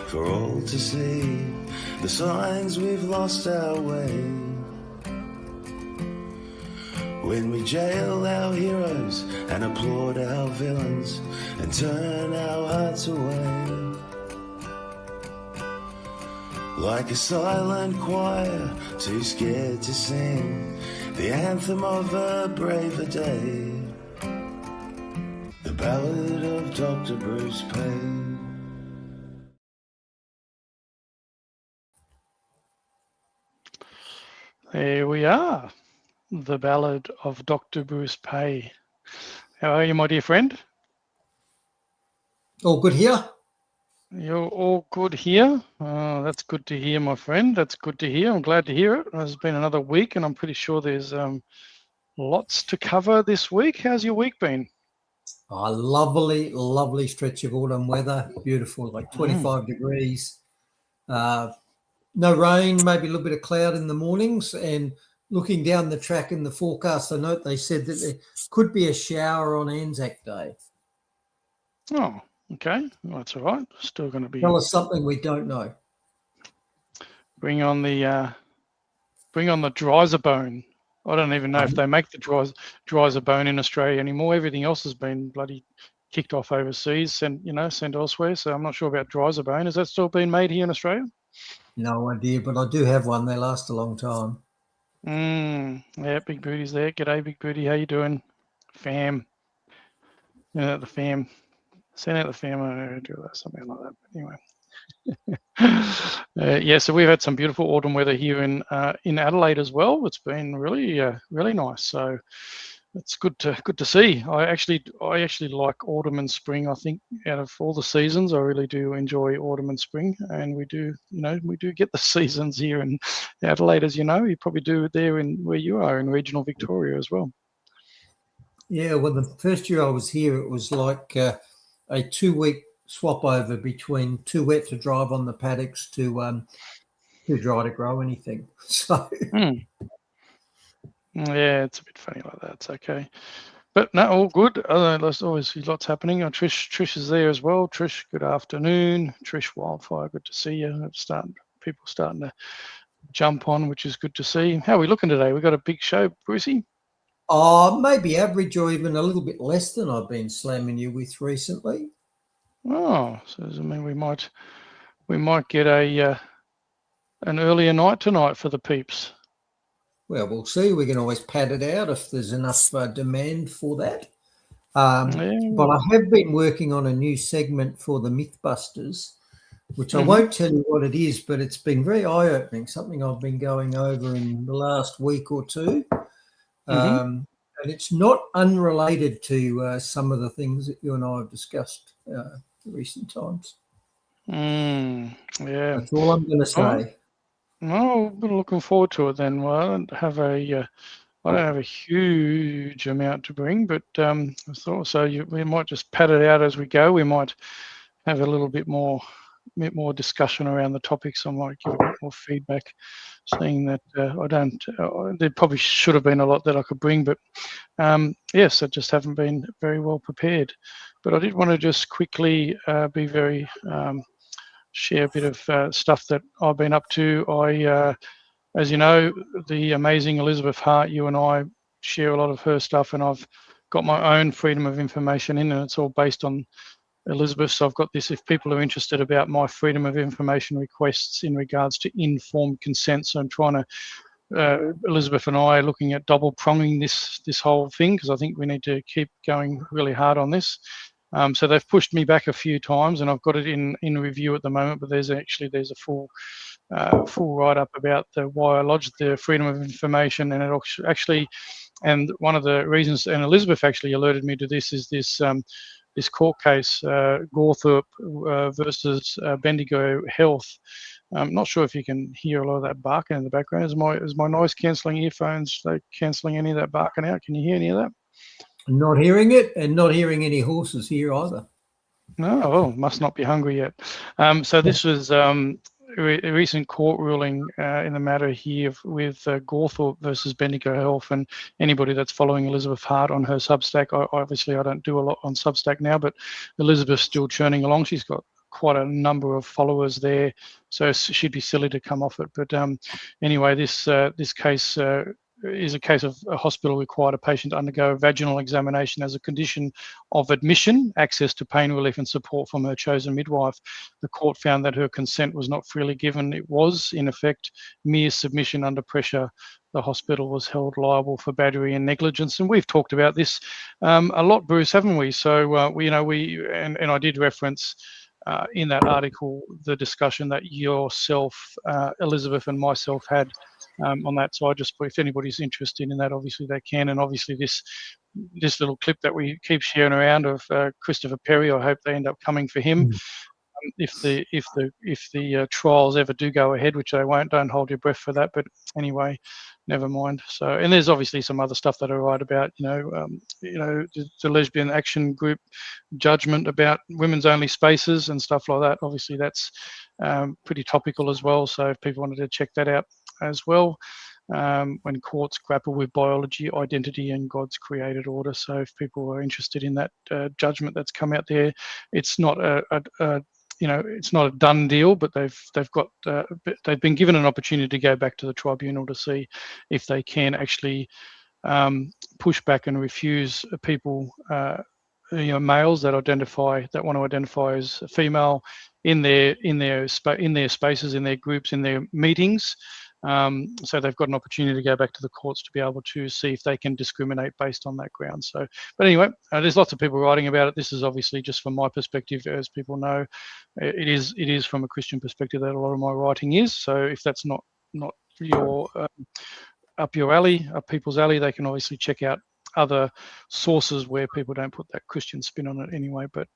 for all to see. The signs we've lost our way. When we jail our heroes and applaud our villains and turn our hearts away. Like a silent choir, too scared to sing the anthem of a braver day. The Ballad of Dr. Bruce Paix. There we are, the Ballad of Dr. Bruce Paix. How are you, my dear friend? All good here. You're all good here. That's good to hear, my friend. That's good to hear. I'm glad to hear it. It's been another week, and I'm pretty sure there's lots to cover this week. How's your week been? Oh, lovely stretch of autumn weather. Beautiful, like 25 degrees. No rain, maybe a little bit of cloud in the mornings. And looking down the track in the forecast, I note they said that there could be a shower on Anzac Day. Oh, okay. Well, that's all right. Still going to be. Tell us something we don't know. Bring on the Drisabone. I don't even know if they make the Drisabone in Australia anymore. Everything else has been bloody kicked off overseas, sent elsewhere. So I'm not sure about Drisabone. Is that still being made here in Australia? No idea, but I do have one. They last a long time. Yeah, Big Booty's there. G'day, Big Booty. How you doing, fam? The fam. Send out the fam. I don't know, do that, something like that. But anyway. Yeah, so we've had some beautiful autumn weather here in Adelaide as well. It's been really nice. So it's good to see. I actually like autumn and spring. I think out of all the seasons, I really do enjoy autumn and spring. And we do get the seasons here in Adelaide, as you know. You probably do there in where you are in regional Victoria as well. Yeah, well, the first year I was here, it was like a 2-week swap over between too wet to drive on the paddocks to too dry to grow anything. So yeah, it's a bit funny like that. It's okay, but no, all good. There's always lots happening. Trish is there as well. Trish, good afternoon. Trish Wildfire, good to see you. People starting to jump on, which is good to see. How are we looking today? We got a big show, Brucey. Maybe average or even a little bit less than I've been slamming you with recently. Oh, so does it mean we might get an earlier night tonight for the peeps? Well, we'll see. We can always pad it out if there's enough demand for that. But I have been working on a new segment for the Mythbusters, which I won't tell you what it is, but it's been very eye-opening, something I've been going over in the last week or two. And it's not unrelated to some of the things that you and I have discussed in recent times. Yeah. That's all I'm going to say. Well, I've been looking forward to it then. Well, I don't have a huge amount to bring, but I thought we might just pad it out as we go. We might have a little bit more discussion around the topics. I might give a bit more feedback, seeing that there probably should have been a lot that I could bring, but yes, I just haven't been very well prepared. But I did want to just quickly share a bit of stuff that I've been up to. As you know, the amazing Elizabeth Hart, you and I share a lot of her stuff, and I've got my own freedom of information in, and it's all based on Elizabeth. So I've got this, if people are interested about my freedom of information requests in regards to informed consent. So I'm trying to, Elizabeth and I are looking at double pronging this whole thing, because I think we need to keep going really hard on this. So they've pushed me back a few times, and I've got it in review at the moment, but there's a full write-up about why I lodged the freedom of information, and it actually, and one of the reasons, and Elizabeth actually alerted me to this, is this court case, Gawthorpe versus Bendigo Health. I'm not sure if you can hear a lot of that barking in the background. Is my noise cancelling earphones cancelling any of that barking out? Can you hear any of that? Not hearing it, and not hearing any horses here either. No, must not be hungry yet. So this was a recent court ruling in the matter here with Gawthorpe versus Bendigo Health, and anybody that's following Elizabeth Hart on her Substack, I don't do a lot on Substack now, but Elizabeth's still churning along. She's got quite a number of followers there, so she'd be silly to come off it. But anyway, this case is a case of a hospital required a patient to undergo a vaginal examination as a condition of admission, access to pain relief and support from her chosen midwife. The court found that her consent was not freely given. It was, in effect, mere submission under pressure. The hospital was held liable for battery and negligence. And we've talked about this a lot, Bruce, haven't we? So, and I did reference in that article the discussion that yourself, Elizabeth, and myself had on that. So I just, if anybody's interested in that, obviously they can. And obviously this little clip that we keep sharing around of Christopher Perry, I hope they end up coming for him. If the trials ever do go ahead, which they won't, don't hold your breath for that. But anyway, never mind. So, and there's obviously some other stuff that I write about, the Lesbian Action Group judgment about women's only spaces and stuff like that. Obviously, that's pretty topical as well. So if people wanted to check that out as well, when courts grapple with biology, identity, and God's created order. So if people are interested in that judgment that's come out there, it's not it's not a done deal, but they've been given an opportunity to go back to the tribunal to see if they can actually push back and refuse people, males that want to identify as female in their spaces, in their groups, in their meetings. So they've got an opportunity to go back to the courts to be able to see if they can discriminate based on that ground. So, but anyway, there's lots of people writing about it. This is obviously just from my perspective. As people know, it is from a Christian perspective that a lot of my writing is. So if that's not your up your alley, up people's alley, they can obviously check out other sources where people don't put that Christian spin on it anyway. But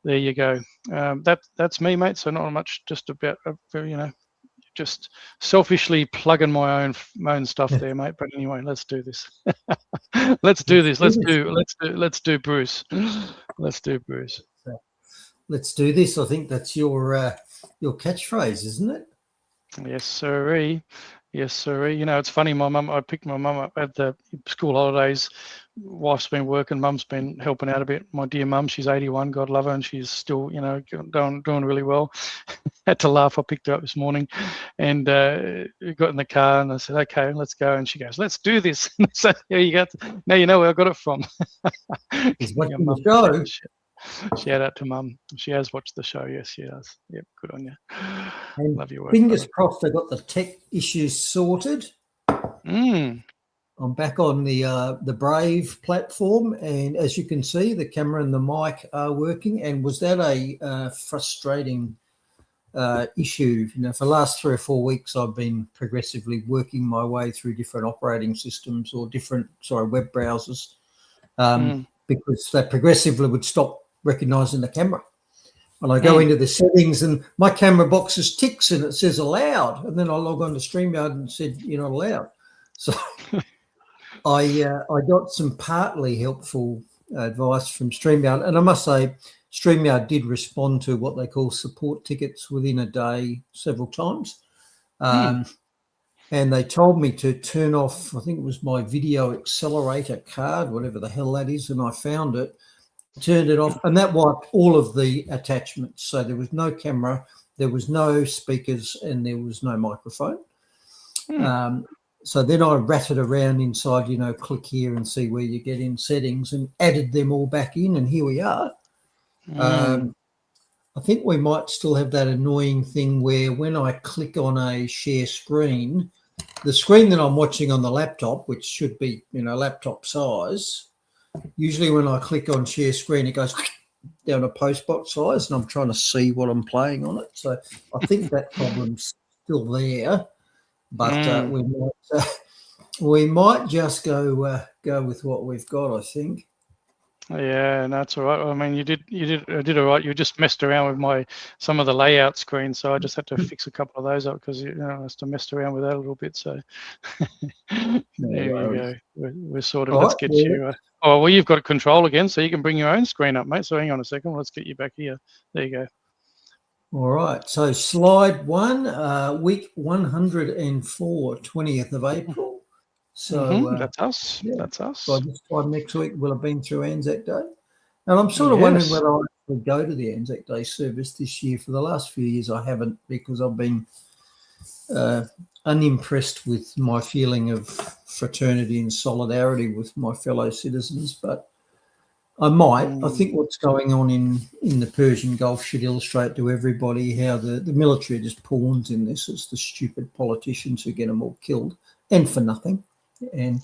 there you go. That's me, mate. So not much, just about just selfishly plugging my own stuff there, mate. But anyway, let's do this. Let's do Bruce. Let's do Bruce. Let's do this. I think that's your catchphrase, isn't it? Yes, sirree. Yes, sir. It's funny. I picked my mum up at the school holidays. Wife's been working. Mum's been helping out a bit. My dear mum, she's 81. God love her, and she's still, doing really well. Had to laugh. I picked her up this morning, and we got in the car, and I said, "Okay, let's go." And she goes, "Let's do this." So there you go. Now you know where I got it from. He's watching the show. Shout out to Mum. She has watched the show. Yes, she has. Yep, good on you. And love your work. Fingers crossed I got the tech issues sorted. I'm back on the Brave platform, and as you can see, the camera and the mic are working. And was that a frustrating issue? For the last 3 or 4 weeks, I've been progressively working my way through different operating systems or web browsers because they progressively would stop recognizing the camera. And I go into the settings and my camera box just ticks and it says allowed. And then I log on to StreamYard and said, you're not allowed. So I got some partly helpful advice from StreamYard. And I must say, StreamYard did respond to what they call support tickets within a day several times. And they told me to turn off, I think it was my video accelerator card, whatever the hell that is, and I found it, turned it off, and that wiped all of the attachments. So there was no camera, there was no speakers, and there was no microphone. So then I ratted around inside, click here and see where you get in settings, and added them all back in, and here we are. I think we might still have that annoying thing where when I click on a share screen, the screen that I'm watching on the laptop, which should be, laptop size, usually when I click on share screen, it goes down to postbox size, and I'm trying to see what I'm playing on it. So I think that problem's still there, but we might just go with what we've got, I think. Yeah, that's all right. I mean, you did all right. You just messed around with some of the layout screens, so I just had to fix a couple of those up because I have to mess around with that a little bit. So there we go. We're sorted. Let's get you. Oh well, you've got control again, so you can bring your own screen up, mate. So hang on a second. Let's get you back here. There you go. All right. So slide 1, week 104, 20th of April. So that's us. Yeah. That's us. By this time next week, we'll have been through Anzac Day. And I'm sort of wondering Yes. whether I would go to the Anzac Day service this year. For the last few years, I haven't, because I've been unimpressed with my feeling of fraternity and solidarity with my fellow citizens. But I might. I think what's going on in the Persian Gulf should illustrate to everybody how the military are just pawns in this. It's the stupid politicians who get them all killed, and for nothing. And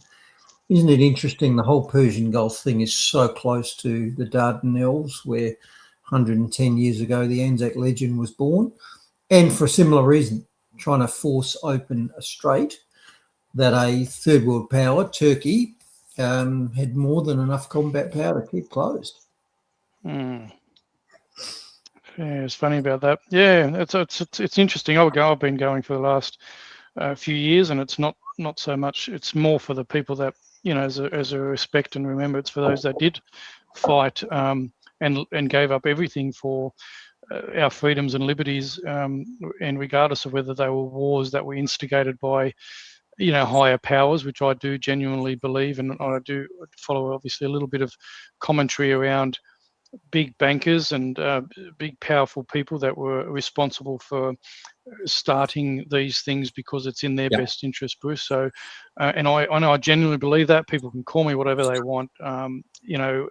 isn't it interesting? The whole Persian Gulf thing is so close to the Dardanelles, where 110 years ago the Anzac legend was born, and for a similar reason, trying to force open a strait that a third world power, Turkey, had more than enough combat power to keep closed. Yeah, it's funny about that. Yeah, it's interesting. I've been going for the last few years, and it's not so much. It's more for the people that, you know, as a respect and remember. It's for those that did fight and gave up everything for our freedoms and liberties, and regardless of whether they were wars that were instigated by, you know, higher powers, which I do genuinely believe, and I do follow obviously a little bit of commentary around big bankers and big powerful people that were responsible for starting these things because it's in their best interest, Bruce. So, and I know I genuinely believe that. People can call me whatever they want, you know,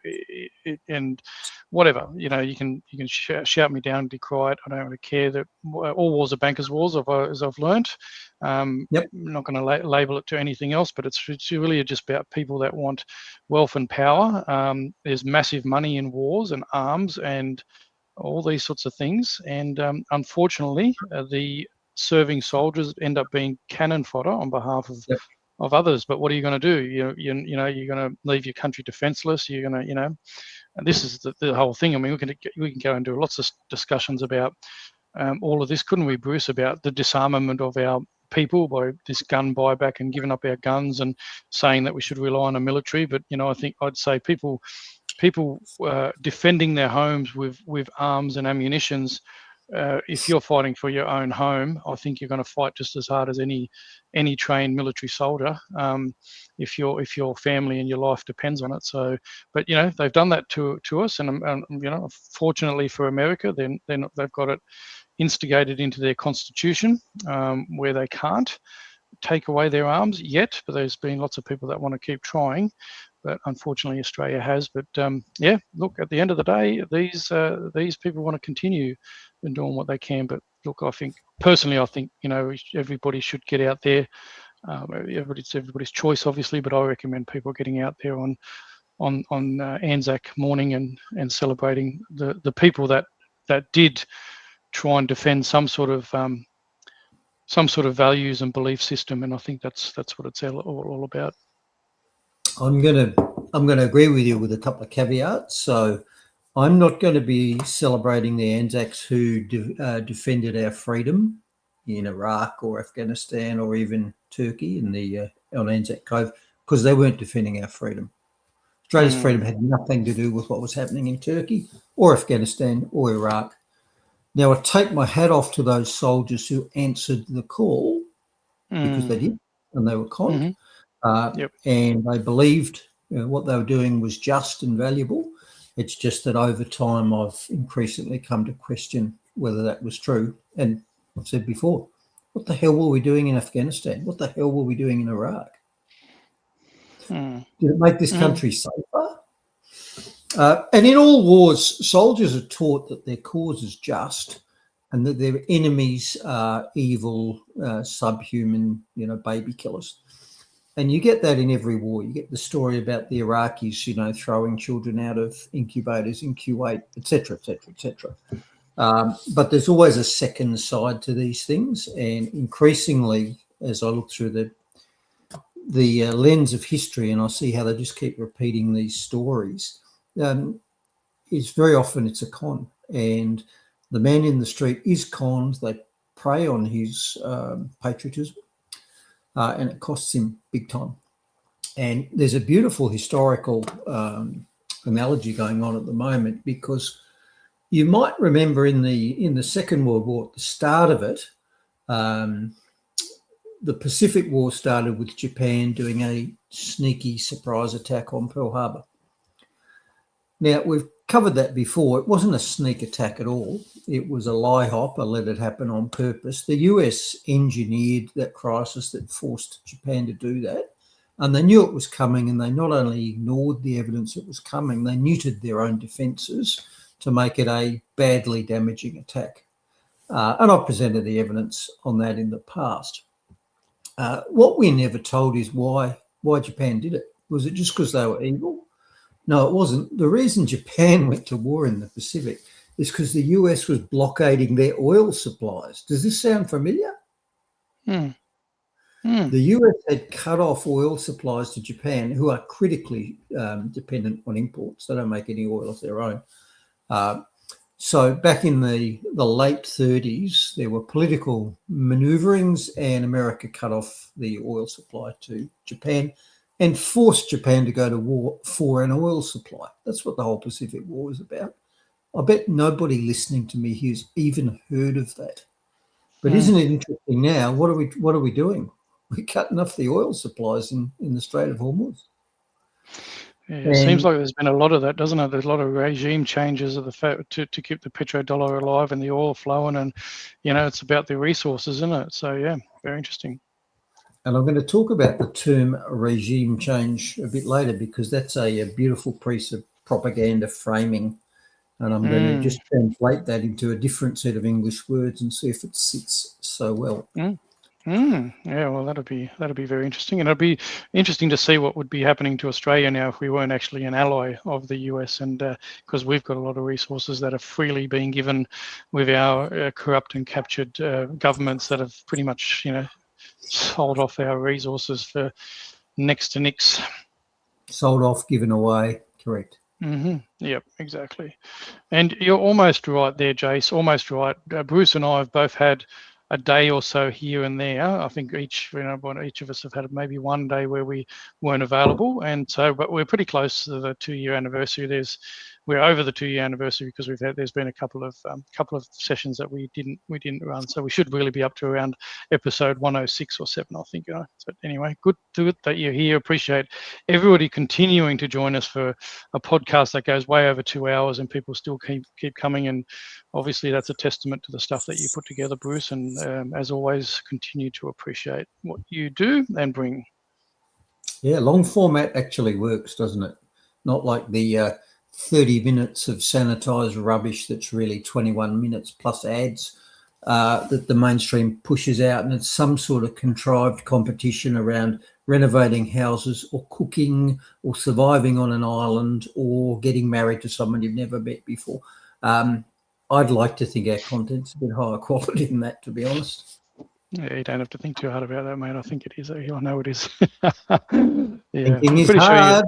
and whatever, you know, you can shout me down, be quiet. I don't really care. That all wars are bankers' wars, as I've learned. I'm not going to label it to anything else, but it's really just about people that want wealth and power. There's massive money in wars and arms and all these sorts of things, and unfortunately, the serving soldiers end up being cannon fodder on behalf of others. But what are you going to do? You know, you're going to leave your country defenseless. You're going to, you know, and this is the whole thing. I mean, we can go and do lots of discussions about all of this, couldn't we, Bruce? About the disarmament of our people by this gun buyback and giving up our guns and saying that we should rely on a military. But, you know, I think I'd say people defending their homes with arms and ammunitions, if you're fighting for your own home, I think you're going to fight just as hard as any trained military soldier, if your family and your life depends on it. So, but, you know, they've done that to us, and you know, fortunately for America, they've got it instigated into their constitution, where they can't take away their arms yet, but there's been lots of people that want to keep trying. But unfortunately, Australia has. But yeah, look, at the end of the day, these people want to continue and doing what they can. But look, I think personally, you know, everybody should get out there. Everybody's choice, obviously, but I recommend people getting out there on Anzac morning and celebrating the people that did try and defend some sort of values and belief system. And I think that's what it's all about. I'm gonna agree with you with a couple of caveats. So I'm not going to be celebrating the Anzacs who defended our freedom in Iraq or Afghanistan or even Turkey in the on Anzac Cove, because they weren't defending our freedom. Australia's freedom had nothing to do with what was happening in Turkey or Afghanistan or Iraq. Now, I take my hat off to those soldiers who answered the call, because they did, and they were conned. And they believed what they were doing was just and valuable. It's just that over time I've increasingly come to question whether that was true. And I've said before, what the hell were we doing in Afghanistan? What the hell were we doing in Iraq? Did it make this country safer? And in all wars, soldiers are taught that their cause is just and that their enemies are evil, subhuman, you know, baby killers. And you get that in every war. You get the story about the Iraqis, you know, throwing children out of incubators in Kuwait, et cetera, et cetera, et cetera. But there's always a second side to these things. And increasingly, as I look through the lens of history and I see how they just keep repeating these stories, it's very often it's a con. And the man in the street is conned. They prey on his patriotism. And it costs him big time. And there's a beautiful historical analogy going on at the moment, because you might remember in the Second World War, at the start of it, the Pacific War started with Japan doing a sneaky surprise attack on Pearl Harbor. Now, we've covered that before. It wasn't a sneak attack at all. It was a lie hop. I let it happen on purpose. The US engineered that crisis that forced Japan to do that. And they knew it was coming, and they not only ignored the evidence it was coming, they neutered their own defences to make it a badly damaging attack. And I've presented the evidence on that in the past. What we're never told is why Japan did it. Was it just because they were evil? No, it wasn't. The reason Japan went to war in the Pacific is because the US was blockading their oil supplies. Does this sound familiar? The US had cut off oil supplies to Japan, who are critically dependent on imports. They don't make any oil of their own. So back in the late 30s, there were political maneuverings, and America cut off the oil supply to Japan and forced Japan to go to war for an oil supply. That's what the whole Pacific War is about. I bet nobody listening to me here's even heard of that. But isn't it interesting now? What are we doing? We're cutting off the oil supplies in the Strait of Hormuz. Yeah, it seems like there's been a lot of that, doesn't it? There's a lot of regime changes of the fact to keep the petrodollar alive and the oil flowing, and it's about the resources, isn't it? So yeah, very interesting. And I'm going to talk about the term regime change a bit later, because that's a beautiful piece of propaganda framing, and I'm going to just translate that into a different set of English words and see if it sits so well. Yeah, well, that'd be very interesting, and it'd be interesting to see what would be happening to Australia now if we weren't actually an ally of the US, and because we've got a lot of resources that are freely being given with our corrupt and captured governments that have pretty much, sold off our resources for next to nix. Sold off, given away, correct. Yep, exactly. And you're almost right there, Jace. Almost right. Bruce and I have both had a day or so here and there. I think each of us have had maybe one day where we weren't available, and so, but we're pretty close to the 2-year anniversary. We're over the 2-year anniversary because there's been a couple of sessions that we didn't run, so we should really be up to around episode 106 or 7, I think. So anyway, good that you're here. Appreciate everybody continuing to join us for a podcast that goes way over 2 hours, and people still keep coming. And obviously, that's a testament to the stuff that you put together, Bruce. And as always, continue to appreciate what you do and bring. Yeah, long format actually works, doesn't it? Not like the 30 minutes of sanitized rubbish that's really 21 minutes plus ads that the mainstream pushes out, and it's some sort of contrived competition around renovating houses or cooking or surviving on an island or getting married to someone you've never met before. I'd like to think our content's a bit higher quality than that, to be honest. Yeah, you don't have to think too hard about that, mate. I think it is. I know it is. Yeah, thinking is hard.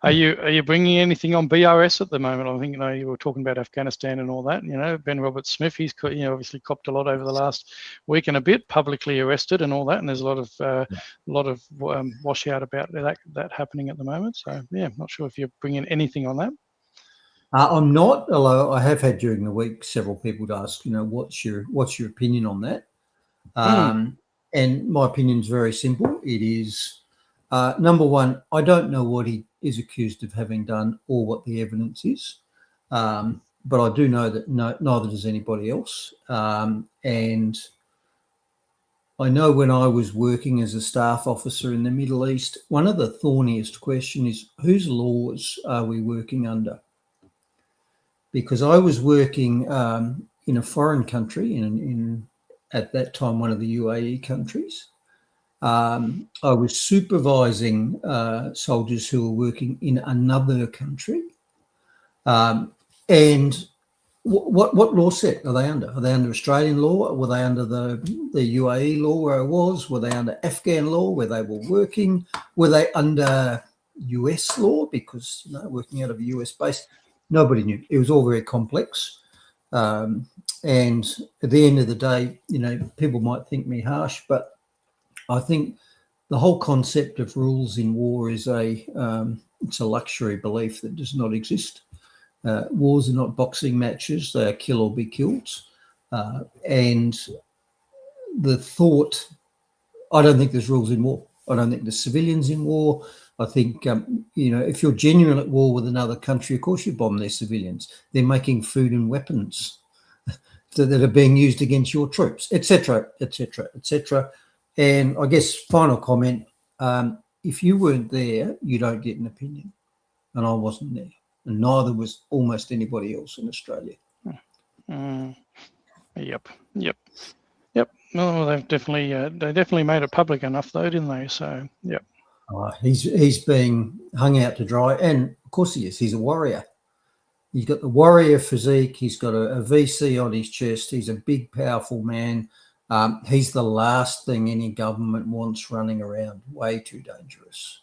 Are you bringing anything on BRS at the moment? I think you were talking about Afghanistan and all that. Ben Roberts-Smith, he's obviously copped a lot over the last week and a bit, publicly arrested and all that. And there's a lot of washout about that happening at the moment. So yeah, I'm not sure if you're bringing anything on that. I'm not, although I have had during the week several people to ask, what's your opinion on that? And my opinion is very simple. It is. Number one, I don't know what he is accused of having done or what the evidence is, but I do know that neither does anybody else. And I know when I was working as a staff officer in the Middle East, one of the thorniest questions is, whose laws are we working under? Because I was working in a foreign country, in at that time one of the UAE countries. I was supervising soldiers who were working in another country. And what law set are they under? Are they under Australian law? Were they under the UAE law where I was? Were they under Afghan law where they were working? Were they under US law because working out of a US base? Nobody knew. It was all very complex. And at the end of the day, people might think me harsh, but I think the whole concept of rules in war is it's a luxury belief that does not exist. Wars are not boxing matches; they are kill or be killed. And the thought, I don't think there's rules in war. I don't think the civilians in war. I think, if you're genuine at war with another country, of course you bomb their civilians. They're making food and weapons that are being used against your troops, etc., etc., etc. And I guess final comment, if you weren't there, you don't get an opinion. And I wasn't there. And neither was almost anybody else in Australia. Yep. Well, they definitely made it public enough, though, didn't they? So, yep. He's being hung out to dry, and of course he is. He's a warrior. He's got the warrior physique. He's got a VC on his chest. He's a big, powerful man. He's the last thing any government wants running around. Way too dangerous.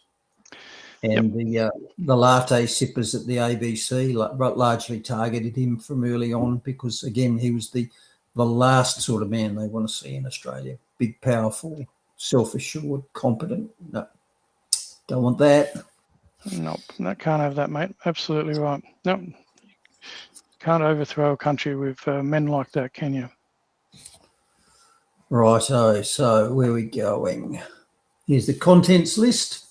And the latte sippers at the ABC largely targeted him from early on because, again, he was the last sort of man they want to see in Australia. Big, powerful, self-assured, competent. No, don't want that. Nope, can't have that, mate. Absolutely right. Nope. Can't overthrow a country with men like that, can you? Righto, so where are we going? Here's the contents list.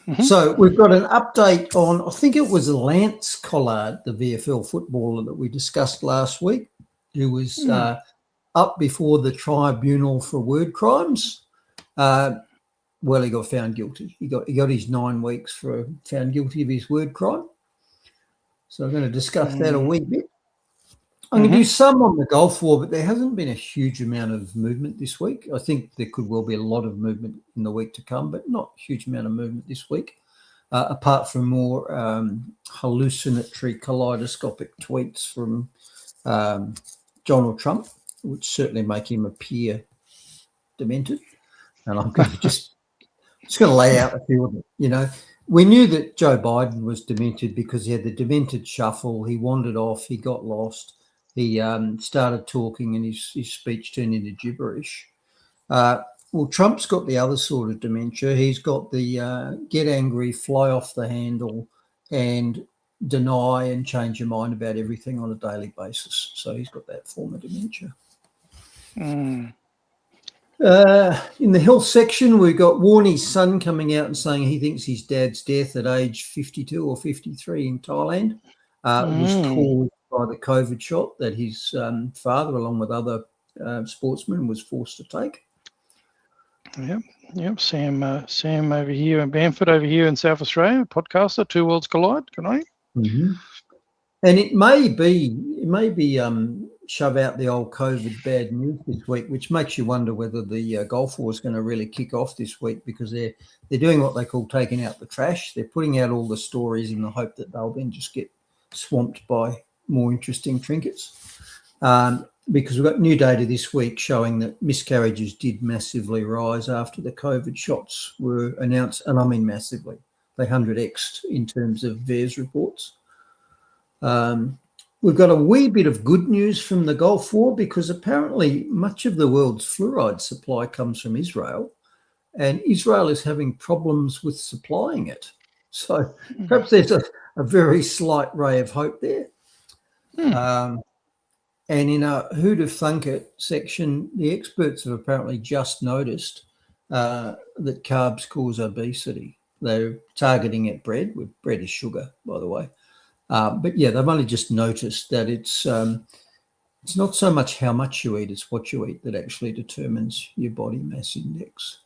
Mm-hmm. So we've got an update on, I think it was Lance Collard, the VFL footballer that we discussed last week, who was up before the tribunal for word crimes. Well, he got found guilty. He got his 9 weeks for found guilty of his word crime. So I'm going to discuss that a wee bit. I'm going to do some on the Gulf War, but there hasn't been a huge amount of movement this week. I think there could well be a lot of movement in the week to come, but not a huge amount of movement this week, apart from more hallucinatory, kaleidoscopic tweets from Donald Trump, which certainly make him appear demented. And I'm going to just going to lay out a few of them. We knew that Joe Biden was demented because he had the demented shuffle. He wandered off. He got lost. He started talking and his speech turned into gibberish. Well, Trump's got the other sort of dementia. He's got the get angry, fly off the handle, and deny and change your mind about everything on a daily basis. So he's got that form of dementia. In the health section, we've got Warnie's son coming out and saying he thinks his dad's death at age 52 or 53 in Thailand was caused by the COVID shot that his father, along with other sportsmen, was forced to take. Yep. Sam over here and Bamford over here in South Australia, podcaster, Two Worlds Collide. Good night. Mm-hmm. And it may be shove out the old COVID bad news this week, which makes you wonder whether the Gulf War is going to really kick off this week because they're doing what they call taking out the trash. They're putting out all the stories in the hope that they'll then just get swamped by more interesting trinkets. Because we've got new data this week showing that miscarriages did massively rise after the COVID shots were announced, and I mean massively. They 100x'd in terms of VAERS reports. We've got a wee bit of good news from the Gulf War because apparently much of the world's fluoride supply comes from Israel, and Israel is having problems with supplying it. So perhaps there's a very slight ray of hope there. And in a who'd have thunk it section, the experts have apparently just noticed that carbs cause obesity. They're targeting at bread. Bread is sugar, by the way. But yeah, they've only just noticed that it's not so much how much you eat, it's what you eat that actually determines your body mass index.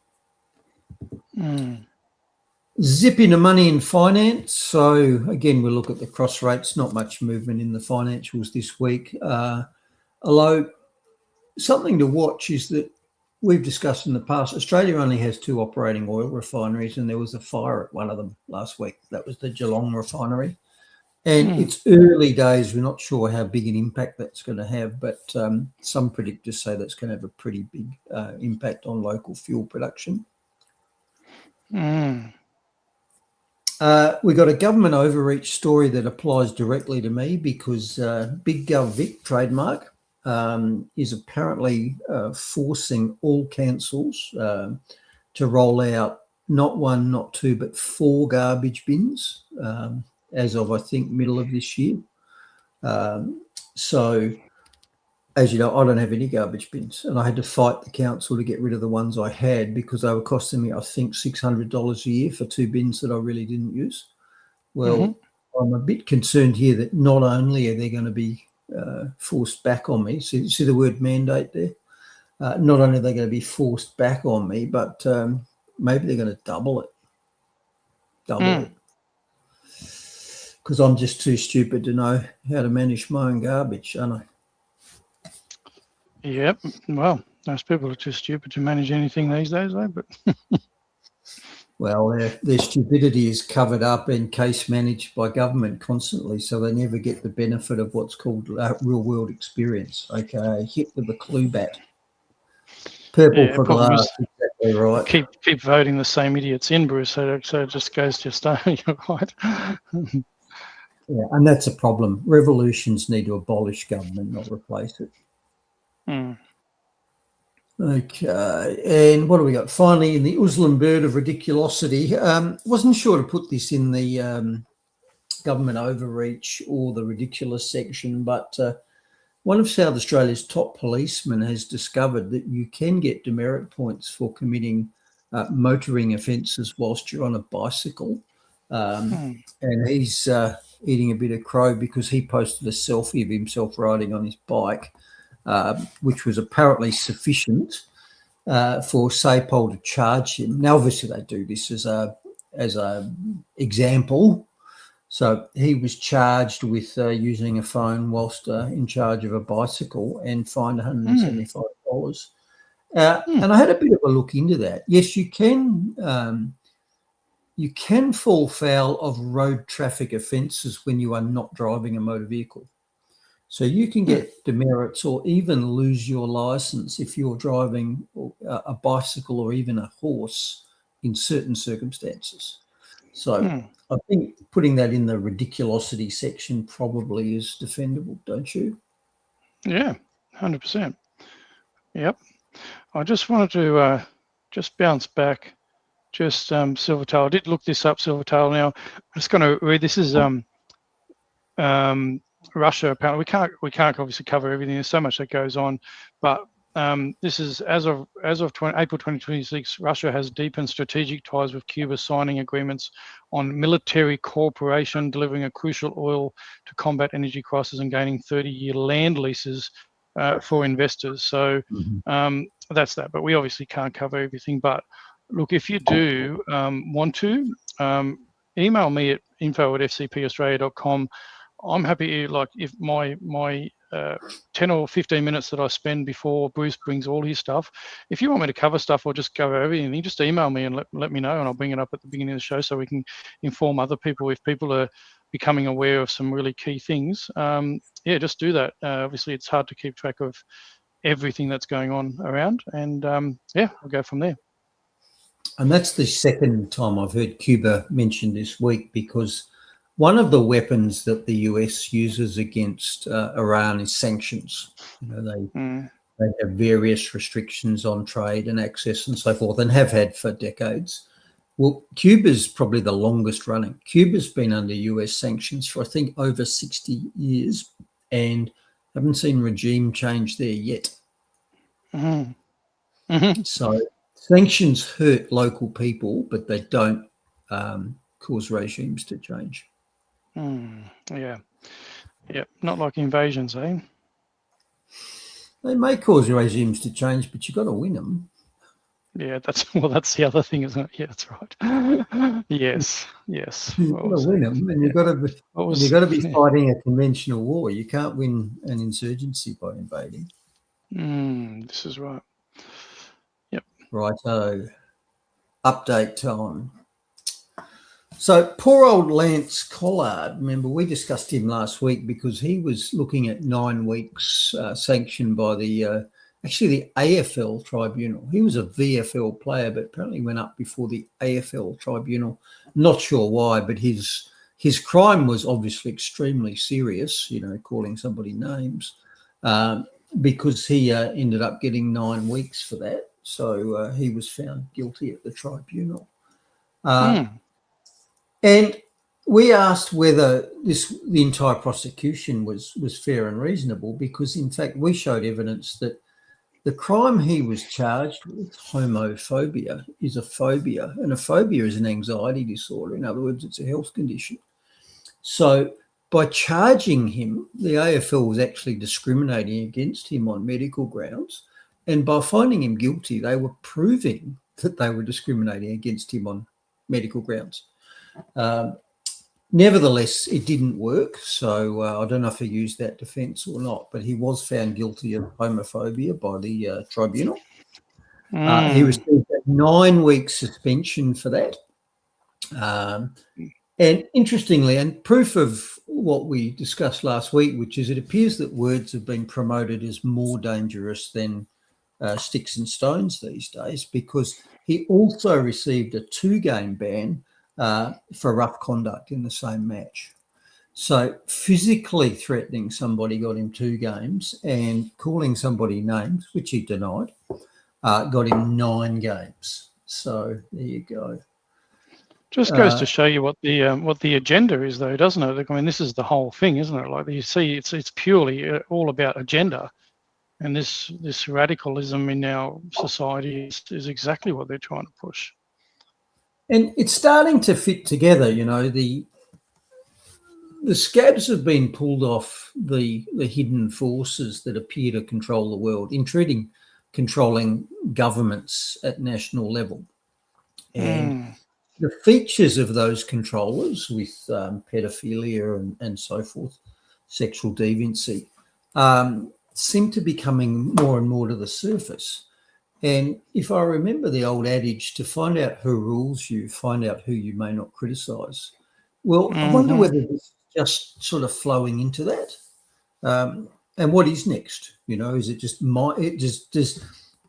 Zip into money and finance. So again, we'll look at the cross rates. Not much movement in the financials this week. Although something to watch is that we've discussed in the past, Australia only has 2 operating oil refineries, and there was a fire at one of them last week. That was the Geelong refinery. And it's early days. We're not sure how big an impact that's going to have, but some predictors say that's going to have a pretty big impact on local fuel production. We've got a government overreach story that applies directly to me because Big Gov Vic trademark is apparently forcing all councils to roll out not 1, not 2, but 4 garbage bins as of, I think, middle of this year. So as you know, I don't have any garbage bins, and I had to fight the council to get rid of the ones I had because they were costing me, I think, $600 a year for 2 bins that I really didn't use. Well, I'm a bit concerned here that not only are they going to be forced back on me, see the word mandate there? Not only are they going to be forced back on me, but maybe they're going to double it. Because I'm just too stupid to know how to manage my own garbage, aren't I? Yep. Well, most people are too stupid to manage anything these days, though. But well, their stupidity is covered up and case managed by government constantly, so they never get the benefit of what's called real world experience. Okay, hit with a clue bat. Purple for glass, exactly right. Keep voting the same idiots in, Bruce. So it just goes to stone. You're right. Yeah, and that's a problem. Revolutions need to abolish government, not replace it. Okay, and what do we got? Finally, in the Uslan bird of ridiculosity, wasn't sure to put this in the government overreach or the ridiculous section, but one of South Australia's top policemen has discovered that you can get demerit points for committing motoring offences whilst you're on a bicycle. And he's eating a bit of crow because he posted a selfie of himself riding on his bike, which was apparently sufficient for SAPOL to charge him. Now, obviously, they do this as a example. So he was charged with using a phone whilst in charge of a bicycle and fined $175. And I had a bit of a look into that. Yes, you can fall foul of road traffic offences when you are not driving a motor vehicle. So you can get demerits or even lose your licence if you're driving a bicycle or even a horse in certain circumstances. So I think putting that in the ridiculosity section probably is defendable, don't you? Yeah, 100%. Yep. I just wanted to just bounce back. Just Silvertail. I did look this up, Silvertail. Now I'm just going to read. This is Russia. Apparently, we can't obviously cover everything. There's so much that goes on, but this is as of April 2026. Russia has deepened strategic ties with Cuba, signing agreements on military cooperation, delivering a crucial oil to combat energy crisis, and gaining 30-year land leases for investors. So that's that. But we obviously can't cover everything. But look, if you do want to, email me at info@fcpaustralia.com. I'm happy, like, if my 10 or 15 minutes that I spend before Bruce brings all his stuff, if you want me to cover stuff or just cover everything, you just email me and let me know, and I'll bring it up at the beginning of the show so we can inform other people if people are becoming aware of some really key things. Yeah, just do that. Obviously, it's hard to keep track of everything that's going on around, and yeah, we'll go from there. And that's the second time I've heard Cuba mentioned this week, because one of the weapons that the US uses against Iran is sanctions. You know, they have various restrictions on trade and access and so forth, and have had for decades. Well, Cuba's probably the longest running. Cuba's been under US sanctions for, I think, over 60 years, and haven't seen regime change there yet. So sanctions hurt local people, but they don't cause regimes to change. Yeah. Not like invasions, eh? They may cause regimes to change, but you've got to win them. Yeah, that's the other thing, isn't it? Yeah, that's right. Yes. You've got to win them, and you've got to be fighting a conventional war. You can't win an insurgency by invading. This is right. Yep. Righto. Update time. So poor old Lance Collard, remember we discussed him last week because he was looking at 9 weeks sanctioned by the AFL tribunal. He was a VFL player, but apparently went up before the AFL tribunal. Not sure why, but his crime was obviously extremely serious, you know, calling somebody names, because he ended up getting 9 weeks for that. So he was found guilty at the tribunal. And we asked whether the entire prosecution was fair and reasonable, because in fact we showed evidence that the crime he was charged with, homophobia, is a phobia, and a phobia is an anxiety disorder. In other words, it's a health condition. So by charging him, the AFL was actually discriminating against him on medical grounds, and by finding him guilty, they were proving that they were discriminating against him on medical grounds. Nevertheless, it didn't work. So I don't know if he used that defence or not, but he was found guilty of homophobia by the tribunal. He received a 9-week suspension for that. And interestingly, and proof of what we discussed last week, which is it appears that words have been promoted as more dangerous than sticks and stones these days, because he also received a 2-game ban for rough conduct in the same match. So physically threatening somebody got him 2 games, and calling somebody names, which he denied, got him 9 games. So there you go. Just goes to show you what the agenda is, though, doesn't it? I mean, this is the whole thing, isn't it? Like you see, it's purely all about agenda, and this radicalism in our society is exactly what they're trying to push. And it's starting to fit together, you know. The scabs have been pulled off the hidden forces that appear to control the world, including controlling governments at national level. And the features of those controllers with pedophilia and so forth, sexual deviancy, seem to be coming more and more to the surface. And if I remember the old adage, to find out who rules you, find out who you may not criticise. Well, I wonder whether this is just sort of flowing into that. And what is next? You know, is it just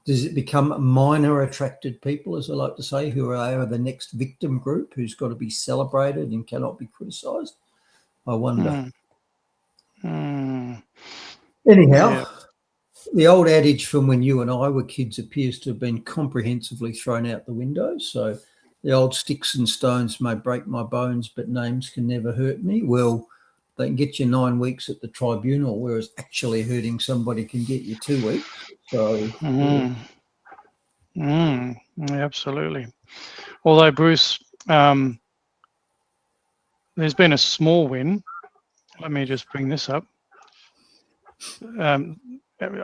does it become minor attracted people, as I like to say, who are the next victim group who's got to be celebrated and cannot be criticised? I wonder. Anyhow, the old adage from when you and I were kids appears to have been comprehensively thrown out the window. So the old sticks and stones may break my bones, but names can never hurt me. Well, they can get you 9 weeks at the tribunal, whereas actually hurting somebody can get you 2 weeks. So, absolutely. Although, Bruce, there's been a small win. Let me just bring this up.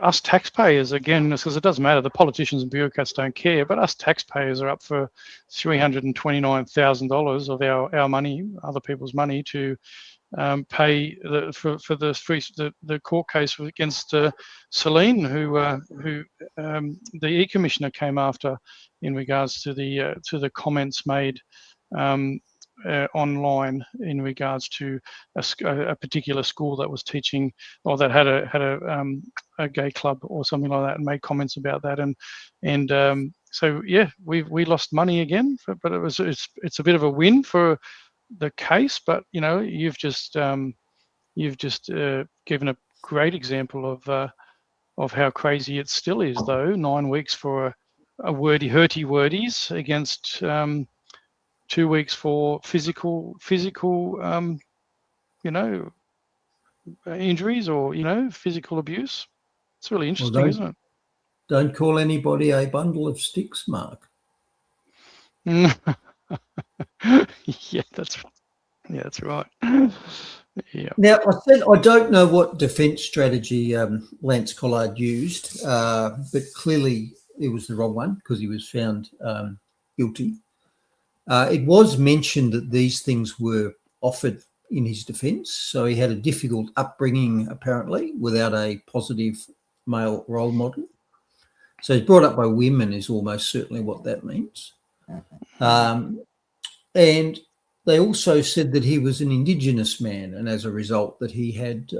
Us taxpayers, again, because it doesn't matter, the politicians and bureaucrats don't care, but us taxpayers are up for $329,000 of our money, other people's money, to pay for the court case against Celine, who the e-commissioner came after in regards to the comments made online in regards to a particular school that was teaching, or that had a gay club or something like that, and made comments about that, and so yeah, we lost money again, but it's a bit of a win for the case. But you know, you've just given a great example of how crazy it still is, though. 9 weeks for a hurty wordies against 2 weeks for physical injuries, or physical abuse. It's really interesting, isn't it? Don't call anybody a bundle of sticks, Mark. Yeah, that's right. Yeah. Now, I said I don't know what defence strategy Lance Collard used, but clearly it was the wrong one, because he was found guilty. It was mentioned that these things were offered in his defence, so he had a difficult upbringing, apparently, without a positive male role model. So he's brought up by women is almost certainly what that means. And they also said that he was an Indigenous man, and as a result that he had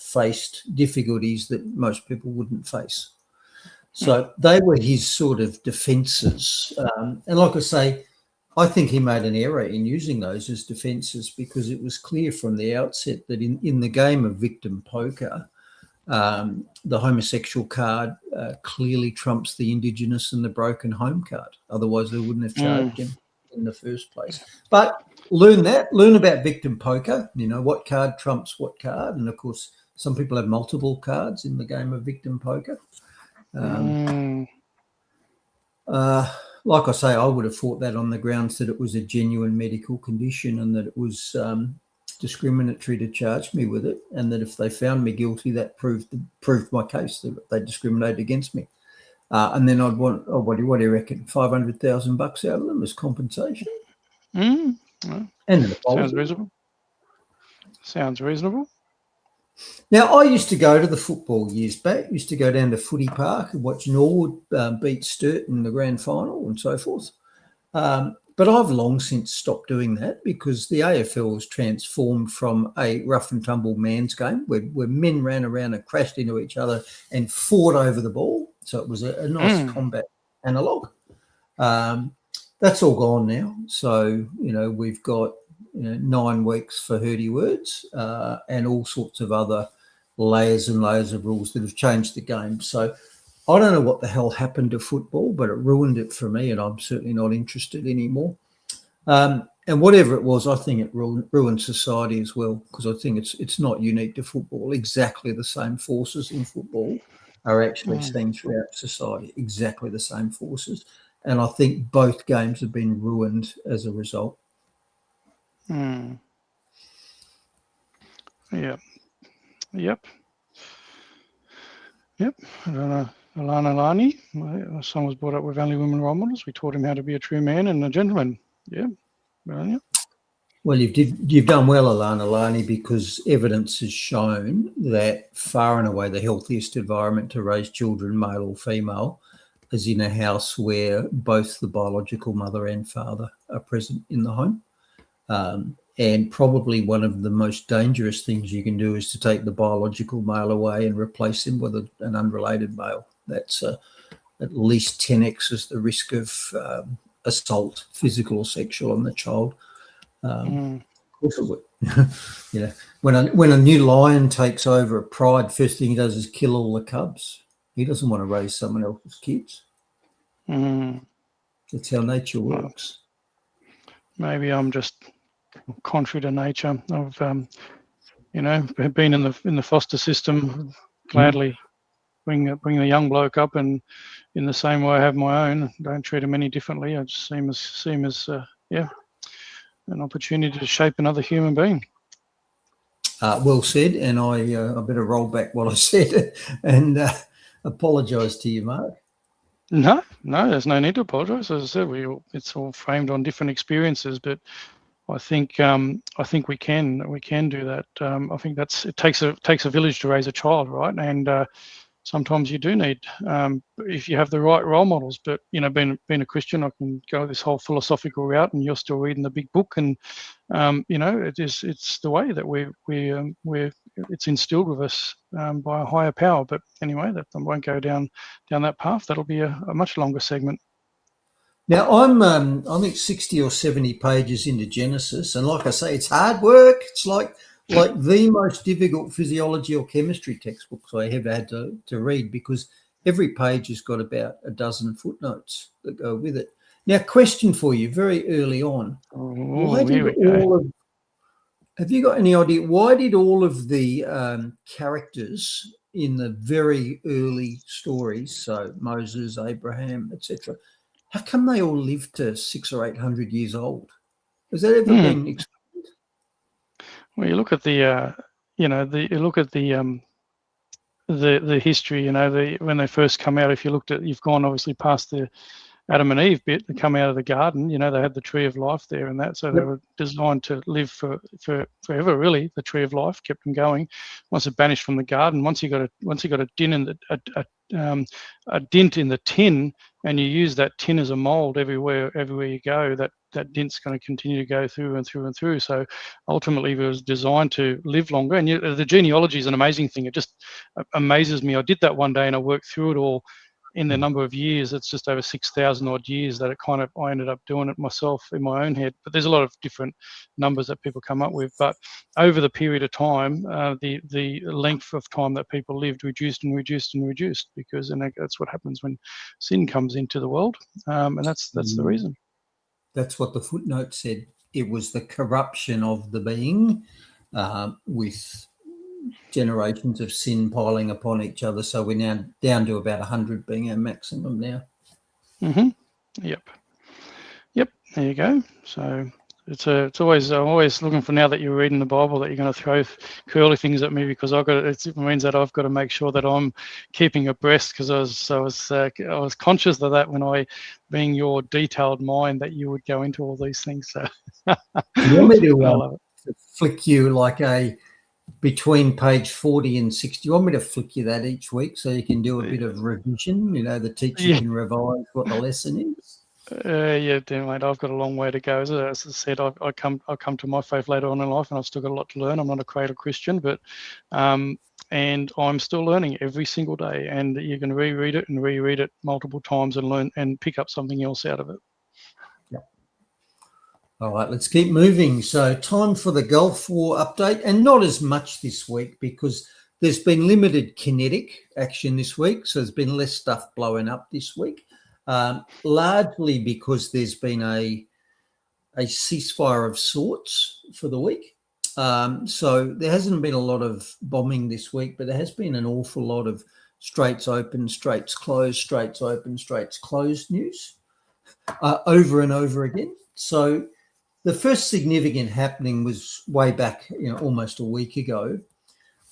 faced difficulties that most people wouldn't face. So they were his sort of defences. And like I say, I think he made an error in using those as defences, because it was clear from the outset that in the game of victim poker, the homosexual card clearly trumps the Indigenous and the broken home card. Otherwise, they wouldn't have charged him in the first place. But learn that. Learn about victim poker. You know, what card trumps what card. And, of course, some people have multiple cards in the game of victim poker. Like I say, I would have fought that on the grounds that it was a genuine medical condition and that it was discriminatory to charge me with it, and that if they found me guilty, that proved my case, that they discriminated against me. And then I'd want, what do you reckon, $500,000 out of them as compensation? Well, And an apology. sounds reasonable. Sounds reasonable. Now, I used to go to the football years back. Used to go down to Footy Park and watch Norwood beat Sturt in the grand final and so forth. But I've long since stopped doing that because the AFL has transformed from a rough and tumble man's game where men ran around and crashed into each other and fought over the ball. So it was a nice combat analogue. That's all gone now. So, we've got 9 weeks for Hurdy words and all sorts of other layers and layers of rules that have changed the game. So I don't know what the hell happened to football, but it ruined it for me, and I'm certainly not interested anymore. And whatever it was, I think it ruined society as well, because I think it's not unique to football. Exactly the same forces in football are actually seen throughout society, exactly the same forces. And I think both games have been ruined as a result. Yep. I don't know. Alana Lani, my son was brought up with only women role models. We taught him how to be a true man and a gentleman. Yeah. Brilliant. Well, you've done well, Alana Lani, because evidence has shown that far and away the healthiest environment to raise children, male or female, is in a house where both the biological mother and father are present in the home. And probably one of the most dangerous things you can do is to take the biological male away and replace him with an unrelated male. That's at least 10x is the risk of assault, physical or sexual, on the child. Of course it would. When a new lion takes over a pride, first thing he does is kill all the cubs. He doesn't want to raise someone else's kids. That's how nature works. Maybe I'm just contrary to nature. I've been in the foster system, gladly bring the young bloke up, and in the same way I have my own. Don't treat him any differently. I just see him as an opportunity to shape another human being. Well said, and I better roll back what I said and apologise to you, Mark. No, there's no need to apologise. As I said, it's all framed on different experiences, but I think we can do that. I think it takes a village to raise a child, right? And sometimes you do need, if you have the right role models. But being a Christian, I can go this whole philosophical route, and you're still reading the big book, and it's the way that it's instilled with us by a higher power. But anyway, that I won't go down that path. That'll be a much longer segment. Now, I'm I think 60 or 70 pages into Genesis, and like I say, it's hard work. It's like the most difficult physiology or chemistry textbooks I ever had to read, because every page has got about a dozen footnotes that go with it. Now, question for you very early on. Have you got any idea, why did all of the characters in the very early stories, so Moses, Abraham, etc., how come they all live to 600 or 800 years old? Has that ever been explained? Well, you look at the history. When they first come out. If you looked at, you've gone obviously past the Adam and Eve bit. They come out of the garden. They had the tree of life there and that. So they were designed to live for forever. Really, the tree of life kept them going. Once it banished from the garden, once you got a dint in the tin, and you use that tin as a mold everywhere you go, that dint's going to continue to go through and through and through. So ultimately it was designed to live longer. And the genealogy is an amazing thing. It just amazes me. I did that one day and I worked through it all in the number of years. It's just over 6,000 odd years that I ended up doing it myself in my own head. But there's a lot of different numbers that people come up with. But over the period of time, the length of time that people lived reduced and reduced and reduced, because that's what happens when sin comes into the world. And that's the reason. That's what the footnote said. it was the corruption of the being with generations of sin piling upon each other. So we're now down to about 100 being our maximum now. Yep. There you go. So it's always, I'm always looking for, now that you're reading the Bible, that you're going to throw curly things at me, because it means that I've got to make sure that I'm keeping abreast, because I was conscious of that when being your detailed mind, that you would go into all these things. So you want me to flick you like between page 40 and 60? You want me to flick you that each week so you can do a bit of revision? The teacher can revise what the lesson is. Yeah, damn mate, I've got a long way to go. As I said, I come to my faith later on in life, and I've still got a lot to learn. I'm not a cradle Christian, but and I'm still learning every single day. And you can reread it multiple times and learn and pick up something else out of it. Yeah. All right, let's keep moving. So, time for the Gulf War update, and not as much this week because there's been limited kinetic action this week. So there's been less stuff blowing up this week. Largely because there's been a ceasefire of sorts for the week. So there hasn't been a lot of bombing this week, but there has been an awful lot of straits open, straits closed, straits open, straits closed news over and over again. So the first significant happening was way back, almost a week ago,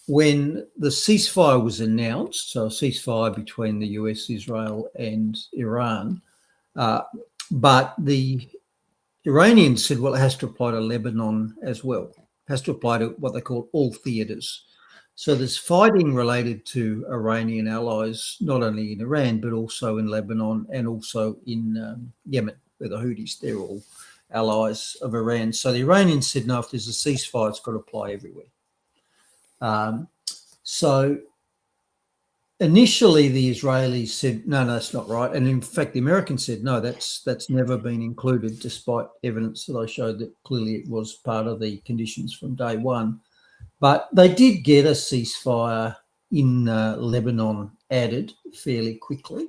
when the ceasefire was announced. So a ceasefire between the US, Israel and Iran. But the Iranians said, well, it has to apply to Lebanon as well. It has to apply to what they call all theatres. So there's fighting related to Iranian allies, not only in Iran, but also in Lebanon and also in Yemen, where the Houthis, they're all allies of Iran. So the Iranians said, no, if there's a ceasefire, it's got to apply everywhere. So initially the Israelis said, no, that's not right. And in fact, the Americans said, no, that's never been included, despite evidence that I showed that clearly it was part of the conditions from day one. But they did get a ceasefire in Lebanon added fairly quickly.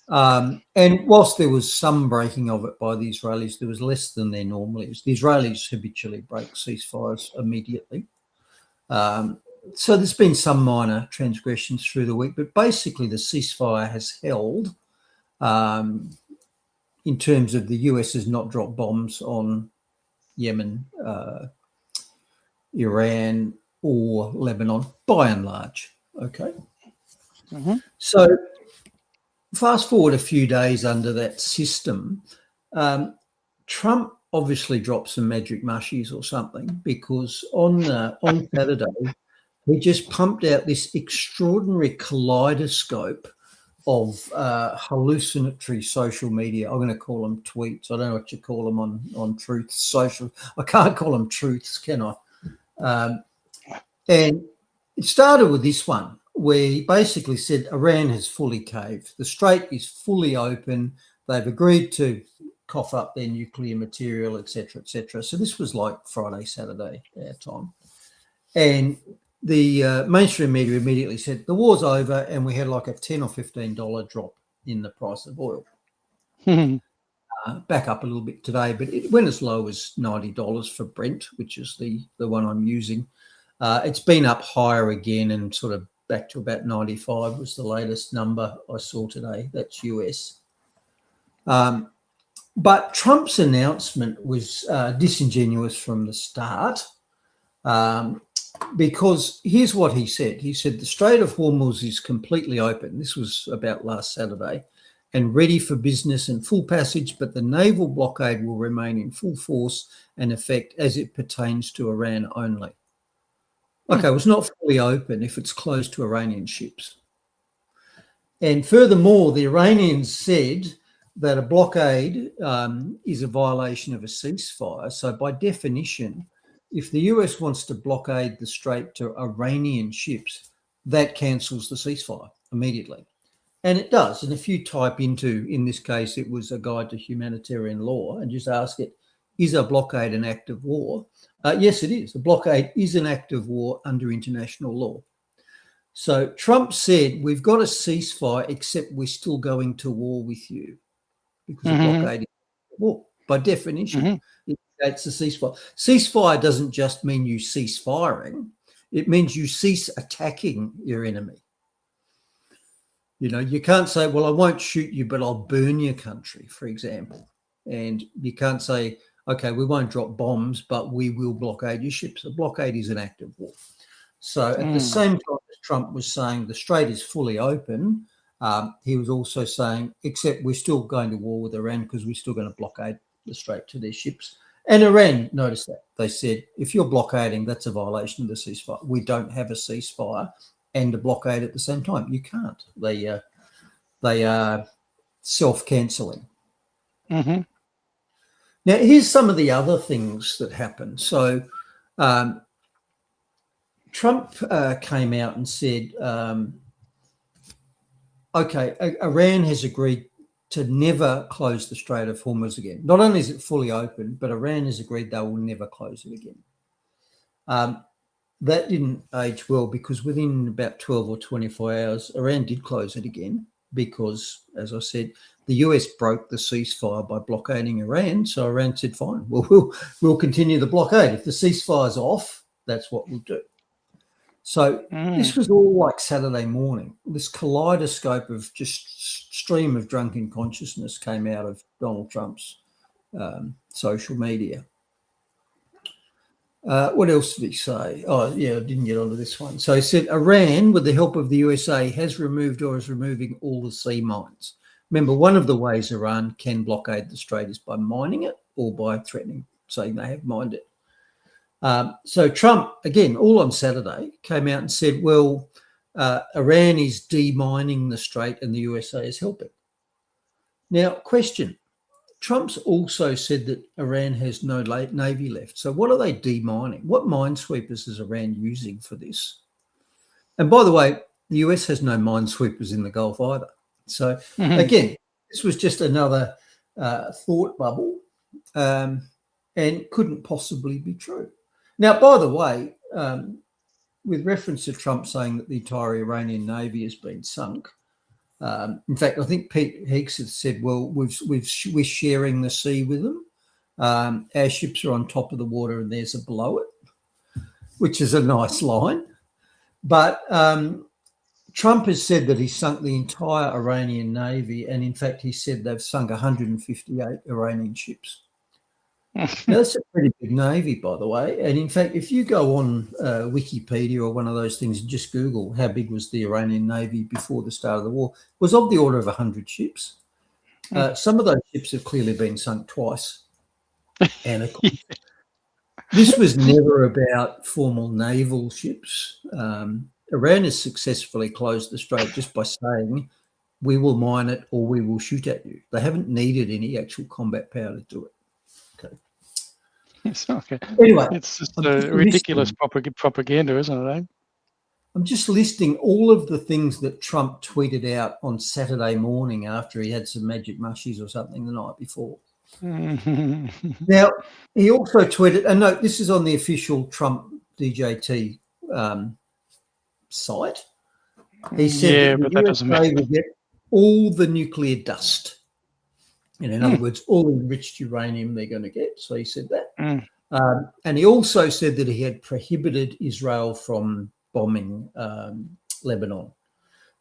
And whilst there was some breaking of it by the Israelis, there was less than there normally is. The Israelis habitually break ceasefires immediately. So there's been some minor transgressions through the week, but basically the ceasefire has held in terms of the US has not dropped bombs on Yemen, Iran or Lebanon by and large. Okay. So fast forward a few days under that system, Trump obviously dropped some magic mushies or something, because on Saturday, he just pumped out this extraordinary kaleidoscope of hallucinatory social media. I'm going to call them tweets. I don't know what you call them on truth social. I can't call them truths, can I? And it started with this one, where he basically said Iran has fully caved. The strait is fully open. They've agreed to cough up their nuclear material, etc., etc. So this was like Friday, Saturday, our time. And the mainstream media immediately said the war's over, and we had like a $10 or $15 drop in the price of oil. Back up a little bit today, but it went as low as $90 for Brent, which is the one I'm using. It's been up higher again and sort of back to about 95 was the latest number I saw today. That's US. But Trump's announcement was disingenuous from the start, because here's what he said. He said the Strait of Hormuz is completely open. This was about last Saturday, and ready for business and full passage, but the naval blockade will remain in full force and effect as it pertains to Iran only. Okay, well, it's not fully open if it's closed to Iranian ships. And furthermore, the Iranians said that a blockade is a violation of a ceasefire. So by definition, if the US wants to blockade the strait to Iranian ships, that cancels the ceasefire immediately. And it does. And if you type into, in this case, it was a guide to humanitarian law, and just ask it, is a blockade an act of war? Yes, it is. A blockade is an act of war under international law. So Trump said, we've got a ceasefire, except we're still going to war with you, because a blockade is war. By definition, it's initiates a ceasefire. Ceasefire doesn't just mean you cease firing. It means you cease attacking your enemy. You know, you can't say, well, I won't shoot you, but I'll burn your country, for example. And you can't say, okay, we won't drop bombs, but we will blockade your ships. A blockade is an act of war. So at the same time as Trump was saying the strait is fully open, he was also saying, except we're still going to war with Iran because we're still going to blockade the strait to their ships. And Iran noticed that. They said, if you're blockading, that's a violation of the ceasefire. We don't have a ceasefire and a blockade at the same time. You can't. They are self-cancelling. Mm-hmm. Now, here's some of the other things that happened. So Trump came out and said, okay, Iran has agreed to never close the Strait of Hormuz again. Not only is it fully open, but Iran has agreed they will never close it again. That didn't age well because within about 12 or 24 hours, Iran did close it again because, as I said, the US broke the ceasefire by blockading Iran. So Iran said, fine, we'll continue the blockade. If the ceasefire's off, that's what we'll do. So this was all like Saturday morning. This kaleidoscope of just stream of drunken consciousness came out of Donald Trump's social media. What else did he say? Oh, yeah, I didn't get onto this one. So he said, Iran, with the help of the USA, has removed or is removing all the sea mines. Remember, one of the ways Iran can blockade the strait is by mining it or by threatening, saying they have mined it. So Trump, again, all on Saturday, came out and said, well, Iran is demining the strait and the USA is helping. Now, question. Trump's also said that Iran has no navy left. So what are they demining? What minesweepers is Iran using for this? And by the way, the US has no minesweepers in the Gulf either. So again, this was just another thought bubble and couldn't possibly be true. Now, by the way, with reference to Trump saying that the entire Iranian Navy has been sunk, in fact, I think Pete Heeks has said, well, we're sharing the sea with them. Our ships are on top of the water and theirs are below it, which is a nice line. But Trump has said that he sunk the entire Iranian Navy, and in fact, he said they've sunk 158 Iranian ships. Now, that's a pretty big navy, by the way. And in fact, if you go on Wikipedia or one of those things and just Google how big was the Iranian Navy before the start of the war, it was of the order of 100 ships. Some of those ships have clearly been sunk twice. And of course, this was never about formal naval ships. Iran has successfully closed the strait just by saying, we will mine it or we will shoot at you. They haven't needed any actual combat power to do it. Okay. It's okay. Anyway, it's just ridiculous propaganda, isn't it? Eh? I'm just listing all of the things that Trump tweeted out on Saturday morning after he had some magic mushies or something the night before. Now, he also tweeted, and note, this is on the official Trump DJT site. He said that the USA will get all the nuclear dust. And in other words, all the enriched uranium they're going to get. So he said that. And he also said that he had prohibited Israel from bombing Lebanon.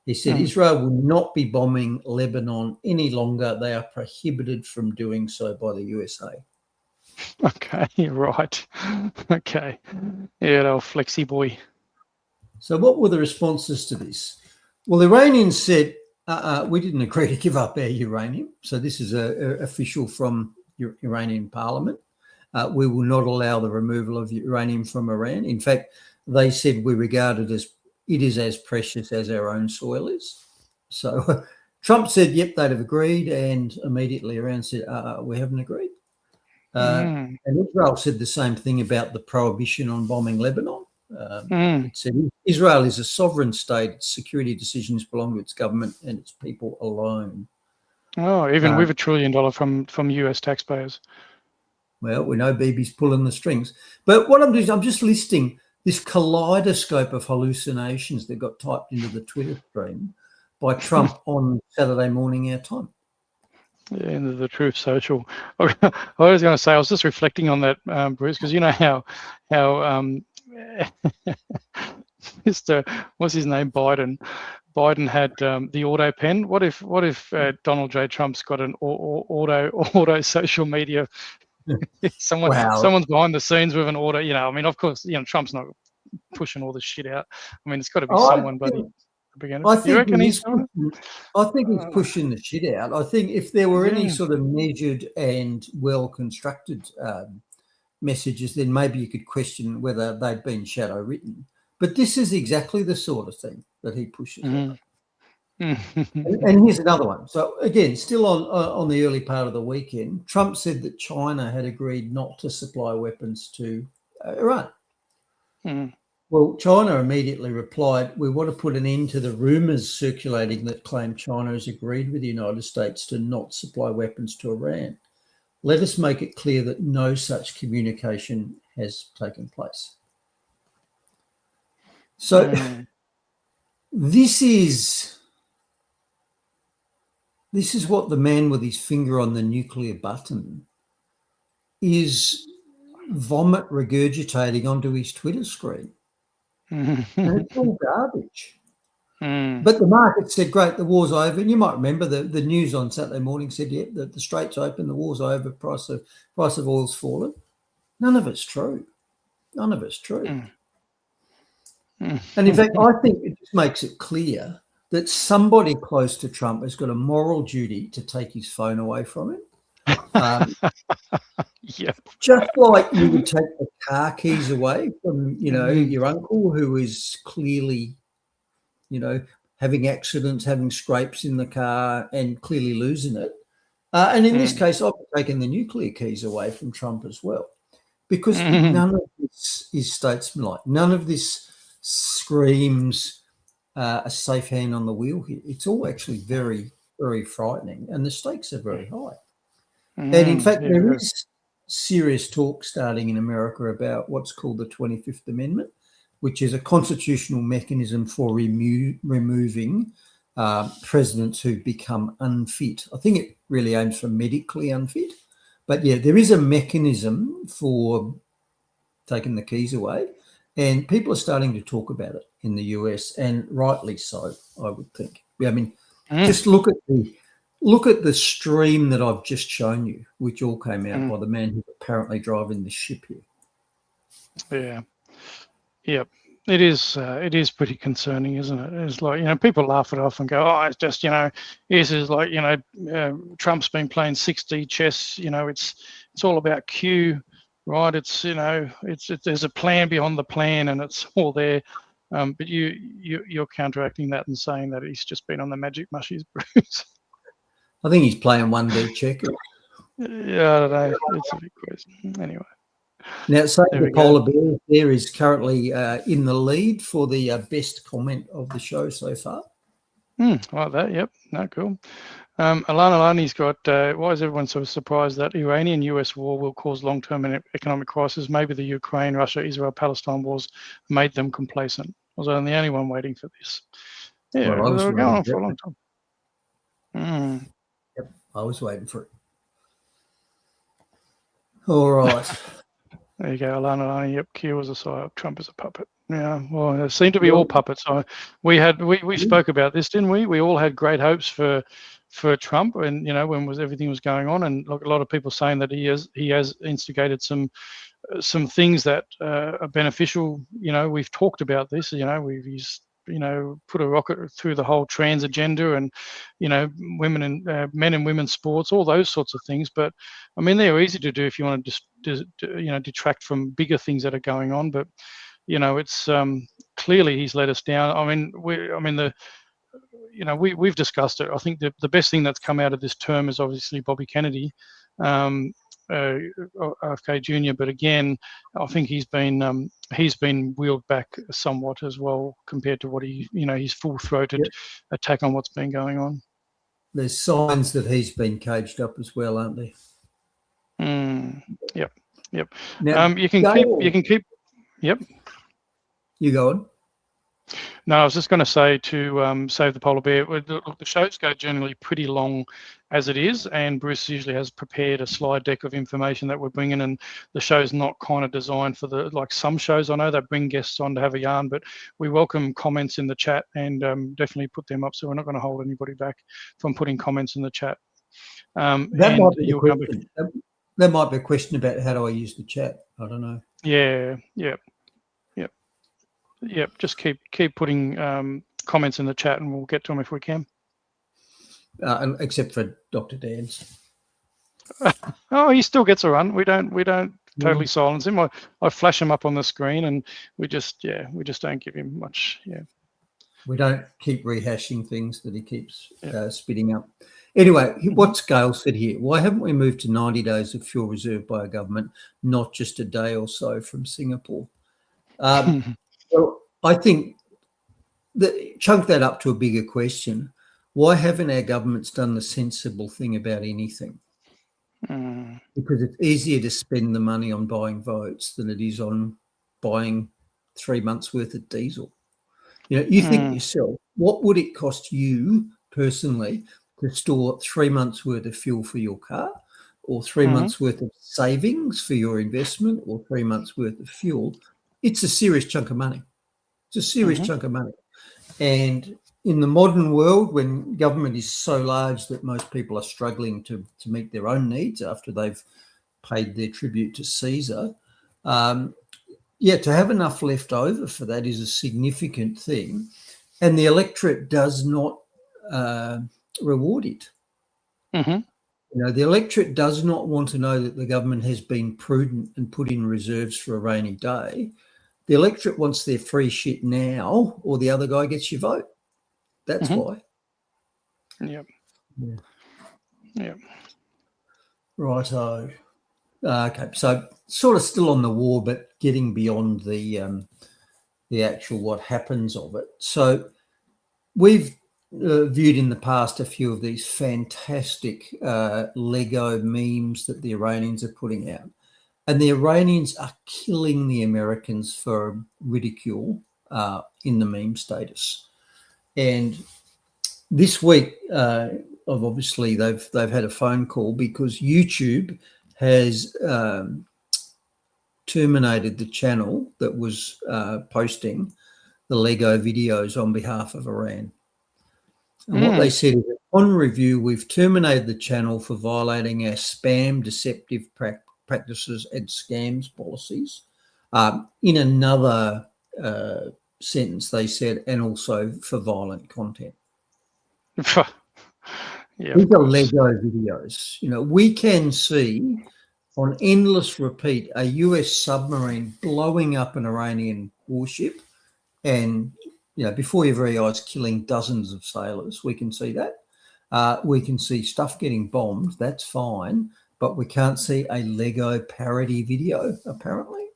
He said Israel will not be bombing Lebanon any longer. They are prohibited from doing so by the USA. Okay, right. Okay. Yeah, old flexi boy. So what were the responses to this? Well, the Iranians said, we didn't agree to give up our uranium. So this is official from Iranian parliament. We will not allow the removal of uranium from Iran. In fact, they said we regard it is as precious as our own soil is. So Trump said, yep, they'd have agreed. And immediately Iran said, we haven't agreed. And Israel said the same thing about the prohibition on bombing Lebanon. It said Israel is a sovereign state. Its security decisions belong to its government and its people alone. Oh, even with $1 trillion from US taxpayers. Well, we know Bibi's pulling the strings. But what I'm doing is I'm just listing this kaleidoscope of hallucinations that got typed into the Twitter stream by Trump on Saturday morning our time. Yeah, into the Truth Social. I was going to say, I was just reflecting on that, Bruce, because you know how Mr. what's his name, Biden had the auto pen. What if Donald J. Trump's got an auto social media? Wow. Someone's behind the scenes with an auto. I mean, of course, Trump's not pushing all this shit out. I mean, it's got to be someone, buddy. I You think reckon he's doing it? I think he's pushing the shit out. I think if there were any Yeah. sort of measured and well constructed messages, then maybe you could question whether they'd been shadow written. But this is exactly the sort of thing that he pushes out. And here's another one. So again, still on the early part of the weekend, Trump said that China had agreed not to supply weapons to Iran. Well, China immediately replied, "We want to put an end to the rumours circulating that claim China has agreed with the United States to not supply weapons to Iran. Let us make it clear that no such communication has taken place." So this is what the man with his finger on the nuclear button is vomit regurgitating onto his Twitter screen. And it's all garbage. But the market said, great, the war's over. And you might remember the news on Saturday morning said, yeah, the strait's open, the war's over, price of oil's fallen. None of it's true. None of it's true. And in fact, I think it just makes it clear that somebody close to Trump has got a moral duty to take his phone away from him. Yep. Just like you would take the car keys away from, your uncle who is clearly, having accidents, having scrapes in the car and clearly losing it. And in this case, I've taken the nuclear keys away from Trump as well, because none of this is statesmanlike. None of this screams a safe hand on the wheel here. It's all actually very, very frightening, and the stakes are very high. And in fact, there is serious talk starting in America about what's called the 25th Amendment, which is a constitutional mechanism for removing presidents who become unfit. I think it really aims for medically unfit. But yeah, there is a mechanism for taking the keys away, and people are starting to talk about it in the US, and rightly so, I would think. I mean, just look at the stream that I've just shown you, which all came out by the man who's apparently driving the ship here. Yeah. Yep. It is pretty concerning, isn't it? It's like, people laugh it off and go, oh, it's just, this is like, Trump's been playing 6D chess, it's all about Q, right? It's, there's a plan beyond the plan and it's all there. But you're counteracting that and saying that he's just been on the magic mushies, Bruce. I think he's playing 1D checkers. Yeah, I don't know. It's a big question. Anyway. Now, so the polar bear there is currently in the lead for the best comment of the show so far. Like that, yep. No, cool. Alani's got, why is everyone so surprised that Iranian-US war will cause long-term economic crisis? Maybe the Ukraine, Russia, Israel, Palestine wars made them complacent. Was I the only one waiting for this? Yeah, well, they were going on for a long time. Yep, I was waiting for it. All right. There you go, Alani. Yep, Q was a psyop, Trump is a puppet. Yeah, well, there seem to be all puppets. We spoke about this, didn't we? We all had great hopes for Trump, and when everything was going on, and a lot of people saying that he has instigated some things that are beneficial. We've talked about this. He's put a rocket through the whole trans agenda, and women and men and women's sports, all those sorts of things. But I mean, they're easy to do if you want to detract from bigger things that are going on. But it's clearly he's let us down. I mean, we've discussed it. I think the best thing that's come out of this term is obviously Bobby Kennedy, RFK Jr. But again, I think he's been wheeled back somewhat as well compared to what his full-throated attack on what's been going on. There's signs that he's been caged up as well, aren't there? Yep. Now, you can keep. Yep. You go on. No, I was just going to say to save the polar bear. Look, the shows go generally pretty long as it is, and Bruce usually has prepared a slide deck of information that we're bringing, and the show's not kind of designed for like some shows. I know they bring guests on to have a yarn, but we welcome comments in the chat and definitely put them up. So we're not going to hold anybody back from putting comments in the chat. That might be a question about how do I use the chat. I don't know. Yeah. Just keep putting comments in the chat, and we'll get to them if we can. Except for Dr. Dan's. Oh, he still gets a run. We don't totally silence him. I flash him up on the screen, and we just don't give him much. Yeah. We don't keep rehashing things that he keeps spitting up. Anyway, what's Gail said here? Why haven't we moved to 90 days of fuel reserve by a government, not just a day or so from Singapore? Well, I think that chunk that up to a bigger question. Why haven't our governments done the sensible thing about anything? Because it's easier to spend the money on buying votes than it is on buying 3 months worth of diesel. You think yourself, what would it cost you personally to store 3 months worth of fuel for your car, or 3 months worth of savings for your investment, or 3 months worth of fuel? It's a serious chunk of money. It's a serious chunk of money. And in the modern world, when government is so large that most people are struggling to meet their own needs after they've paid their tribute to Caesar, to have enough left over for that is a significant thing. And the electorate does not reward it. The electorate does not want to know that the government has been prudent and put in reserves for a rainy day. The electorate wants their free shit now, or the other guy gets your vote. That's why. Yep. Righto. Okay, so sort of still on the war, but getting beyond the actual what happens of it. So we've viewed in the past a few of these fantastic Lego memes that the Iranians are putting out. And the Iranians are killing the Americans for ridicule in the meme status. And this week, obviously, they've had a phone call because YouTube has terminated the channel that was posting the Lego videos on behalf of Iran. And what they said is, on review, we've terminated the channel for violating our spam, deceptive practices and scams policies. In another sentence, they said, and also for violent content. These are Lego videos. We can see on endless repeat a US submarine blowing up an Iranian warship and, before your very eyes, killing dozens of sailors. We can see that. We can see stuff getting bombed. That's fine. But we can't see a Lego parody video, apparently.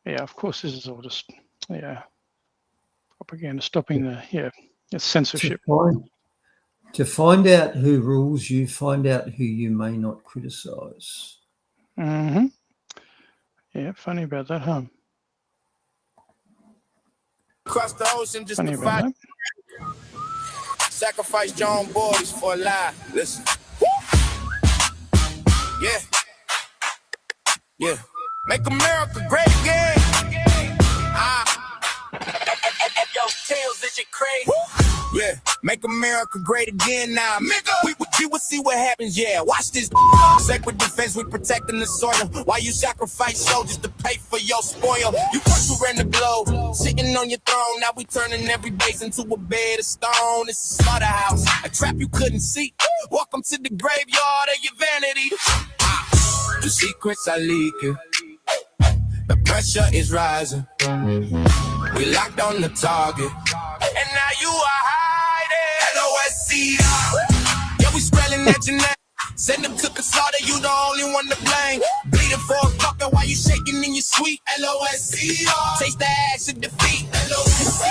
Yeah, of course, this is all just, propaganda, stopping it's censorship. To find out who rules you, find out who you may not criticise. Yeah, funny about that, huh? Across the ocean, just funny to fight. Sacrifice your own boys for a lie. Listen. Yeah. Make America great again. Yo, Tails, is you crazy? Yeah. Make America great again now. We will see what happens, Watch this. Sacred defense, we protecting the soil. Why you sacrifice soldiers to pay for your spoil? You first who ran the globe, sitting on your throne. Now we turning every base into a bed of stone. It's a slaughterhouse, a trap you couldn't see. Welcome to the graveyard of your vanity. The secrets are leaking. The pressure is rising. We locked on the target. And now you are hiding. LOSC. Yeah, we spelling at your name. Send them to the slaughter, you the only one to blame. Bleeding for a fucker while you shaking in your sweet. LOSC. Taste the ash of defeat. LOSC.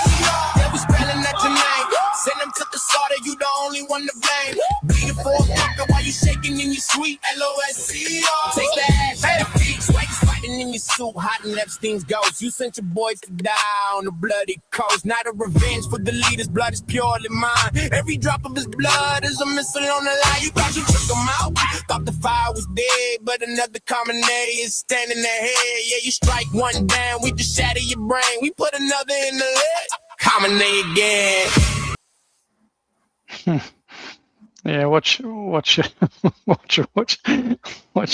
Yeah, we spelling at your name. Send them to the slaughter, you the only one to blame. Bleeding for a fucker while you shaking in your sweet. LOSC. Taste the ash of defeat. Swag's fighting in your suit, hot in Epstein's ghost. You sent your boys to die on the bloody coast. Not a revenge for the leader's blood is purely mine. Every drop of his blood is a missile on the line. You thought you took him out, thought the fire was dead, but another commonary is standing ahead. Yeah, you strike one down, we just shatter your brain. We put another in the leg. Commonary again. Yeah, watch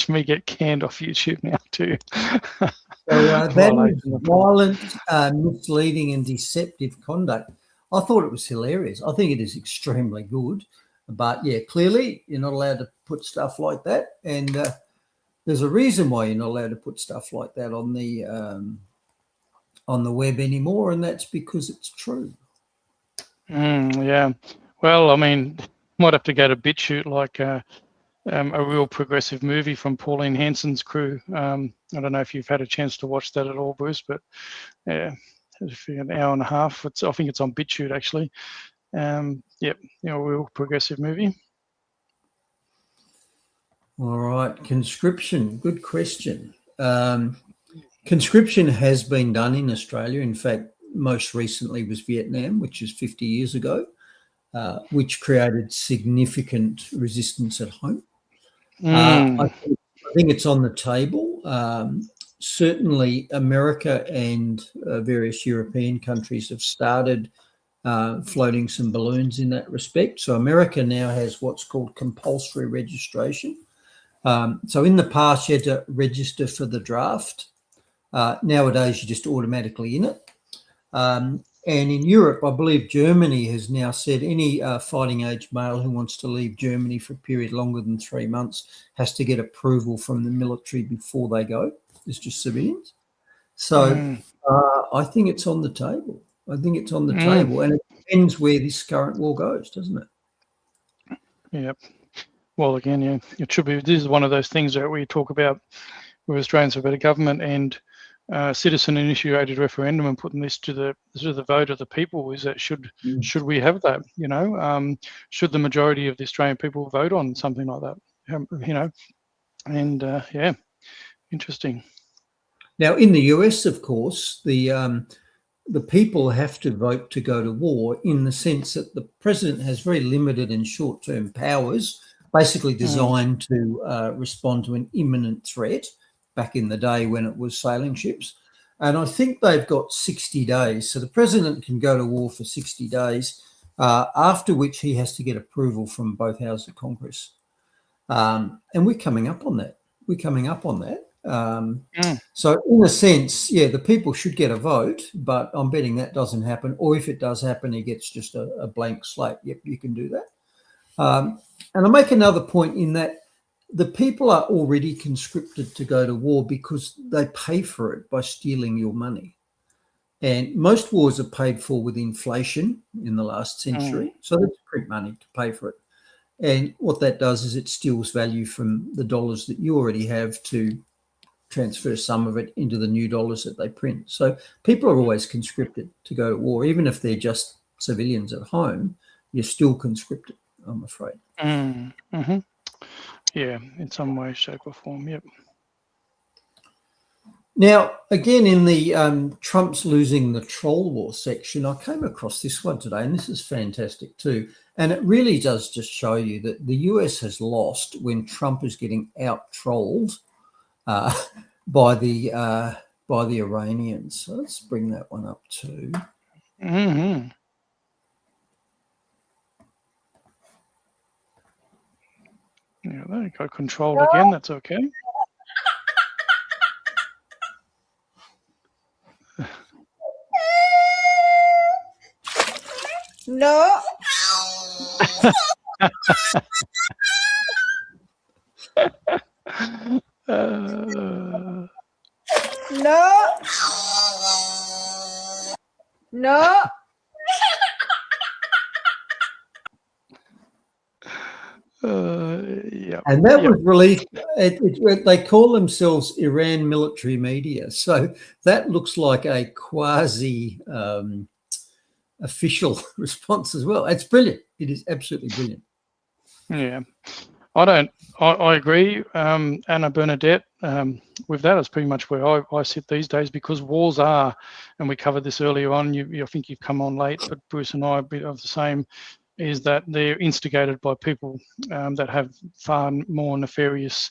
me get canned off YouTube now too. So that is violent, misleading and deceptive conduct. I thought it was hilarious. I think it is extremely good. But yeah, clearly you're not allowed to put stuff like that. And there's a reason why you're not allowed to put stuff like that on the web anymore, and that's because it's true. Yeah. Well, I mean, might have to go to BitChute like a real progressive movie from Pauline Hanson's crew. I don't know if you've had a chance to watch that at all, Bruce, but yeah, an hour and a half. I think it's on BitChute actually. Yep, real progressive movie. All right, conscription. Good question. Conscription has been done in Australia. In fact, most recently was Vietnam, which is 50 years ago, which created significant resistance at home. I think it's on the table. Certainly, America and various European countries have started floating some balloons in that respect. So America now has what's called compulsory registration. So in the past, you had to register for the draft. Nowadays, you're just automatically in it. And in Europe, I believe Germany has now said any fighting age male who wants to leave Germany for a period longer than 3 months has to get approval from the military before they go. It's just civilians. So I think it's on the table. Table, and it depends where this current war goes, doesn't it? Yep. Well, again, yeah, it should be. This is one of those things that we talk about with Australians for Better Government and citizen-initiated referendum, and putting this to the vote of the people. Is that should we have that? Should the majority of the Australian people vote on something like that? And yeah, interesting. Now, in the US, of course, the people have to vote to go to war, in the sense that the president has very limited and short-term powers, basically designed to respond to an imminent threat back in the day when it was sailing ships. And I think they've got 60 days. So the president can go to war for 60 days, after which he has to get approval from both houses of Congress. And we're coming up on that. So in a sense, yeah, the people should get a vote, but I'm betting that doesn't happen. Or if it does happen, he gets just a blank slate. Yep, you can do that. And I'll make another point in that the people are already conscripted to go to war because they pay for it by stealing your money. And most wars are paid for with inflation in the last century. So they print money to pay for it. And what that does is it steals value from the dollars that you already have to transfer some of it into the new dollars that they print. So people are always conscripted to go to war. Even if they're just civilians at home, you're still conscripted, I'm afraid. Yeah, in some way, shape or form, yep. Now, again, in the Trump's losing the troll war section, I came across this one today, and this is fantastic too. And it really does just show you that the US has lost when Trump is getting out-trolled by the Iranians. So let's bring that one up too. Yeah, they got controlled again. That's okay. No. No. No. Yeah. And that was released. They call themselves Iran military media. So that looks like a quasi official response as well. It's brilliant. It is absolutely brilliant. Yeah. I agree, Anna Bernadette, with that. It's pretty much where I sit these days, because wars are, and we covered this earlier on, I think you've come on late, but Bruce and I are a bit of the same, is that they're instigated by people that have far more nefarious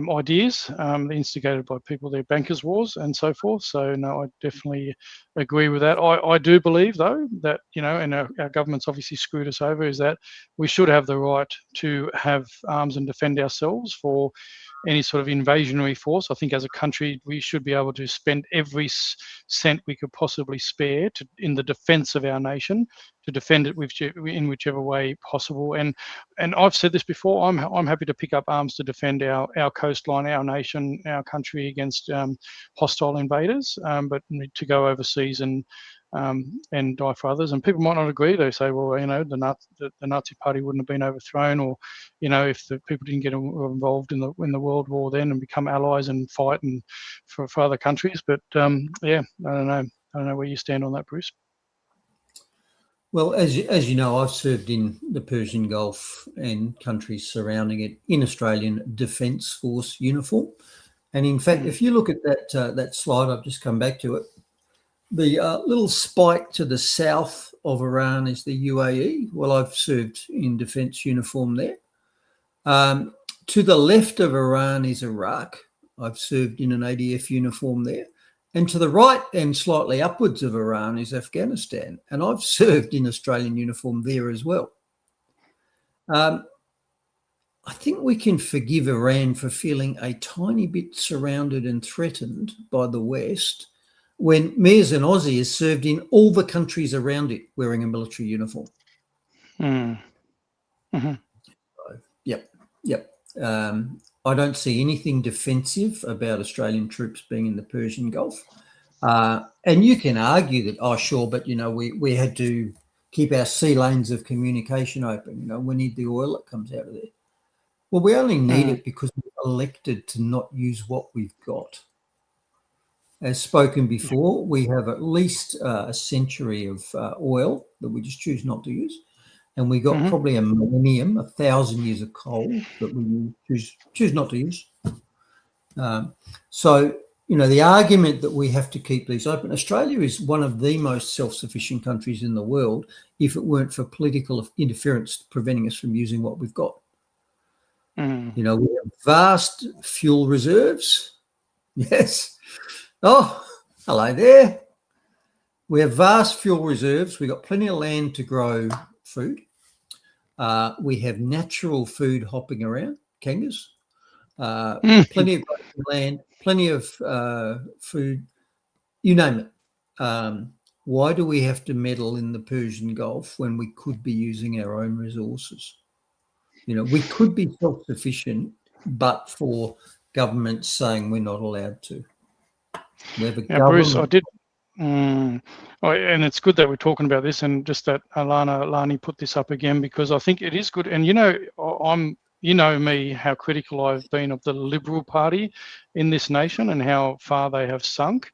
ideas. They're instigated by people, they're bankers' wars and so forth. So no, I definitely agree with that. I do believe, though, that, and our government's obviously screwed us over, is that we should have the right to have arms and defend ourselves for any sort of invasionary force. I think as a country, we should be able to spend every cent we could possibly spare in the defence of our nation, to defend it in whichever way possible. And I've said this before, I'm happy to pick up arms to defend our coastline, our nation, our country against hostile invaders, but to go overseas and die for others. And people might not agree. They say, well, the Nazi Party wouldn't have been overthrown, or if the people didn't get involved in the World War then and become allies and fight and for other countries. But yeah, I don't know where you stand on that, Bruce. Well, as you know, I've served in the Persian Gulf and countries surrounding it in Australian Defence Force uniform. And in fact, if you look at that slide, I've just come back to it, the little spike to the south of Iran is the UAE. Well, I've served in defence uniform there. To the left of Iran is Iraq. I've served in an ADF uniform there. And to the right and slightly upwards of Iran is Afghanistan. And I've served in Australian uniform there as well. I think we can forgive Iran for feeling a tiny bit surrounded and threatened by the West, when me as an Aussie has served in all the countries around it wearing a military uniform. Mm-hmm. So, yep. I don't see anything defensive about Australian troops being in the Persian Gulf. And you can argue that, sure, but, we had to keep our sea lanes of communication open. We need the oil that comes out of there. Well, we only need it because we're elected to not use what we've got. As spoken before, we have at least a century of oil that we just choose not to use. And we got probably a millennium, 1,000 years of coal that we choose not to use. So, the argument that we have to keep these open. Australia is one of the most self-sufficient countries in the world if it weren't for political interference preventing us from using what we've got. We have vast fuel reserves. Yes. Oh, hello there. We have vast fuel reserves. We've got plenty of land to grow food. We have natural food hopping around, kangas. Plenty of land, plenty of food, you name it. Why do we have to meddle in the Persian Gulf when we could be using our own resources? We could be self-sufficient, but for governments saying we're not allowed to. Bruce, I did. And it's good that we're talking about this, and just that Alani put this up again, because I think it is good. And me, how critical I've been of the Liberal Party in this nation and how far they have sunk.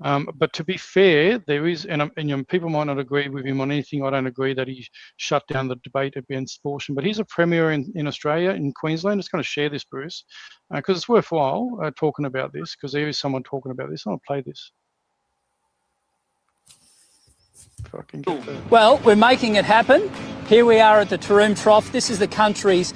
But to be fair, there is, and people might not agree with him on anything. I don't agree that he shut down the debate against abortion, but he's a premier in Australia, in Queensland. I'm just going to share this, Bruce, because it's worthwhile talking about this, because there is someone talking about this. I'll play this. If I can get the... Well, we're making it happen. Here we are at the Taroom Trough. This is the country's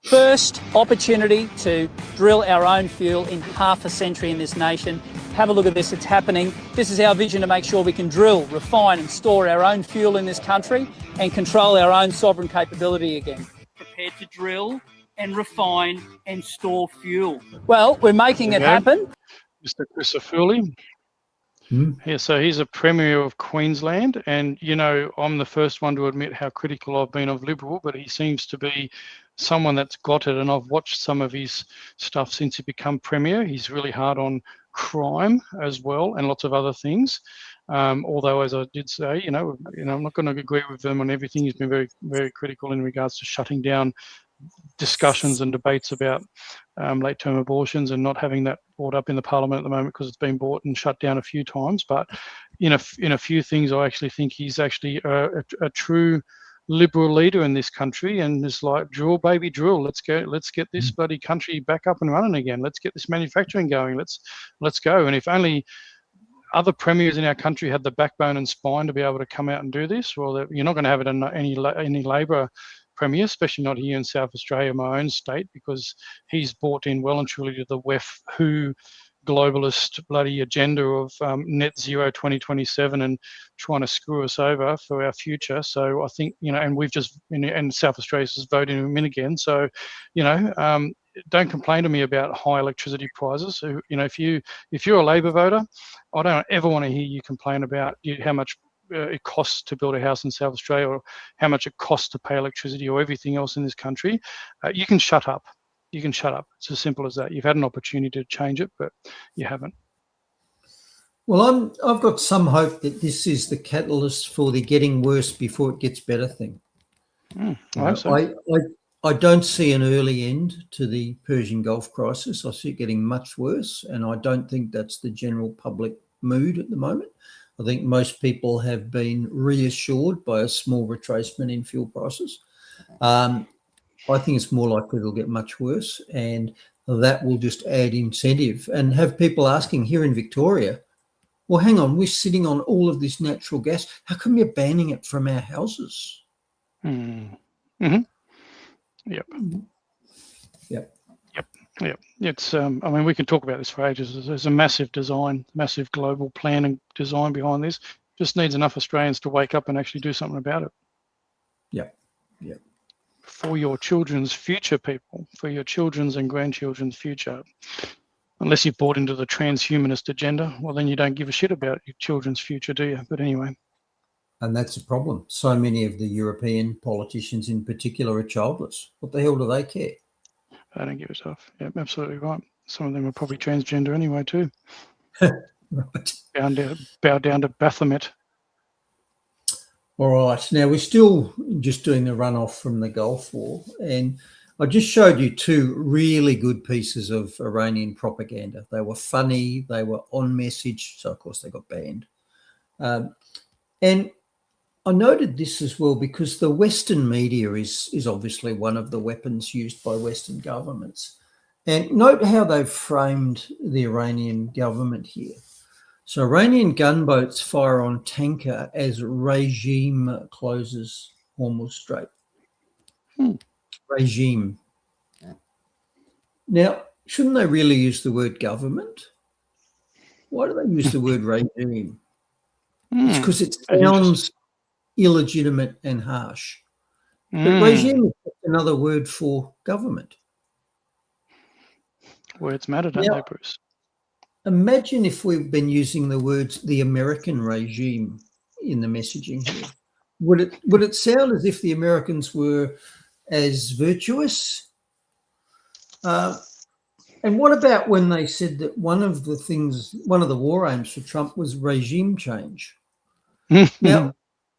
first opportunity to drill our own fuel in half a century in this nation. Have a look at this, it's happening. This is our vision to make sure we can drill, refine and store our own fuel in this country and control our own sovereign capability again. Prepared to drill and refine and store fuel. Well, we're making it happen. Mr. Christopherly. Yeah, so he's a Premier of Queensland, and I'm the first one to admit how critical I've been of Liberal, but he seems to be someone that's got it, and I've watched some of his stuff since he become Premier. He's really hard on crime as well, and lots of other things. Although, as I did say, I'm not going to agree with him on everything. He's been very, very critical in regards to shutting down discussions and debates about late-term abortions and not having that brought up in the Parliament at the moment because it's been bought and shut down a few times. But in a few things, I actually think he's actually a true liberal leader in this country, and it's like, drill, baby, drill. Let's go. Let's get this bloody country back up and running again. Let's get this manufacturing going. Let's go. And if only other premiers in our country had the backbone and spine to be able to come out and do this, well, you're not going to have it in any Labor premier, especially not here in South Australia, my own state, because he's bought in well and truly to the WHO globalist bloody agenda of net zero 2027 and trying to screw us over for our future. So I think, and we've just, and South Australia's just voting him in again. So, don't complain to me about high electricity prices. If you're a Labor voter, I don't ever want to hear you complain about how much it costs to build a house in South Australia, or how much it costs to pay electricity, or everything else in this country. You can shut up. You can shut up. It's as simple as that. You've had an opportunity to change it, but you haven't. Well, I've got some hope that this is the catalyst for the getting worse before it gets better thing. I hope so. I don't see an early end to the Persian Gulf crisis. I see it getting much worse, and I don't think that's the general public mood at the moment. I think most people have been reassured by a small retracement in fuel prices. I think it's more likely it'll get much worse, and that will just add incentive and have people asking here in Victoria, well, hang on, we're sitting on all of this natural gas. How come you're banning it from our houses? Mm-hmm. Yep. It's, we can talk about this for ages. There's a massive global plan and design behind this. Just needs enough Australians to wake up and actually do something about it. Yep. For your children's future, people, for your children's and grandchildren's future. Unless you've bought into the transhumanist agenda, well, then you don't give a shit about your children's future, do you? But anyway. And that's a problem. So many of the European politicians in particular are childless. What the hell do they care? I don't give a stuff. Yeah, absolutely right. Some of them are probably transgender anyway too. Right. Bow down to Baphomet. All right. Now, we're still just doing the runoff from the Gulf War, and I just showed you two really good pieces of Iranian propaganda. They were funny, they were on message, so of course they got banned. And I noted this as well because the Western media is obviously one of the weapons used by Western governments. And note how they've framed the Iranian government here. So Iranian gunboats fire on tanker as regime closes Hormuz Strait. Regime. Now, shouldn't they really use the word government? Why do they use the word regime? It's because it sounds illegitimate and harsh. But regime is another word for government. Words matter, don't they, Bruce? Imagine if we've been using the words the American regime in the messaging here. Would it sound as if the Americans were as virtuous? And what about when they said that one of the war aims for Trump was regime change? Now,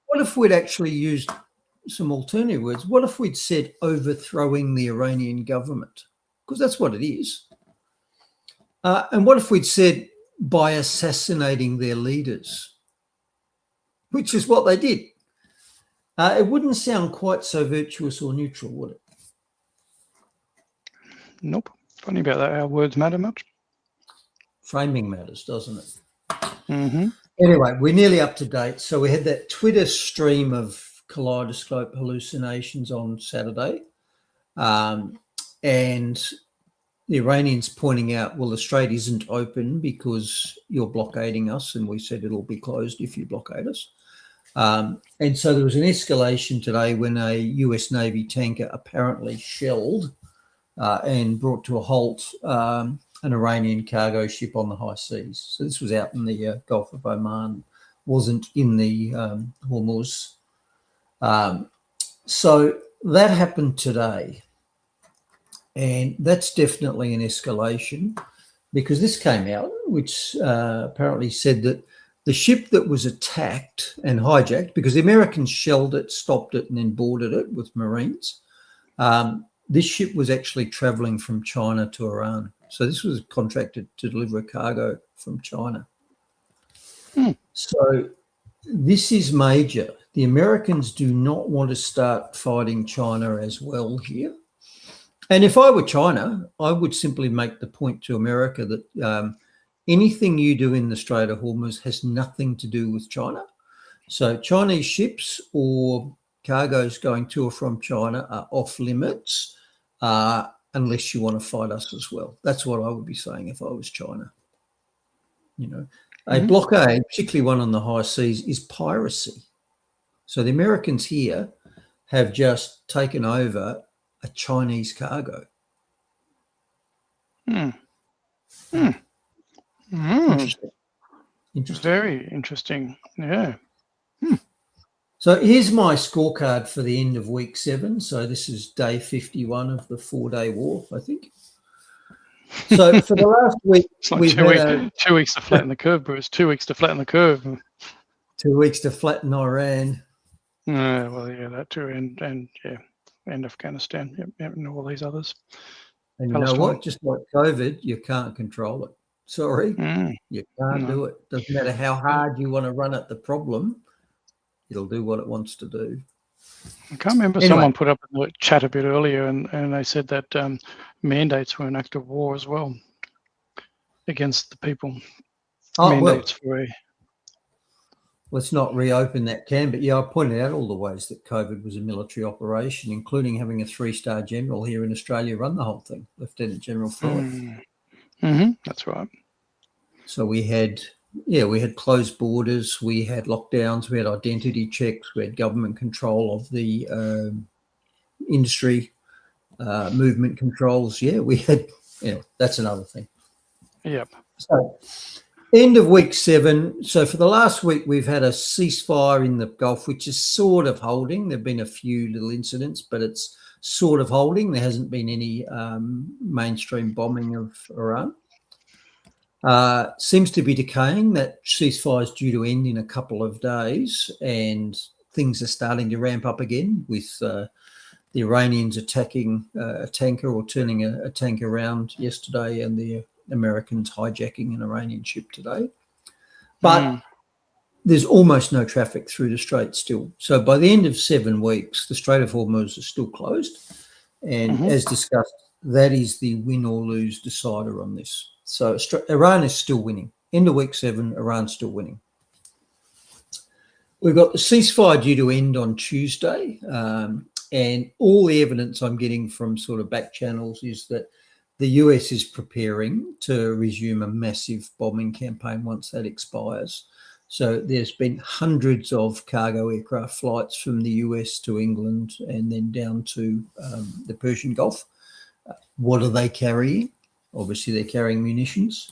what if we'd actually used some alternative words? What if we'd said overthrowing the Iranian government? Because that's what it is. And what if we'd said by assassinating their leaders, which is what they did? It wouldn't sound quite so virtuous or neutral, would it? Nope. Funny about that, how words matter much. Framing matters, doesn't it? Mm-hmm. Anyway, we're nearly up to date. So we had that Twitter stream of kaleidoscope hallucinations on Saturday. And the Iranians pointing out, well, the strait isn't open because you're blockading us. And we said it'll be closed if you blockade us. And so there was an escalation today when a US Navy tanker apparently shelled and brought to a halt an Iranian cargo ship on the high seas. So this was out in the Gulf of Oman, wasn't in the Hormuz. So that happened today. And that's definitely an escalation because this came out, which apparently said that the ship that was attacked and hijacked, because the Americans shelled it, stopped it, and then boarded it with Marines, this ship was actually traveling from China to Iran. So this was contracted to deliver a cargo from China. So this is major. the Americans do not want to start fighting China as well here. And if I were China, I would simply make the point to America that anything you do in the Strait of Hormuz has nothing to do with China. So Chinese ships or cargoes going to or from China are off limits unless you want to fight us as well. That's what I would be saying if I was China. You know, a blockade, particularly one on the high seas, is piracy. So the Americans here have just taken over a Chinese cargo. Interesting. Very interesting. Yeah. So here's my scorecard for the end of week 7. So this is day 51 of the 4-day war, I think. So for the last week, It's like we've had 2 weeks to flatten the curve, Bruce. 2 weeks to flatten the curve. 2 weeks to flatten Iran. Well, yeah, that too, and Afghanistan, and all these others. And you know what? Just like COVID, you can't control it. Sorry, you can't do it. Doesn't matter how hard you want to run at the problem, it'll do what it wants to do. I can't remember, someone put up in the chat a bit earlier, and they said that mandates were an act of war as well against the people. Mandates for let's not reopen that can, but yeah, I pointed out all the ways that COVID was a military operation, including having a 3-star general here in Australia run the whole thing, Lieutenant General Freud. That's right. So we had closed borders, we had lockdowns, we had identity checks, we had government control of the industry, movement controls. Yeah, we had, that's another thing. Yep. So end of week 7. So for the last week, we've had a ceasefire in the Gulf, which is sort of holding. There have been a few little incidents, but it's sort of holding. There hasn't been any mainstream bombing of Iran. Seems to be decaying. That ceasefire is due to end in a couple of days, and things are starting to ramp up again with the Iranians attacking a tanker or turning a tank around yesterday, and the Americans hijacking an Iranian ship today. But there's almost no traffic through the Strait still. So by the end of 7 weeks, the Strait of Hormuz is still closed. And as discussed, that is the win or lose decider on this. So Iran is still winning. End of week 7, Iran's still winning. We've got the ceasefire due to end on Tuesday. And all the evidence I'm getting from sort of back channels is that the US is preparing to resume a massive bombing campaign once that expires. So there's been hundreds of cargo aircraft flights from the US to England and then down to the Persian Gulf. What are they carrying? Obviously, they're carrying munitions,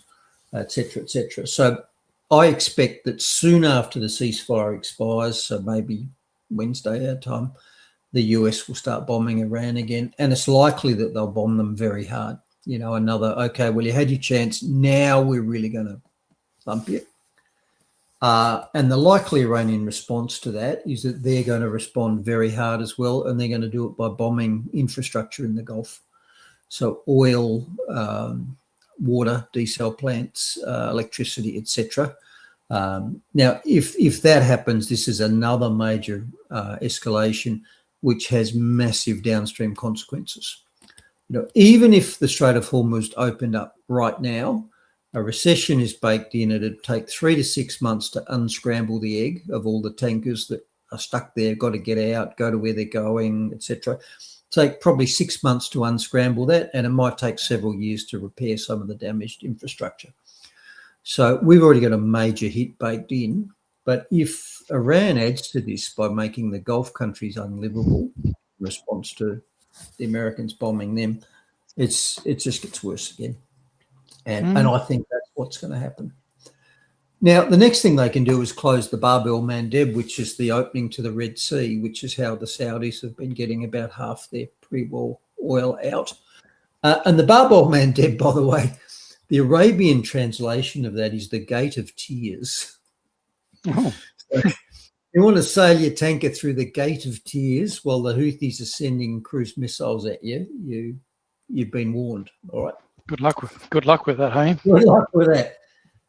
et cetera, et cetera. So I expect that soon after the ceasefire expires, so maybe Wednesday our time, the US will start bombing Iran again. And it's likely that they'll bomb them very hard. Okay, well, you had your chance. Now we're really going to thump you. And the likely Iranian response to that is that they're going to respond very hard as well, and they're going to do it by bombing infrastructure in the Gulf. So oil, water, desal plants, electricity, etc. Now, if that happens, this is another major escalation, which has massive downstream consequences. Even if the Strait of Hormuz opened up right now, a recession is baked in. It'd take 3 to 6 months to unscramble the egg of all the tankers that are stuck there, got to get out, go to where they're going, etc. Take probably 6 months to unscramble that, and it might take several years to repair some of the damaged infrastructure. So we've already got a major hit baked in. But if Iran adds to this by making the Gulf countries unlivable in response to the Americans bombing them, it just gets worse again. And I think that's what's going to happen. Now, the next thing they can do is close the Bab el-Mandeb, which is the opening to the Red Sea, which is how the Saudis have been getting about half their pre-war oil out. And the Bab el-Mandeb, by the way, the Arabian translation of that is the Gate of Tears. Oh. So you want to sail your tanker through the Gate of Tears while the Houthis are sending cruise missiles at you, you've been warned. All right. Good luck with that, hey? Good luck with that.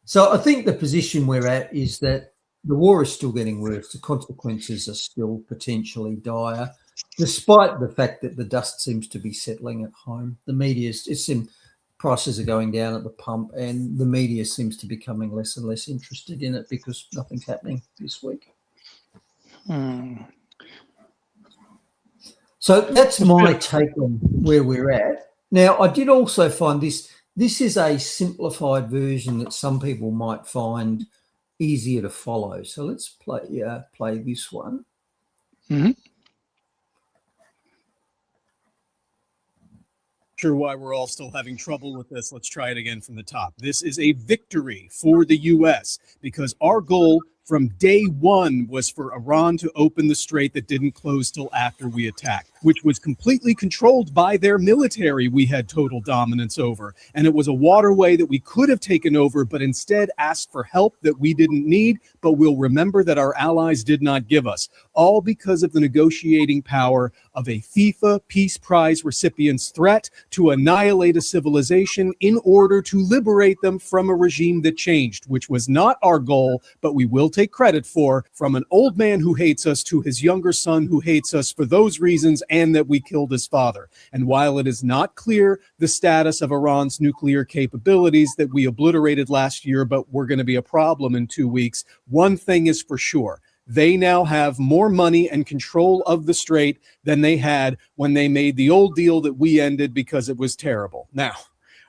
So I think the position we're at is that the war is still getting worse. The consequences are still potentially dire, despite the fact that the dust seems to be settling at home. The media, prices are going down at the pump, and the media seems to be becoming less and less interested in it because nothing's happening this week. So that's my take on where we're at. Now, I did also find this is a simplified version that some people might find easier to follow. So let's play this one. Mm-hmm. Sure why we're all still having trouble with this. Let's try it again from the top. This is a victory for the U.S. because our goal from day one was for Iran to open the strait that didn't close till after we attacked, which was completely controlled by their military we had total dominance over. And it was a waterway that we could have taken over, but instead asked for help that we didn't need, but we'll remember that our allies did not give us, all because of the negotiating power of a FIFA Peace Prize recipient's threat to annihilate a civilization in order to liberate them from a regime that changed, which was not our goal, but we will take credit for, from an old man who hates us to his younger son who hates us for those reasons and that we killed his father. And while it is not clear the status of Iran's nuclear capabilities that we obliterated last year, but we're going to be a problem in 2 weeks, one thing is for sure. They now have more money and control of the strait than they had when they made the old deal that we ended because it was terrible. Now,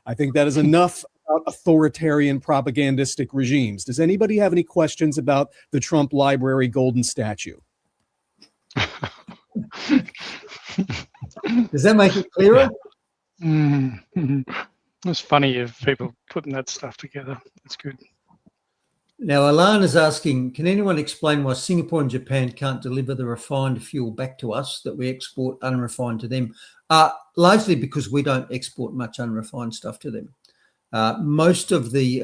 I think that is enough about authoritarian propagandistic regimes. Does anybody have any questions about the Trump Library golden statue? Does that make it clearer? Mm-hmm. It's funny if people putting that stuff together. That's good. Now, Alan is asking, can anyone explain why Singapore and Japan can't deliver the refined fuel back to us that we export unrefined to them? Largely because we don't export much unrefined stuff to them. Most of the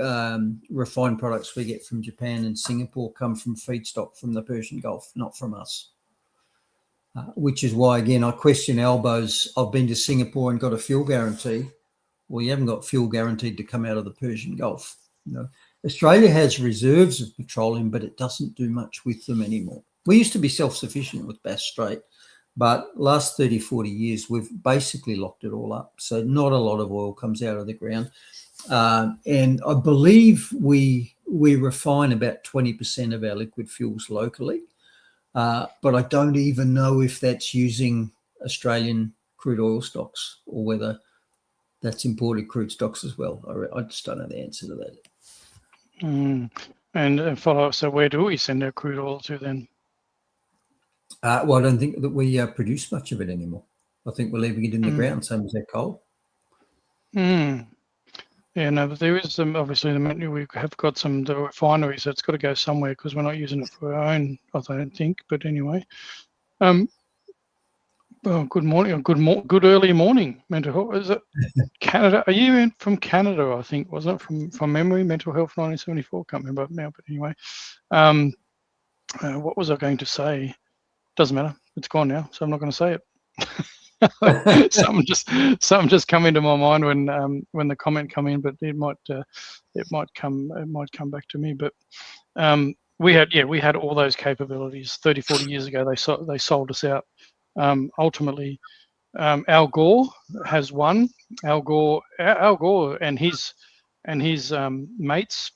refined products we get from Japan and Singapore come from feedstock from the Persian Gulf, not from us. Which is why, again, I question Albo's, I've been to Singapore and got a fuel guarantee. Well, you haven't got fuel guaranteed to come out of the Persian Gulf. You know, Australia has reserves of petroleum, but it doesn't do much with them anymore. We used to be self-sufficient with Bass Strait, but last 30, 40 years, we've basically locked it all up. So not a lot of oil comes out of the ground. And I believe we refine about 20% of our liquid fuels locally. But I don't even know if that's using Australian crude oil stocks or whether that's imported crude stocks as well. I just don't know the answer to that. And follow up, so where do we send our crude oil to then? Well, I don't think that we produce much of it anymore. I think we're leaving it in the ground, same as our coal. Yeah, no, but there is some, obviously, we have got some the refineries that's got to go somewhere because we're not using it for our own, I don't think. But anyway, well, good morning, or good early morning, mental health. Is it Canada? Are you from Canada? I think, wasn't it from memory? Mental health 1974. Can't remember now, but anyway, what was I going to say? Doesn't matter. It's gone now, so I'm not going to say it. something just come into my mind when the comment come in, but it might come back to me. But we had all those capabilities 30, 40 years ago. They sold us out. Ultimately, Al Gore has won. Al Gore and his mates,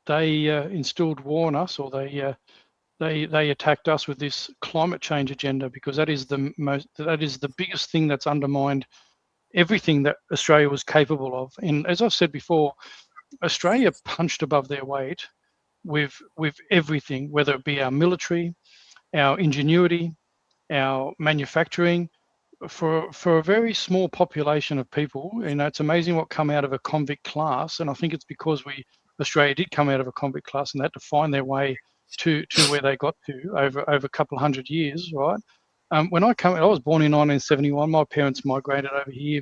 they instilled war on us, or they attacked us with this climate change agenda, because that is the biggest thing that's undermined everything that Australia was capable of. And as I've said before, Australia punched above their weight with everything, whether it be our military, our ingenuity, our manufacturing, for a very small population of people. It's amazing what come out of a convict class, and I think it's because Australia did come out of a convict class and they had to find their way to where they got to over a couple of hundred years, right? I was born in 1971. My parents migrated over here.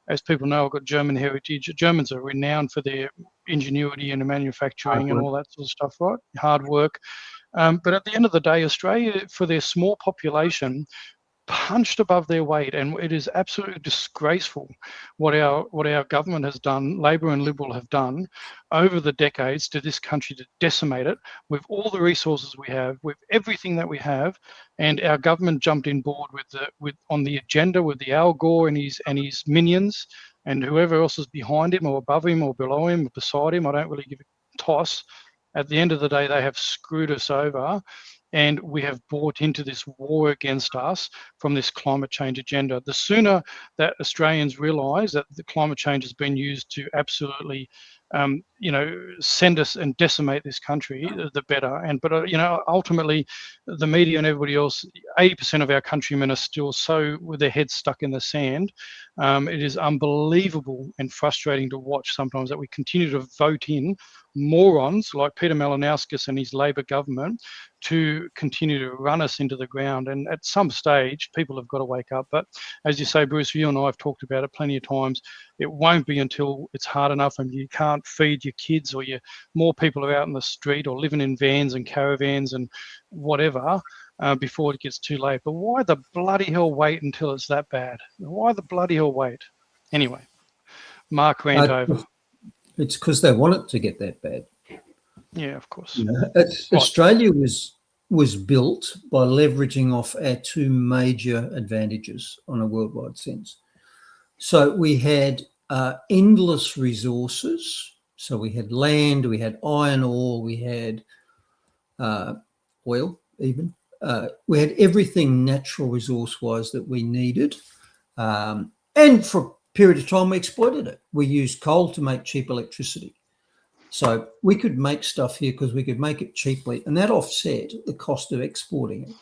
As people know, I've got German heritage. Germans are renowned for their ingenuity and manufacturing and all that sort of stuff, right? Hard work. But at the end of the day, Australia, for their small population, punched above their weight, and it is absolutely disgraceful what our government has done, Labor and Liberal have done over the decades to this country, to decimate it with all the resources we have, with everything that we have, and our government jumped in board with on the agenda with the Al Gore and his minions and whoever else is behind him or above him or below him or beside him. I don't really give a toss. At the end of the day, they have screwed us over. And we have bought into this war against us from this climate change agenda. The sooner that Australians realise that the climate change has been used to absolutely, send us and decimate this country, the better. But ultimately, the media and everybody else, 80% of our countrymen are still so with their heads stuck in the sand. It is unbelievable and frustrating to watch sometimes that we continue to vote in morons like Peter Malinowskis and his Labor government to continue to run us into the ground. And at some stage, people have got to wake up. But as you say, Bruce, you and I have talked about it plenty of times. It won't be until it's hard enough and you can't feed your kids, or more people are out in the street or living in vans and caravans and whatever, before it gets too late. But why the bloody hell wait until it's that bad? Why the bloody hell wait? Anyway, Mark rant over. It's because they want it to get that bad. Yeah, of course. Australia was built by leveraging off our two major advantages on a worldwide sense. So we had endless resources. So we had land, we had iron ore, we had oil even. We had everything natural resource-wise that we needed. And for a period of time, we exploited it. We used coal to make cheap electricity. So we could make stuff here because we could make it cheaply, and that offset the cost of exporting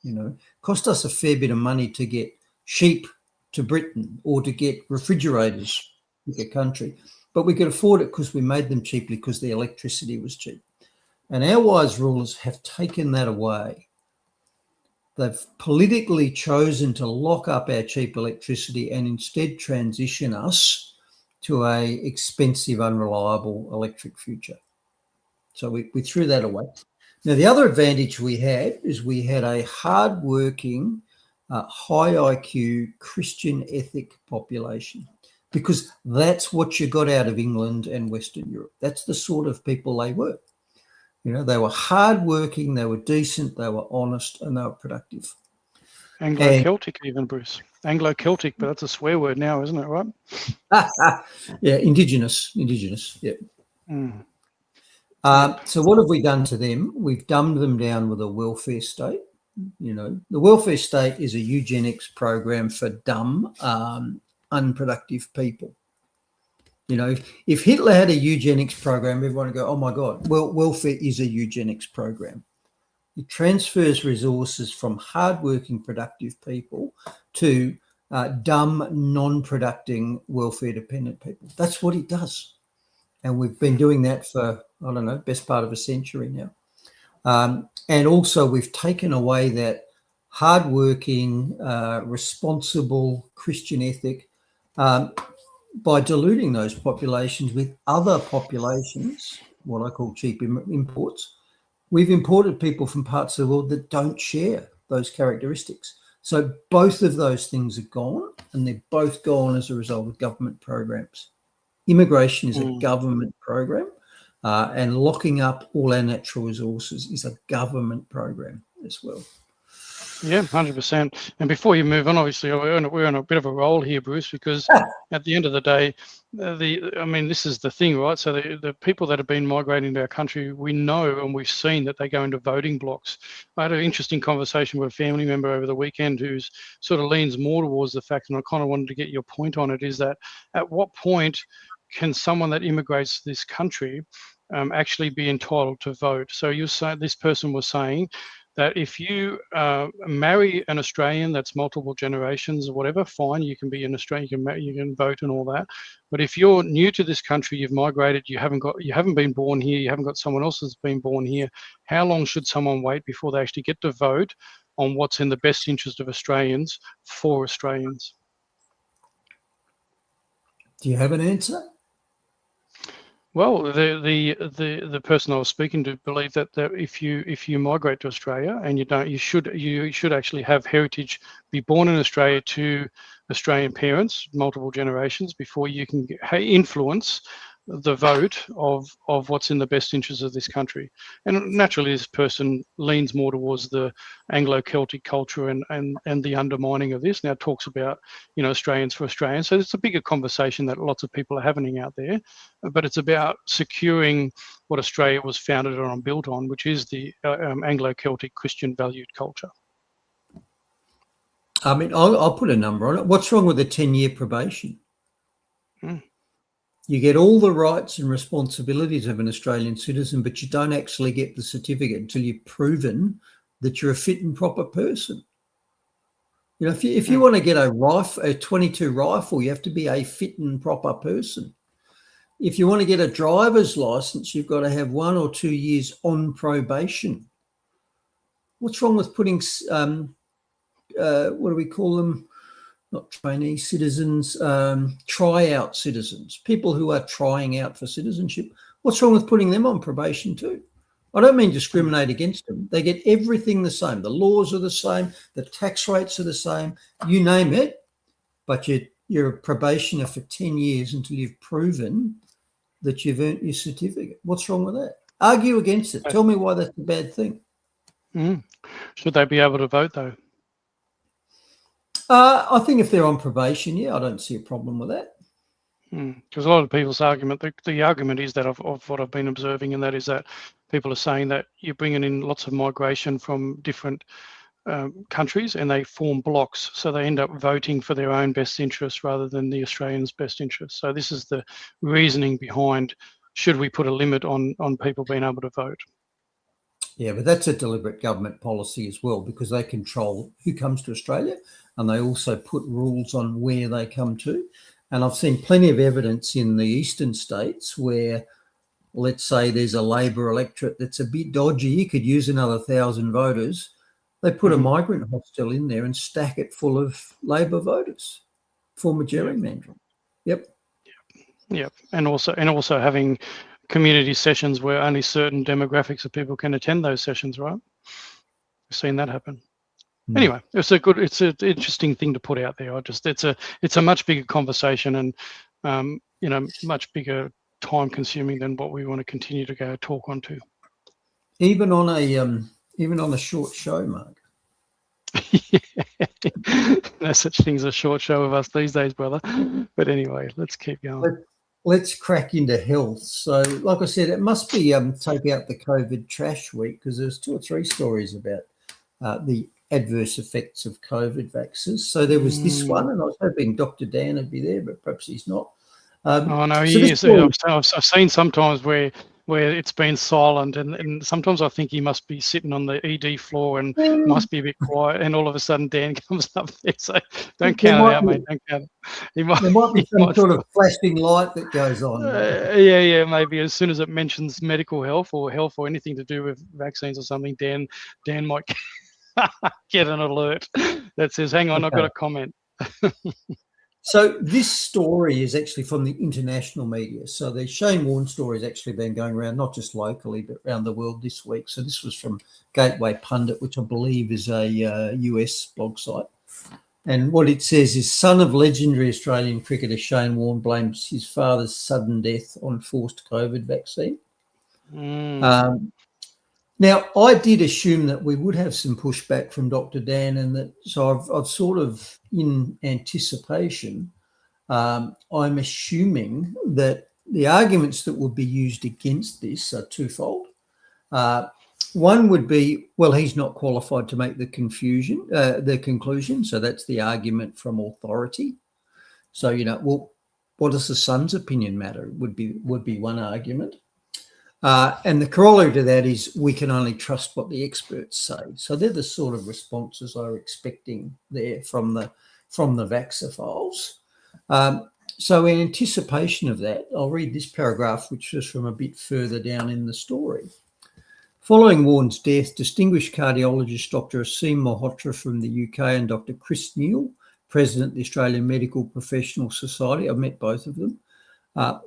it. Cost us a fair bit of money to get sheep to Britain or to get refrigerators to the country, but we could afford it because we made them cheaply because the electricity was cheap. And our wise rulers have taken that away. They've politically chosen to lock up our cheap electricity and instead transition us to a expensive, unreliable electric future. So we threw that away. Now, the other advantage we had is we had a hardworking, high IQ, Christian ethic population, because that's what you got out of England and Western Europe. That's the sort of people they were. They were hardworking, they were decent, they were honest, and they were productive. Anglo-Celtic even, Bruce. Anglo-Celtic, but that's a swear word now, isn't it, right? Yeah, indigenous, yeah. Mm. So what have we done to them? We've dumbed them down with a welfare state. The welfare state is a eugenics program for dumb, unproductive people. If Hitler had a eugenics program, everyone would go, oh my God, well, welfare is a eugenics program. It transfers resources from hardworking, productive people to dumb, non-producing, welfare-dependent people. That's what it does. And we've been doing that for, I don't know, best part of a century now. And also we've taken away that hardworking, responsible Christian ethic by diluting those populations with other populations, what I call cheap imports. We've imported people from parts of the world that don't share those characteristics. So both of those things are gone, and they're both gone as a result of government programs. Immigration is a government program, and locking up all our natural resources is a government program as well. Yeah, 100%. And before you move on, obviously, we're on a bit of a roll here, Bruce, because at the end of the day, this is the thing, right? So the people that have been migrating to our country, we know and we've seen that they go into voting blocks. I had an interesting conversation with a family member over the weekend who's sort of leans more towards the fact, and I kind of wanted to get your point on it, is that at what point can someone that immigrates to this country actually be entitled to vote? So you say this person was saying that if you marry an Australian that's multiple generations or whatever, fine, you can be an Australian, you can vote and all that. But if you're new to this country, you've migrated, you haven't been born here, you haven't got someone else that's been born here, how long should someone wait before they actually get to vote on what's in the best interest of Australians for Australians? Do you have an answer? Well, the person I was speaking to believed that if you migrate to Australia and you should actually have heritage, be born in Australia to Australian parents, multiple generations, before you can influence the vote of what's in the best interest of this country. And naturally, this person leans more towards the Anglo-Celtic culture and the undermining of this. Now talks about, Australians for Australians. So it's a bigger conversation that lots of people are having out there, but it's about securing what Australia was founded on and built on, which is the Anglo-Celtic Christian valued culture. I mean, I'll put a number on it. What's wrong with a 10-year probation? You get all the rights and responsibilities of an Australian citizen, but you don't actually get the certificate until you've proven that you're a fit and proper person. If you want to get a 22 rifle, you have to be a fit and proper person. If you want to get a driver's license, you've got to have 1 or 2 years on probation. What's wrong with putting, what do we call them? Not trainee citizens, tryout citizens, people who are trying out for citizenship. What's wrong with putting them on probation too? I don't mean discriminate against them. They get everything the same. The laws are the same. The tax rates are the same. You name it, but you're a probationer for 10 years until you've proven that you've earned your certificate. What's wrong with that? Argue against it. Tell me why that's a bad thing. Should they be able to vote though? I think if they're on probation, I don't see a problem with that. Because a lot of people's argument, the argument is that of what I've been observing, and that is that people are saying that you're bringing in lots of migration from different countries and they form blocks. So they end up voting for their own best interests rather than the Australians' best interests. So this is the reasoning behind, should we put a limit on people being able to vote? Yeah, but that's a deliberate government policy as well, because they control who comes to Australia and they also put rules on where they come to. And I've seen plenty of evidence in the eastern states where, let's say there's a Labor electorate that's a bit dodgy, you could use another 1,000 voters. They put a migrant hostel in there and stack it full of Labor voters, former gerrymandering. Yep. And also having community sessions where only certain demographics of people can attend those sessions, right? We've seen that happen. Anyway, it's an interesting thing to put out there. It's a much bigger conversation and much bigger time consuming than what we want to continue to go talk on to. Even on a short show, Mark. No such thing as a short show of us these days, brother. But anyway, let's keep going. Let's crack into health. So, like I said, it must be take out the COVID trash week, because there's 2 or 3 stories about the adverse effects of COVID vaccines. So there was this one, and I was hoping Dr. Dan would be there, but perhaps he's not. Oh no, he is. I've seen sometimes where it's been silent, and sometimes I think he must be sitting on the ED floor and must be a bit quiet, and all of a sudden Dan comes up there. So don't count it out, mate. Don't count it. There might be some sort of flashing light that goes on. Yeah, maybe as soon as it mentions medical health or anything to do with vaccines or something, Dan might get an alert that says, hang on, I've got a comment. So this story is actually from the international media. So the Shane Warne story has actually been going around, not just locally, but around the world this week. So this was from Gateway Pundit, which I believe is a US blog site. And what it says is, son of legendary Australian cricketer Shane Warne blames his father's sudden death on forced COVID vaccine. Now, I did assume that we would have some pushback from Dr. Dan, and that, so I've sort of, in anticipation, I'm assuming that the arguments that would be used against this are twofold. One would be, well, he's not qualified to make the conclusion. So that's the argument from authority. So, well, what does the son's opinion matter? Would be one argument. And the corollary to that is we can only trust what the experts say. So they're the sort of responses I'm expecting there from the Vaxophiles. So in anticipation of that, I'll read this paragraph, which is from a bit further down in the story. Following Warne's death, distinguished cardiologist Dr. Aseem Malhotra from the UK and Dr. Chris Neal, President of the Australian Medical Professional Society, I've met both of them,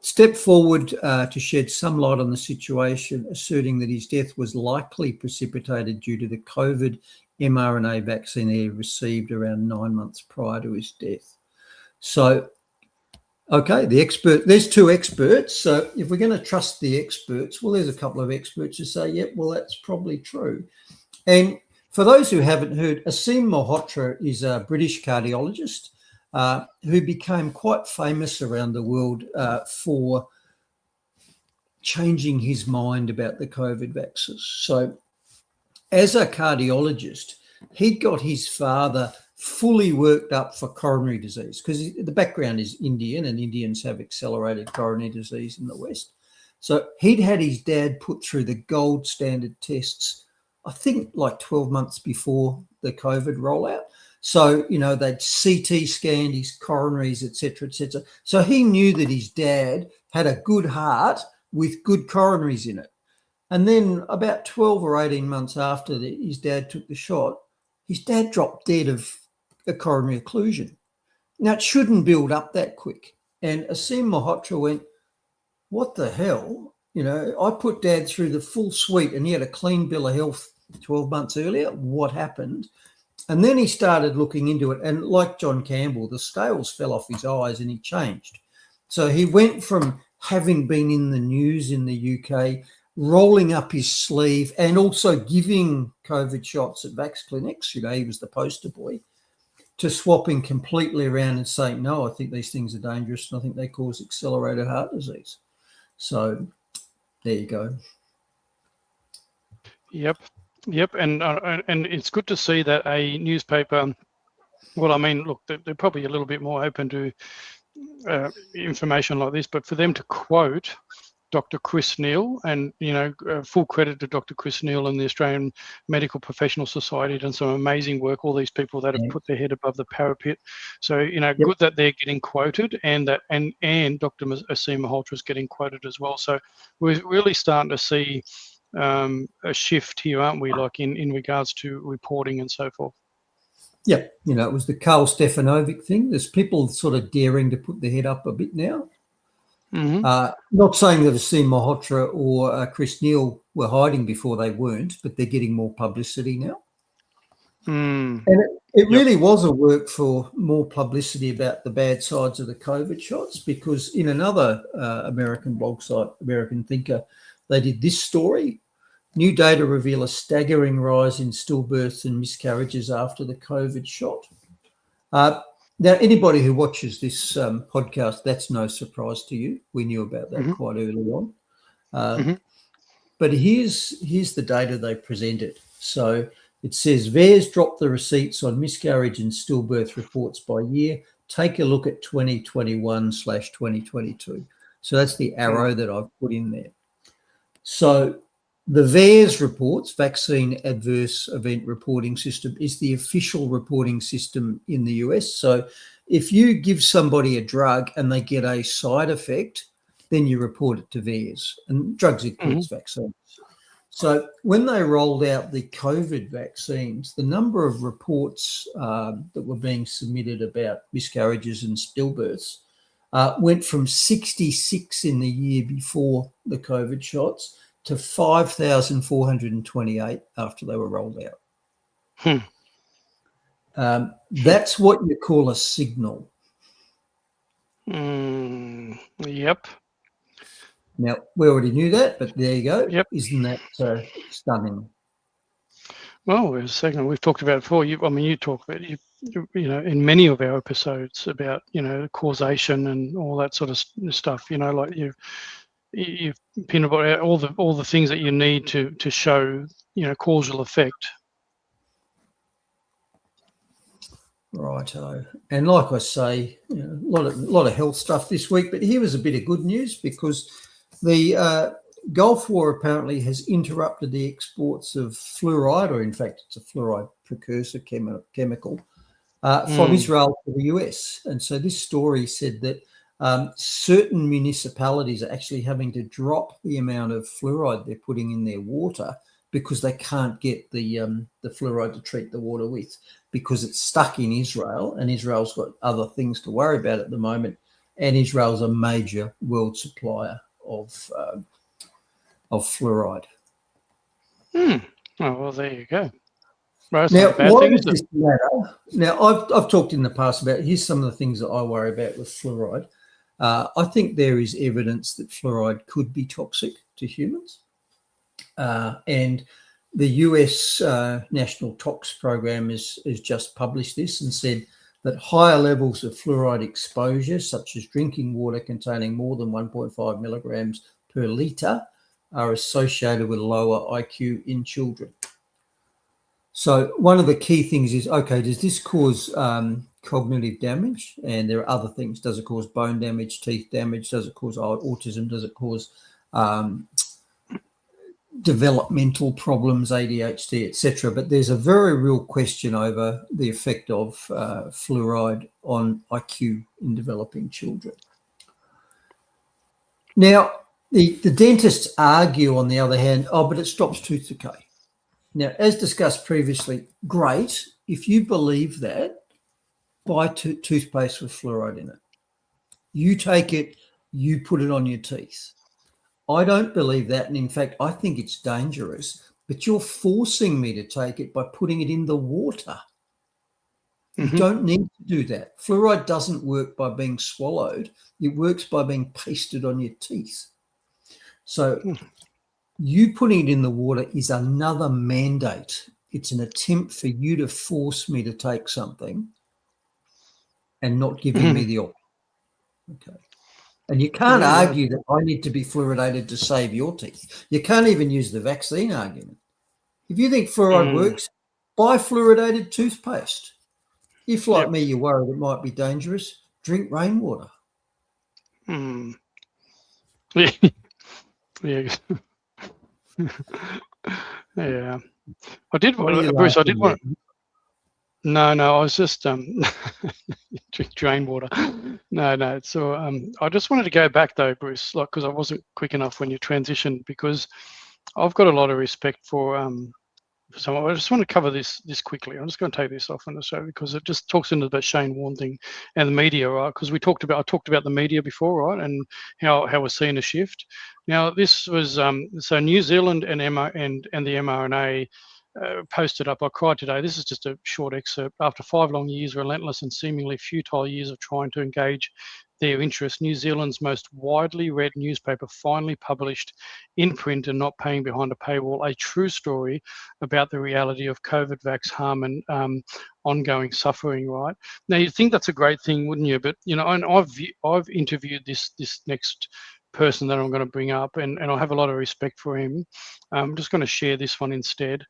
stepped forward to shed some light on the situation, asserting that his death was likely precipitated due to the COVID mRNA vaccine he received around 9 months prior to his death. So, okay, there's two experts. So if we're going to trust the experts, well, there's a couple of experts who say, yep, well, that's probably true. And for those who haven't heard, Aseem Malhotra is a British cardiologist who became quite famous around the world for changing his mind about the COVID vaccines. So as a cardiologist, he'd got his father fully worked up for coronary disease because the background is Indian and Indians have accelerated coronary disease in the West. So he'd had his dad put through the gold standard tests, I think like 12 months before the COVID rollout. So, you know, they'd CT scanned his coronaries, et cetera, et cetera. So he knew that his dad had a good heart with good coronaries in it. And then about 12 or 18 months after his dad took the shot, his dad dropped dead of a coronary occlusion. Now, it shouldn't build up that quick. And Aseem Malhotra went, what the hell? You know, I put dad through the full suite and he had a clean bill of health 12 months earlier. What happened? And then he started looking into it. And like John Campbell, the scales fell off his eyes and he changed. So he went from having been in the news in the UK, rolling up his sleeve and also giving COVID shots at Vax clinics, you know, he was the poster boy, to swapping completely around and saying, no, I think these things are dangerous and I think they cause accelerated heart disease. So there you go. Yep. And it's good to see that a newspaper, well, I mean, look, they're probably a little bit more open to information like this, but for them to quote Dr. Chris Neal, and, you know, full credit to Dr. Chris Neal and the Australian Medical Professional Society, done some amazing work, all these people that have put their head above the parapet. So, you know, good that they're getting quoted and that and Dr. Aseem Malhotra is getting quoted as well. So we're really starting to see a shift here, aren't we, like in regards to reporting and so forth. Yeah, you know, it was the Karl Stefanovic thing. There's people sort of daring to put their head up a bit now. Mm-hmm. Not saying that Aseem Malhotra or Chris Neal were hiding before they weren't, but they're getting more publicity now. And it really was a work for more publicity about the bad sides of the COVID shots, because in another American blog site, American Thinker, they did this story. New data reveal a staggering rise in stillbirths and miscarriages after the COVID shot. Now, anybody who watches this podcast, that's no surprise to you. We knew about that quite early on. But here's the data they presented. So it says, VAERS dropped the receipts on miscarriage and stillbirth reports by year. Take a look at 2021/2022. So that's the arrow that I've put in there. So the VAERS reports, Vaccine Adverse Event Reporting System, is the official reporting system in the US. So if you give somebody a drug and they get a side effect, then you report it to VAERS, and drugs includes vaccines. So when they rolled out the COVID vaccines, the number of reports that were being submitted about miscarriages and stillbirths went from 66 in the year before the COVID shots to 5,428 after they were rolled out. That's what you call a signal. Yep. Now, we already knew that, but there you go. Yep. Isn't that stunning? Well, we've talked about it before. You talk about you know, in many of our episodes about, you know, causation and all that sort of stuff. You know, like you've pinned about all the things that you need to show, you know, causal effect. Righto. And like I say, you know, a lot of health stuff this week, but here was a bit of good news, because the Gulf War apparently has interrupted the exports of fluoride, or in fact, it's a fluoride precursor chemical, from Israel to the US. And so this story said that certain municipalities are actually having to drop the amount of fluoride they're putting in their water because they can't get the fluoride to treat the water with, because it's stuck in Israel, and Israel's got other things to worry about at the moment, and Israel's a major world supplier of fluoride. Oh, well, there you go. Well, Now, not a bad why thing, does is it? this matter? Now, I've talked in the past about, here's some of the things that I worry about with fluoride. I think there is evidence that fluoride could be toxic to humans. And the US National Tox Program has just published this and said that higher levels of fluoride exposure, such as drinking water containing more than 1.5 milligrams per litre, are associated with lower IQ in children. So one of the key things is, okay, does this cause cognitive damage? And there are other things. Does it cause bone damage, teeth damage? Does it cause autism? Does it cause developmental problems, ADHD, etc.? But there's a very real question over the effect of fluoride on IQ in developing children. Now, the dentists argue, on the other hand, but it stops tooth decay. Now, as discussed previously, great. If you believe that, buy toothpaste with fluoride in it. You take it, you put it on your teeth. I don't believe that. And in fact, I think it's dangerous, but you're forcing me to take it by putting it in the water. You don't need to do that. Fluoride doesn't work by being swallowed. It works by being pasted on your teeth. So you putting it in the water is another mandate. It's an attempt for you to force me to take something and not giving me the option. Okay. And you can't argue that I need to be fluoridated to save your teeth. You can't even use the vaccine argument. If you think fluoride works, buy fluoridated toothpaste. If, like me, you're worried it might be dangerous, drink rainwater. Yeah. Yeah. I did, Bruce, I did want. No, I was just drink drain water. No. So I just wanted to go back though, Bruce, because I wasn't quick enough when you transitioned, because I've got a lot of respect for so I just want to cover this quickly. I'm just going to take this off on the show because it just talks into the Shane Warne thing and the media, right? Because I talked about the media before, right? And how we're seeing a shift. Now this was so New Zealand and the mRNA posted up. I cried today. This is just a short excerpt. After 5 long years, relentless and seemingly futile years of trying to engage their interest, New Zealand's most widely read newspaper finally published in print and not paying behind a paywall a true story about the reality of COVID vax harm and ongoing suffering. Right now, you'd think that's a great thing, wouldn't you? But you know, and I've interviewed this next person that I'm going to bring up, and I have a lot of respect for him. I'm just going to share this one instead.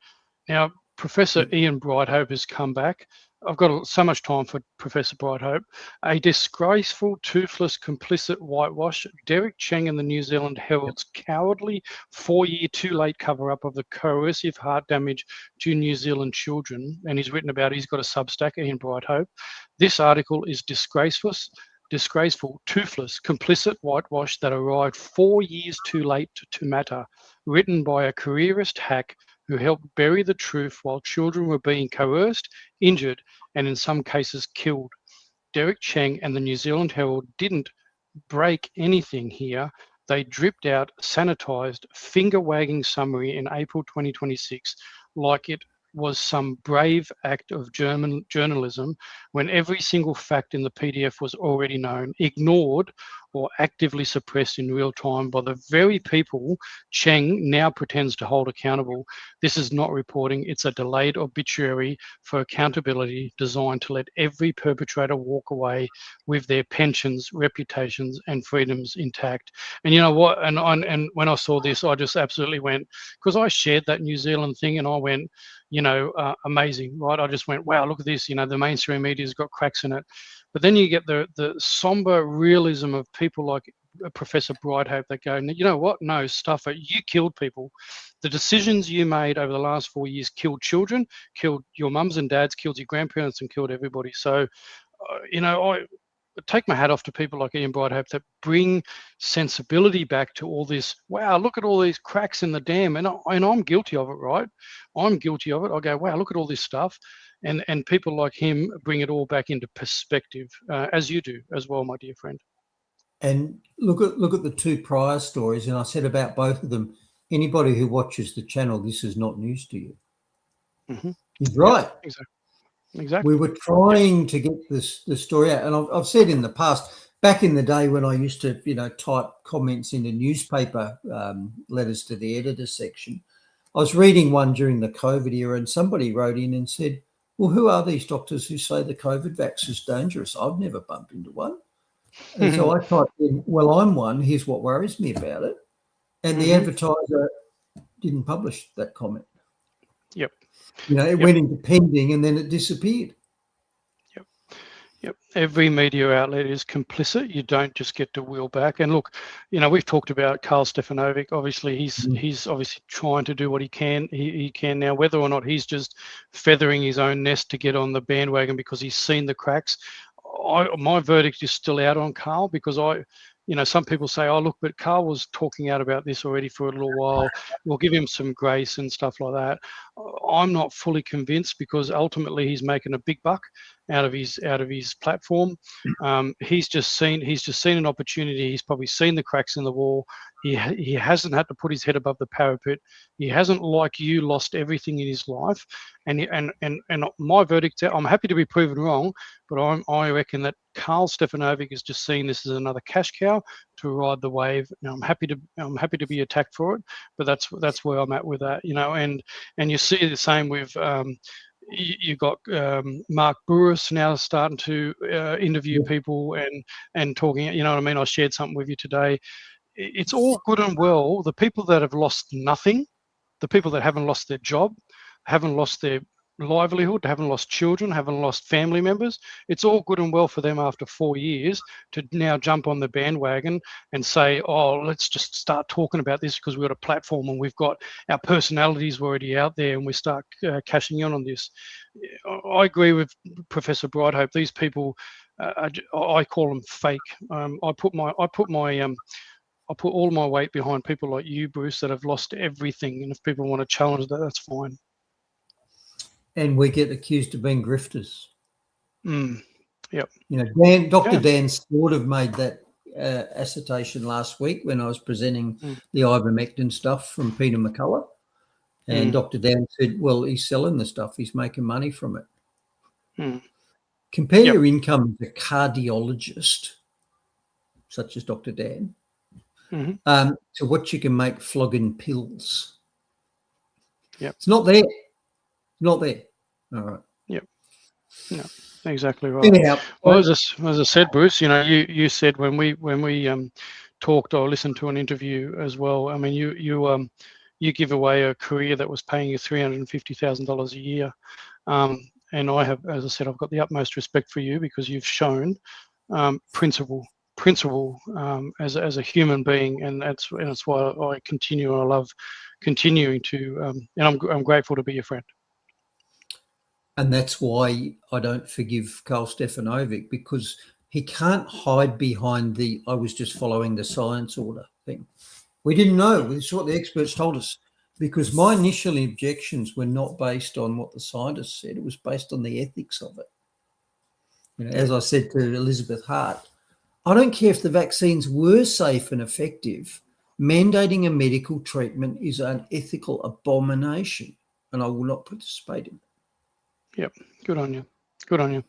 Now, Professor Ian Brighthope has come back. I've got so much time for Professor Brighthope. A disgraceful, toothless, complicit whitewash. Derek Cheng and the New Zealand Herald's cowardly 4-year too late cover-up of the coercive heart damage to New Zealand children. And he's written about it. He's got a Substack, Ian Brighthope. This article is disgraceful, toothless, complicit whitewash that arrived 4 years too late to matter. Written by a careerist hack who helped bury the truth while children were being coerced, injured, and in some cases killed. Derek Cheng and the New Zealand Herald didn't break anything here. They dripped out sanitized, finger-wagging summary in April 2026 like it was some brave act of journalism when every single fact in the PDF was already known, ignored, or actively suppressed in real time by the very people Cheng now pretends to hold accountable. This is not reporting, it's a delayed obituary for accountability designed to let every perpetrator walk away with their pensions, reputations, and freedoms intact. And you know what? And when I saw this, I just absolutely went, because I shared that New Zealand thing and I went, you know, amazing, right? I just went, wow, look at this, you know, the mainstream media's got cracks in it. But then you get the somber realism of people like Professor Brighthope that go, you know what? No, stuff it. You killed people. The decisions you made over the last 4 years killed children, killed your mums and dads, killed your grandparents, and killed everybody. So, you know, I take my hat off to people like Ian Brighthope that bring sensibility back to all this. Wow, look at all these cracks in the dam, and I'm guilty of it, right? I'm guilty of it. I go, wow, look at all this stuff, and people like him bring it all back into perspective, as you do as well, my dear friend. And look at the two prior stories, and I said about both of them, anybody who watches the channel, this is not news to you. Mm-hmm. He's right. Yep, exactly. We were trying to get the story out, and I've said in the past, back in the day when I used to, type comments into newspaper letters to the editor section, I was reading one during the COVID era, and somebody wrote in and said, well, who are these doctors who say the COVID vax is dangerous? I've never bumped into one. And so I typed in, well, I'm one. Here's what worries me about it. And the advertiser didn't publish that comment. Yep. It went into pending and then it disappeared. Yep. Every media outlet is complicit. You don't just get to wheel back. And look, we've talked about Karl Stefanovic. Obviously, he's obviously trying to do what he can. He can now. Whether or not he's just feathering his own nest to get on the bandwagon because he's seen the cracks, my verdict is still out on Karl, because some people say, oh, look, but Karl was talking out about this already for a little while. We'll give him some grace and stuff like that. I'm not fully convinced, because ultimately he's making a big buck out of his platform. He's just seen an opportunity. He's probably seen the cracks in the wall. He hasn't had to put his head above the parapet. He hasn't, like you, lost everything in his life. And my verdict, I'm happy to be proven wrong, but I reckon that Karl Stefanovic is just seeing this as another cash cow to ride the wave. I'm happy to be attacked for it, but that's where I'm at with that. And you see the same with you've got Mark Burris now starting to interview people and talking. You know what I mean? I shared something with you today. It's all good and well. The people that have lost nothing, the people that haven't lost their job, haven't lost their livelihood, haven't lost children, haven't lost family members, it's all good and well for them after 4 years to now jump on the bandwagon and say, oh, let's just start talking about this because we've got a platform and we've got our personalities already out there, and we start cashing in on this. I agree with Professor Brighthope. These people, I call them fake. I put all my weight behind people like you, Bruce, that have lost everything. And if people want to challenge that, that's fine. And we get accused of being grifters. Yep. Dr. Dan sort of made that assertion last week when I was presenting the ivermectin stuff from Peter McCullough. And Dr. Dan said, well, he's selling the stuff. He's making money from it. Compare your income as a cardiologist, such as Dr. Dan, to what you can make flogging pills. It's not there. Not there. All right. Yep. No, exactly right. Anyhow, well, as I said, Bruce, you said when we talked or listened to an interview as well. I mean, you give away a career that was paying you $350,000 a year, and I have, as I said, I've got the utmost respect for you because you've shown principle as a human being, and that's why I continue, and I love continuing to, and I'm grateful to be your friend. And that's why I don't forgive Karl Stefanovic, because he can't hide behind I was just following the science order thing. We didn't know. This is what the experts told us, because my initial objections were not based on what the scientists said. It was based on the ethics of it. As I said to Elizabeth Hart, I don't care if the vaccines were safe and effective. Mandating a medical treatment is an ethical abomination, and I will not participate in it. Yep. Good on you. Good on you.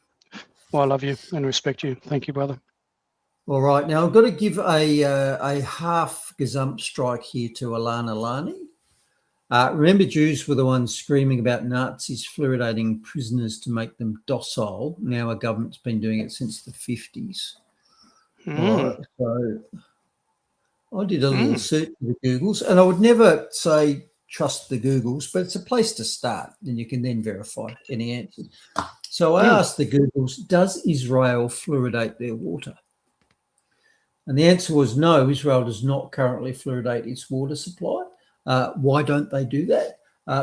Well, I love you and respect you. Thank you, brother. All right. Now, I've got to give a half gazump strike here to Alana Lani. Remember, Jews were the ones screaming about Nazis fluoridating prisoners to make them docile. Now our government's been doing it since the 50s. Right, so I did a little search for the Googles, and I would never say trust the Googles, but it's a place to start, and you can then verify any answers. So I asked the Googles, does Israel fluoridate their water? And the answer was no, Israel does not currently fluoridate its water supply. Why don't they do that?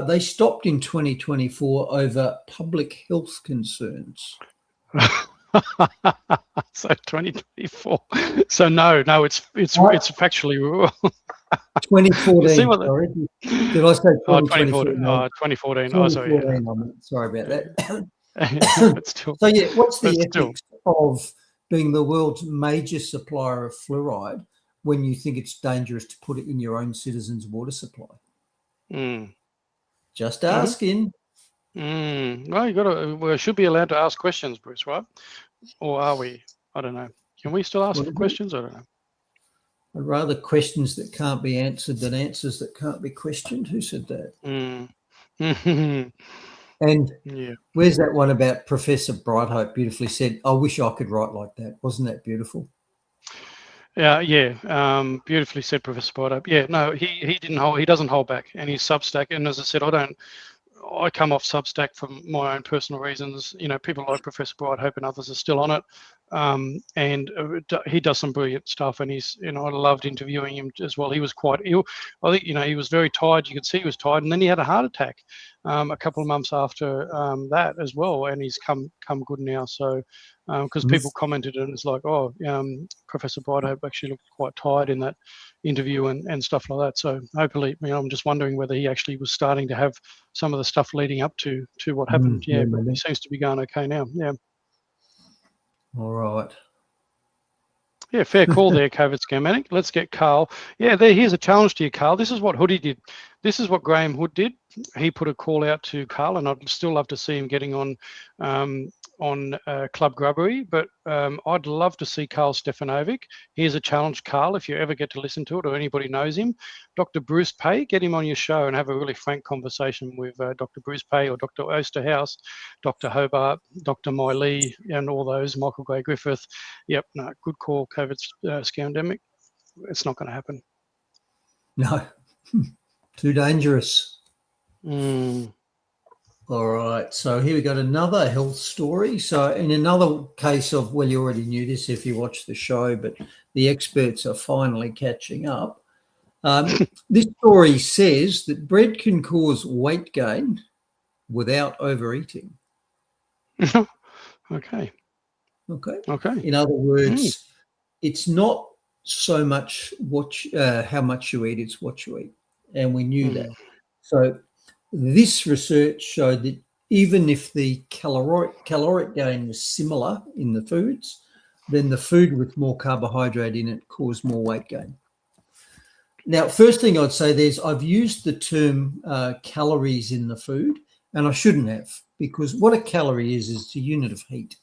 They stopped in 2024 over public health concerns. So 2024. So no, it's factually wrong. 2014. Sorry. Did I say 2014? 2014. Oh, sorry. Sorry about that. But still, so yeah, what's the ethics of being the world's major supplier of fluoride when you think it's dangerous to put it in your own citizens' water supply? Just asking. Well, we should be allowed to ask questions, Bruce, right? Or are we? I don't know. Can we still ask questions? I don't know. I'd rather questions that can't be answered than answers that can't be questioned. Who said that? And where's that one about Professor Brighthope beautifully said, I wish I could write like that. Wasn't that beautiful? Beautifully said, Professor Brighthope. Yeah, no, he doesn't hold back, and he's Substack. And as I said, I come off Substack for my own personal reasons. You know, people like Professor Brighthope and others are still on it. And he does some brilliant stuff, and I loved interviewing him as well. He was quite ill. I think, he was very tired. You could see he was tired, and then he had a heart attack a couple of months after that as well, and he's come good now. So because people commented, and it's like, Professor Brighthope actually looked quite tired in that interview and stuff like that. So hopefully, I'm just wondering whether he actually was starting to have some of the stuff leading up to what happened. But he seems to be going okay now. All right. Yeah, fair call there, COVID Scamanic. Let's get Carl. Yeah, here's a challenge to you, Carl. This is what Hoodie did. This is what Graham Hood did. He put a call out to Carl, and I'd still love to see him getting on Club Grubbery, but I'd love to see Carl Stefanovic. Here's a challenge, Carl, if you ever get to listen to it or anybody knows him. Dr. Bruce Paix, get him on your show and have a really frank conversation with Dr. Bruce Paix or Dr. Osterhaus, Dr. Hobart, Dr. Miley, and all those, Michael Gray Griffith. Yep, no, good call, COVID scandemic. It's not going to happen. No, too dangerous. All right, so here we got another health story. So in another case of, well, you already knew this if you watched the show, but the experts are finally catching up. This story says that bread can cause weight gain without overeating. Okay. In other words, it's not so much how much you eat, it's what you eat. And we knew that. So this research showed that even if the caloric gain was similar in the foods, then the food with more carbohydrate in it caused more weight gain. Now, first thing I'd say I've used the term calories in the food, and I shouldn't have, because what a calorie is it's a unit of heat.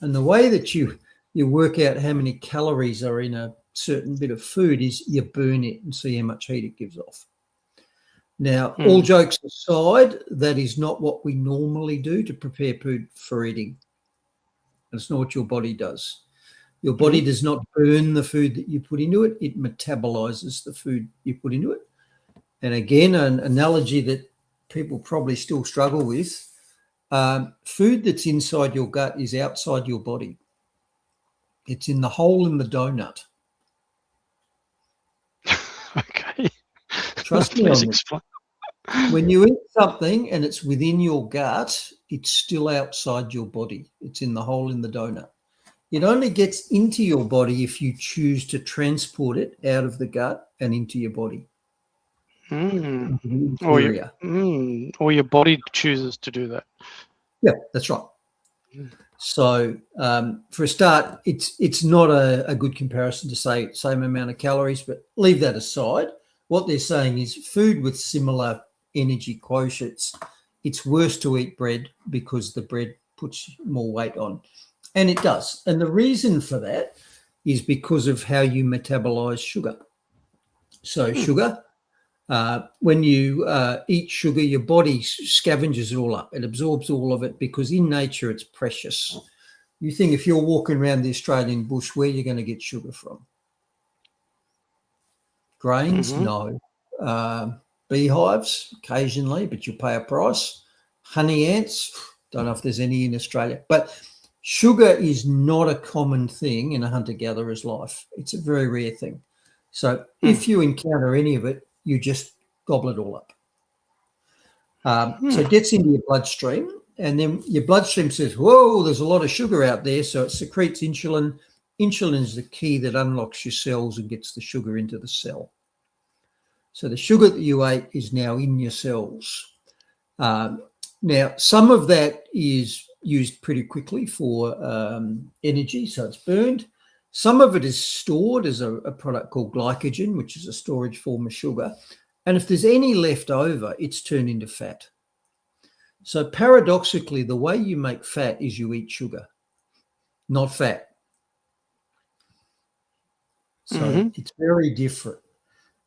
And the way that you work out how many calories are in a certain bit of food is you burn it and see how much heat it gives off. Now, all jokes aside, that is not what we normally do to prepare food for eating. It's not what your body does. Your body does not burn the food that you put into it. It metabolizes the food you put into it. And again, an analogy that people probably still struggle with, food that's inside your gut is outside your body. It's in the hole in the donut. Okay. Trust me on this. When you eat something and it's within your gut, it's still outside your body. It's in the hole in the donut. It only gets into your body if you choose to transport it out of the gut and into your body. Or your body chooses to do that. Yeah, that's right. So for a start, it's not a good comparison to say same amount of calories, but leave that aside. What they're saying is food with similar energy quotients, it's worse to eat bread because the bread puts more weight on. And it does. And the reason for that is because of how you metabolize sugar. So sugar, when you eat sugar, your body scavenges it all up. It absorbs all of it because in nature it's precious. You think if you're walking around the Australian bush, where you're going to get sugar from? Grains? No. Beehives? Occasionally, but you pay a price. Honey ants? Don't know if there's any in Australia. But sugar is not a common thing in a hunter-gatherer's life. It's a very rare thing. So if you encounter any of it, you just gobble it all up. So it gets into your bloodstream, and then your bloodstream says, whoa, there's a lot of sugar out there. So it secretes insulin. Insulin is the key that unlocks your cells and gets the sugar into the cell. So the sugar that you ate is now in your cells. Now, some of that is used pretty quickly for energy, so it's burned. Some of it is stored as a product called glycogen, which is a storage form of sugar. And if there's any left over, it's turned into fat. So paradoxically, the way you make fat is you eat sugar, not fat. So it's very different.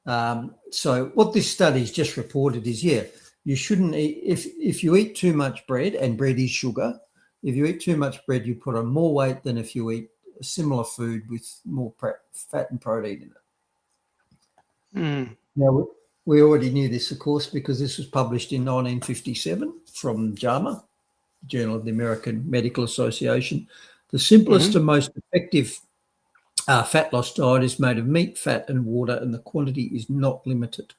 So what this study's just reported is, you shouldn't eat, if you eat too much bread, and bread is sugar, if you eat too much bread, you put on more weight than if you eat a similar food with more fat and protein in it. Now, we already knew this, of course, because this was published in 1957 from JAMA, Journal of the American Medical Association. The simplest and most effective fat loss diet is made of meat, fat, and water, and the quantity is not limited.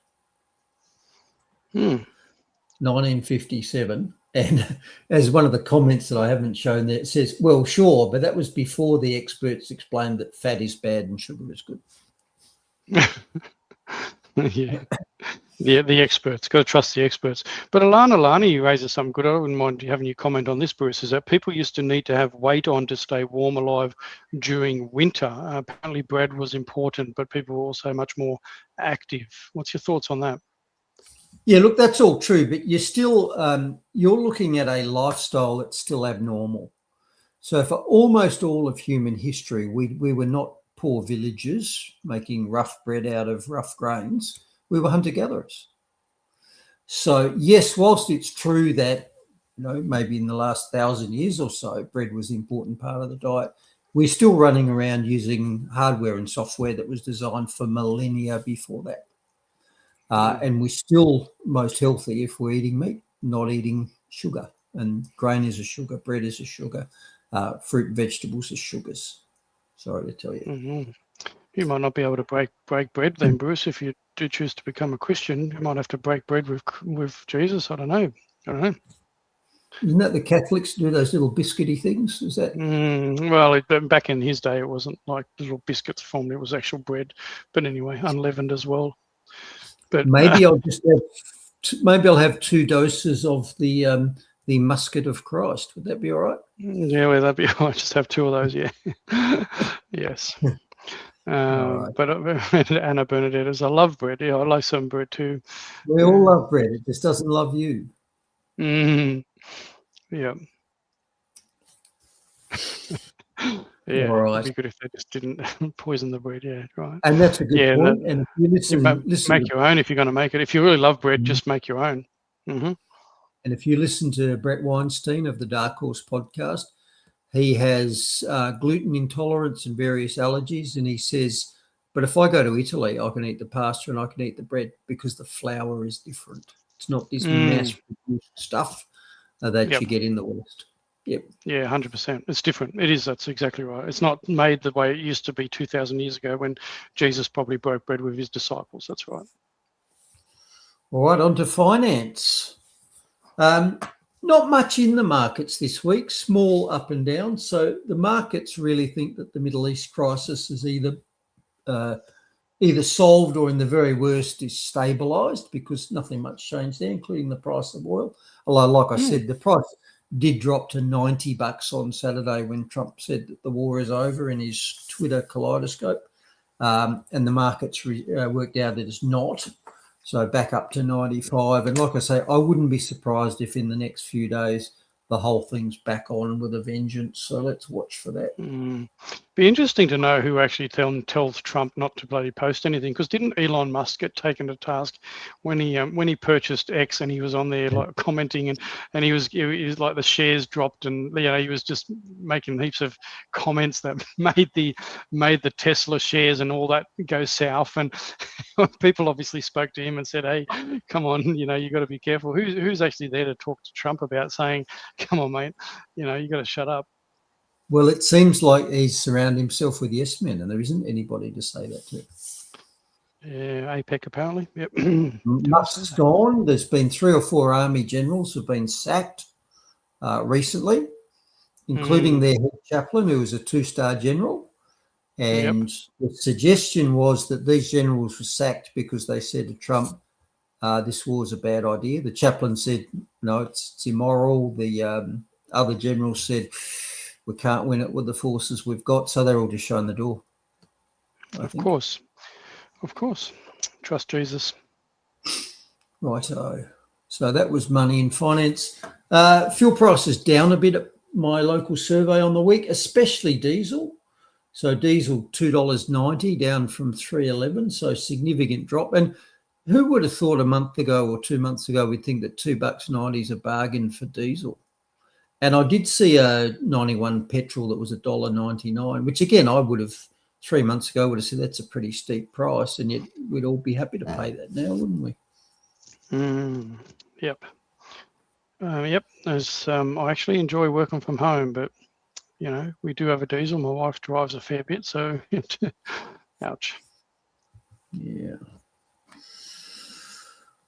1957. And as one of the comments that I haven't shown there, it says, well, sure, but that was before the experts explained that fat is bad and sugar is good. The experts. Got to trust the experts. But Alana raises something good. I wouldn't mind having you comment on this, Bruce, is that people used to need to have weight on to stay warm alive during winter. Apparently bread was important, but people were also much more active. What's your thoughts on that? Yeah, look, that's all true, but you're still, you're looking at a lifestyle that's still abnormal. So for almost all of human history, we were not poor villagers making rough bread out of rough grains. We were hunter-gatherers. So yes, whilst it's true that, maybe in the last 1,000 years or so, bread was an important part of the diet, we're still running around using hardware and software that was designed for millennia before that. And we're still most healthy if we're eating meat, not eating sugar. And grain is a sugar, bread is a sugar, fruit and vegetables are sugars. Sorry to tell you. You might not be able to break bread then, Bruce. If you do choose to become a Christian, you might have to break bread with Jesus. I don't know. Isn't that the Catholics do those little biscuity things? Is that? Well, back in his day, it wasn't like little biscuits formed. It was actual bread. But anyway, unleavened as well. But maybe I'll just have 2 doses of the musket of Christ. Would that be all right? Yeah, well, that'd be all right. Just have 2 of those. Yeah. Yes. Right. But Anna Bernadette is, I love bread. Yeah, I like some bread too. We all love bread. It just doesn't love you. Yeah. Yeah, all right. It'd be good if they just didn't poison the bread. Yeah, right. And that's a good point. And if you listen, make your own if you're going to make it. If you really love bread, just make your own. And if you listen to Brett Weinstein of the Dark Horse podcast, he has gluten intolerance and various allergies, and he says, but if I go to Italy, I can eat the pasta and I can eat the bread because the flour is different. It's not this mass-produced stuff that you get in the West. Yep. Yeah, 100%. It's different. It is. That's exactly right. It's not made the way it used to be 2,000 years ago when Jesus probably broke bread with his disciples. That's right. All right, on to finance. Not much in the markets this week, small up and down. So the markets really think that the Middle East crisis is either solved or, in the very worst, is stabilised, because nothing much changed there, including the price of oil. Although, like I said, the price did drop to $90 on Saturday when Trump said that the war is over in his Twitter kaleidoscope, and the markets worked out that it's not. So back up to 95. And like I say, I wouldn't be surprised if in the next few days the whole thing's back on with a vengeance. So let's watch for that. Be interesting to know who actually tells Trump not to bloody post anything, because didn't Elon Musk get taken to task when he purchased X, and he was on there like commenting and he was like the shares dropped, and he was just making heaps of comments that made the Tesla shares and all that go south, and people obviously spoke to him and said, hey, come on, you got to be careful. Who's actually there to talk to Trump about saying, come on, mate, you got to shut up? Well, it seems like he's surrounded himself with yes men, and there isn't anybody to say that to. Yeah, APEC apparently. Yep. Musk's gone. There's been 3 or 4 army generals who've been sacked recently, including their head chaplain, who was a 2-star general. And the suggestion was that these generals were sacked because they said to Trump, this war is a bad idea. The chaplain said, no, it's immoral. The other generals said, we can't win it with the forces we've got, so they're all just showing the door. Of course. Trust Jesus. Righto. So that was money in finance. Fuel prices down a bit at my local survey on the week, especially diesel. So diesel $2.90 down from $3.11, so significant drop. And who would have thought a month ago or 2 months ago we'd think that $2.90 is a bargain for diesel? And I did see a 91 petrol that was $1.99, which again I would have 3 months ago would have said that's a pretty steep price, and yet we'd all be happy to pay that now, wouldn't we? Yep. Yep. As I actually enjoy working from home, but you know, we do have a diesel. My wife drives a fair bit, so ouch. Yeah.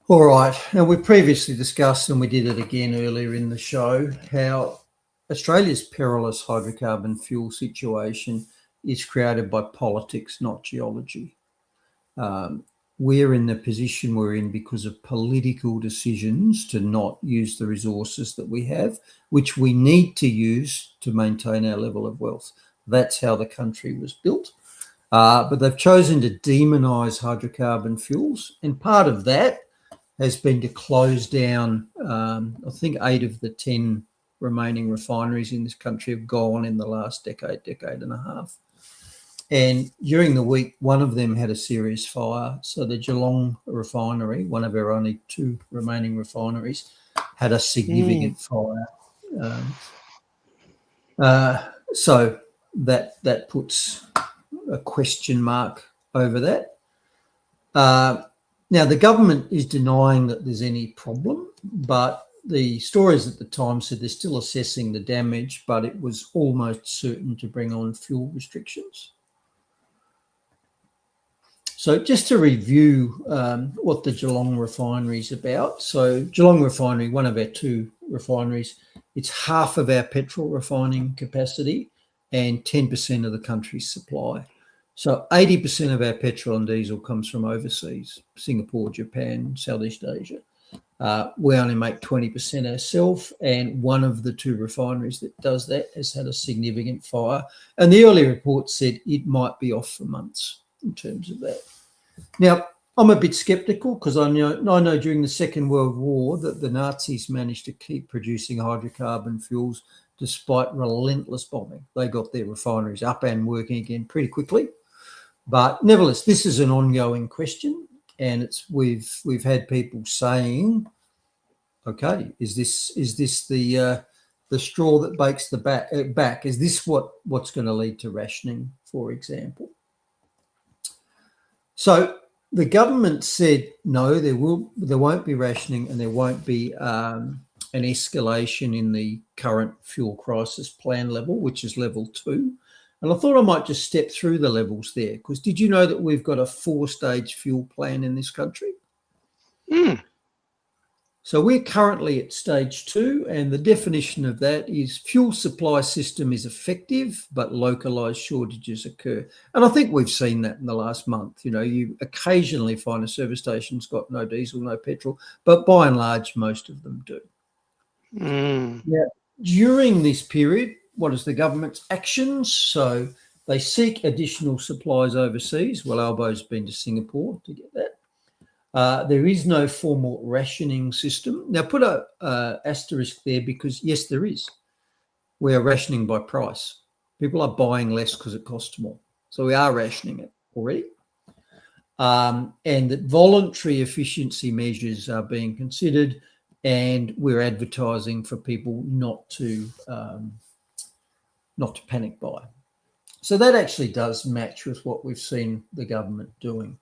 All right. Now, we previously discussed, and we did it again earlier in the show, how Australia's perilous hydrocarbon fuel situation is created by politics, not geology. We're in the position we're in because of political decisions to not use the resources that we have, which we need to use to maintain our level of wealth. That's how the country was built. But they've chosen to demonise hydrocarbon fuels. And part of that has been to close down, I think 8 of the 10 remaining refineries in this country have gone in the last decade and a half. And during the week, one of them had a serious fire. So the Geelong refinery, one of our only 2 remaining refineries, had a significant fire. So that puts a question mark over that. Now, the government is denying that there's any problem, but the stories at the time said they're still assessing the damage, but it was almost certain to bring on fuel restrictions. So just to review what the Geelong refinery is about. So Geelong refinery, one of our 2 refineries, it's half of our petrol refining capacity and 10% of the country's supply. So 80% of our petrol and diesel comes from overseas, Singapore, Japan, Southeast Asia. We only make 20% ourselves, and one of the 2 refineries that does that has had a significant fire. And the early report said it might be off for months in terms of that. Now, I'm a bit sceptical because I know during the Second World War that the Nazis managed to keep producing hydrocarbon fuels despite relentless bombing. They got their refineries up and working again pretty quickly. But nevertheless, this is an ongoing question, and we've had people saying, okay, is this the straw that breaks the back? Is this what's going to lead to rationing, for example? So the government said no, there won't be rationing, and there won't be an escalation in the current fuel crisis plan level, which is level 2. And I thought I might just step through the levels there, because did you know that we've got a 4-stage fuel plan in this country? So we're currently at stage 2, and the definition of that is fuel supply system is effective, but localised shortages occur. And I think we've seen that in the last month. You know, you occasionally find a service station's got no diesel, no petrol, but by and large, most of them do. Now, during this period, what is the government's actions? So they seek additional supplies overseas. Well, Albo's been to Singapore to get that. There is no formal rationing system. Now, put a asterisk there because, yes, there is. We are rationing by price. People are buying less because it costs more. So we are rationing it already. And that voluntary efficiency measures are being considered, and we're advertising for people not to panic buy. So that actually does match with what we've seen the government doing.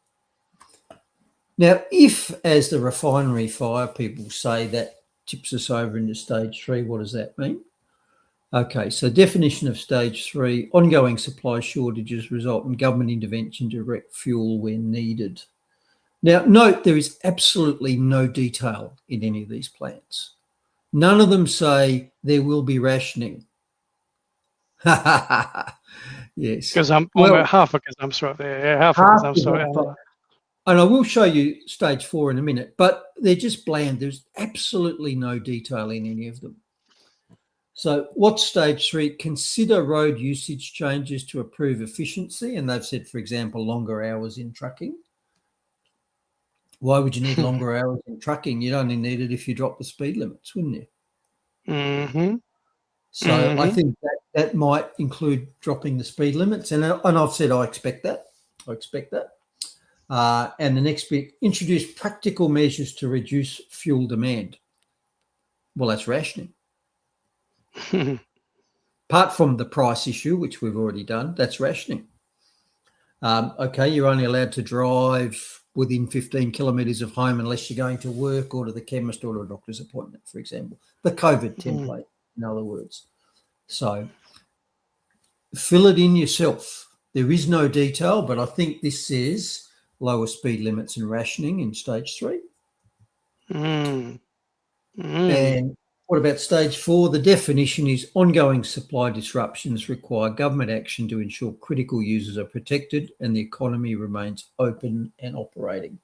Now, if, as the refinery fire people say, that tips us over into stage 3, what does that mean? Okay, so definition of stage 3, ongoing supply shortages result in government intervention to direct fuel where needed. Now, note there is absolutely no detail in any of these plans. None of them say there will be rationing. Yes. Because I'm half a gazump's right there. Yeah, half a gazump's right there. And I will show you stage 4 in a minute, but they're just bland. There's absolutely no detail in any of them. So what's stage 3? Consider road usage changes to improve efficiency. And they've said, for example, longer hours in trucking. Why would you need longer hours in trucking? You'd only need it if you drop the speed limits, wouldn't you? Mm-hmm. So I think that might include dropping the speed limits. And I've said I expect that. And the next bit, introduce practical measures to reduce fuel demand. Well, that's rationing. Apart from the price issue, which we've already done, that's rationing. Okay, you're only allowed to drive within 15 kilometres of home unless you're going to work or to the chemist or to a doctor's appointment, for example. The COVID template, in other words. So fill it in yourself. There is no detail, but I think this says lower speed limits and rationing in stage 3. And what about stage 4? The definition is ongoing supply disruptions require government action to ensure critical users are protected and the economy remains open and operating.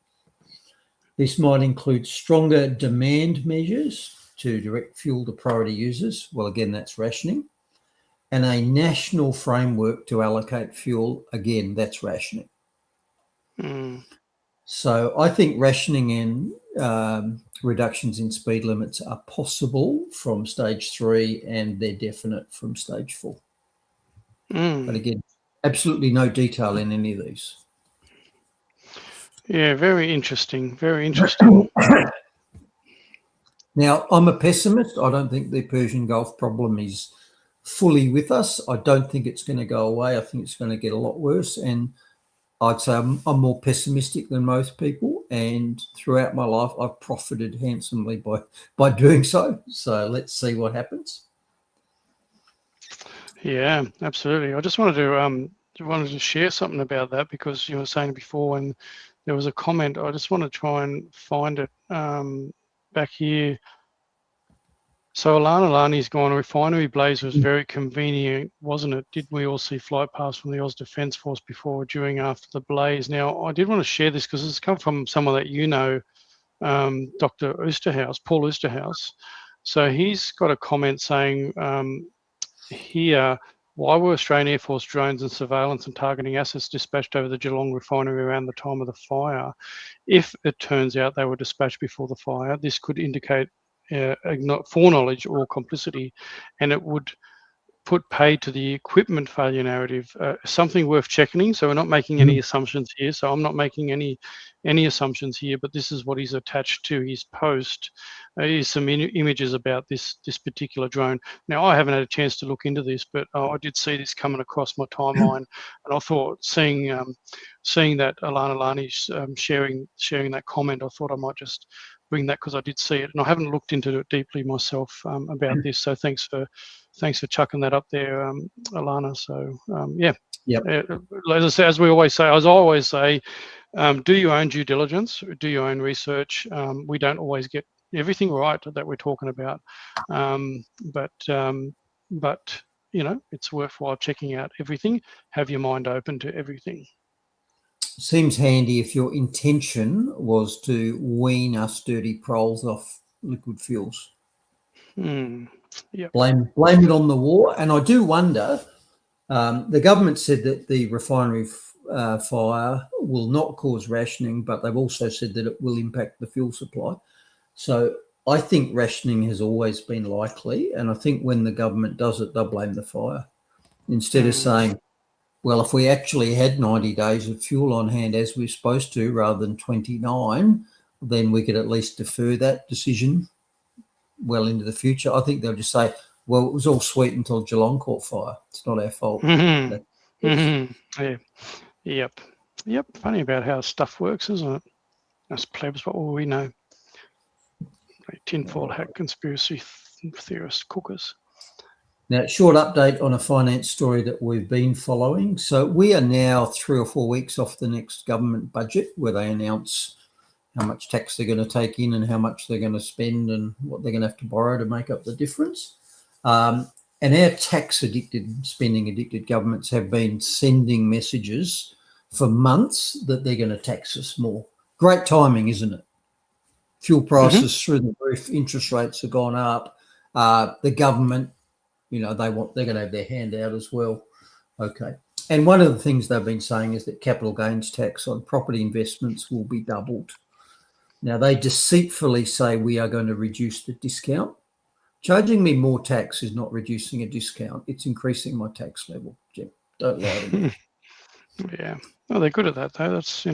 This might include stronger demand measures to direct fuel to priority users. Well, again, that's rationing. And a national framework to allocate fuel. Again, that's rationing. So I think rationing and reductions in speed limits are possible from stage 3 and they're definite from stage 4. But again, absolutely no detail in any of these. Yeah, very interesting. Very interesting. Now, I'm a pessimist. I don't think the Persian Gulf problem is fully with us. I don't think it's going to go away. I think it's going to get a lot worse. And I'd say I'm more pessimistic than most people. And throughout my life, I've profited handsomely by doing so. So let's see what happens. Yeah, absolutely. I just wanted to share something about that because you were saying before when there was a comment. I just want to try and find it back here. So Alana Lani's gone, refinery blaze was very convenient, wasn't it? Did we all see flight paths from the Oz Defence Force before, during, after the blaze? Now, I did want to share this because it's come from someone that you know, Dr. Paul Oosterhouse. So he's got a comment saying here, why were Australian Air Force drones and surveillance and targeting assets dispatched over the Geelong refinery around the time of the fire? If it turns out they were dispatched before the fire, this could indicate foreknowledge or complicity, and it would put paid to the equipment failure narrative. Something worth checking. So we're not making any assumptions here. So I'm not making any assumptions here, but this is what he's attached to his post. Is some images about this particular drone. Now I haven't had a chance to look into this, but I did see this coming across my timeline, and I thought seeing that Alana Lani's sharing that comment, I thought I might just bring that because I did see it, and I haven't looked into it deeply myself about this. So thanks for chucking that up there, Alana. So yeah. Yep. As we always say, as I always say, do your own due diligence, do your own research. We don't always get everything right that we're talking about, but you know, it's worthwhile checking out everything. Have your mind open to everything. Seems handy if your intention was to wean us dirty proles off liquid fuels. Yep. Blame it on the war. And I do wonder, the government said that the refinery fire will not cause rationing, but they've also said that it will impact the fuel supply. So I think rationing has always been likely, and I think when the government does it, they'll blame the fire. Instead of saying, well, if we actually had 90 days of fuel on hand as we're supposed to rather than 29, then we could at least defer that decision well into the future. I think they'll just say, well, it was all sweet until Geelong caught fire. It's not our fault. Yeah. Yep. Funny about how stuff works, isn't it? Us plebs, what will we know? Tinfoil hat conspiracy theorist cookers. Now, short update on a finance story that we've been following. So we are now 3 or 4 weeks off the next government budget where they announce how much tax they're going to take in and how much they're going to spend and what they're going to have to borrow to make up the difference. And our tax-addicted, spending-addicted governments have been sending messages for months that they're going to tax us more. Great timing, isn't it? Fuel prices through the roof, interest rates have gone up. The government they're going to have their hand out as well. Okay. And one of the things they've been saying is that capital gains tax on property investments will be doubled. Now, they deceitfully say we are going to reduce the discount. Charging me more tax is not reducing a discount. It's increasing my tax level, Jim. Don't lie to me. Yeah. Well, they're good at that, though. That's,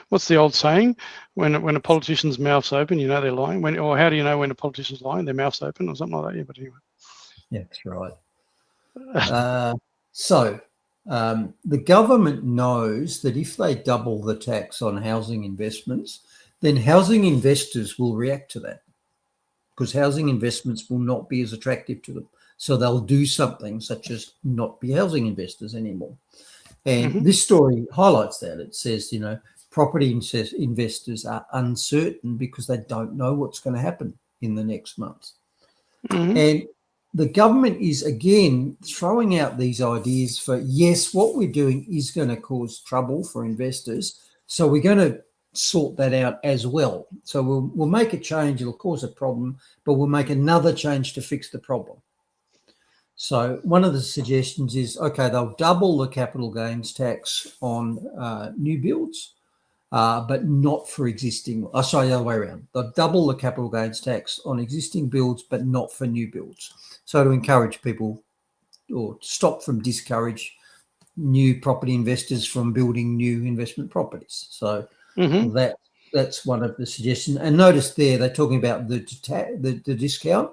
what's the old saying? When a politician's mouth's open, you know they're lying. Or how do you know when a politician's lying? Their mouth's open or something like that. Yeah, but anyway. Yeah, that's right. So the government knows that if they double the tax on housing investments, then housing investors will react to that, because housing investments will not be as attractive to them. So they'll do something such as not be housing investors anymore. And this story highlights that. It says, property investors are uncertain because they don't know what's going to happen in the next month. And the government is, again, throwing out these ideas for, yes, what we're doing is going to cause trouble for investors. So we're going to sort that out as well. So we'll make a change. It'll cause a problem, but we'll make another change to fix the problem. So one of the suggestions is, okay, they'll double the capital gains tax on new builds, but not for existing. The other way around. They'll double the capital gains tax on existing builds, but not for new builds. So to encourage people, or stop from discourage new property investors from building new investment properties. So that's one of the suggestions. And notice there they're talking about the discount.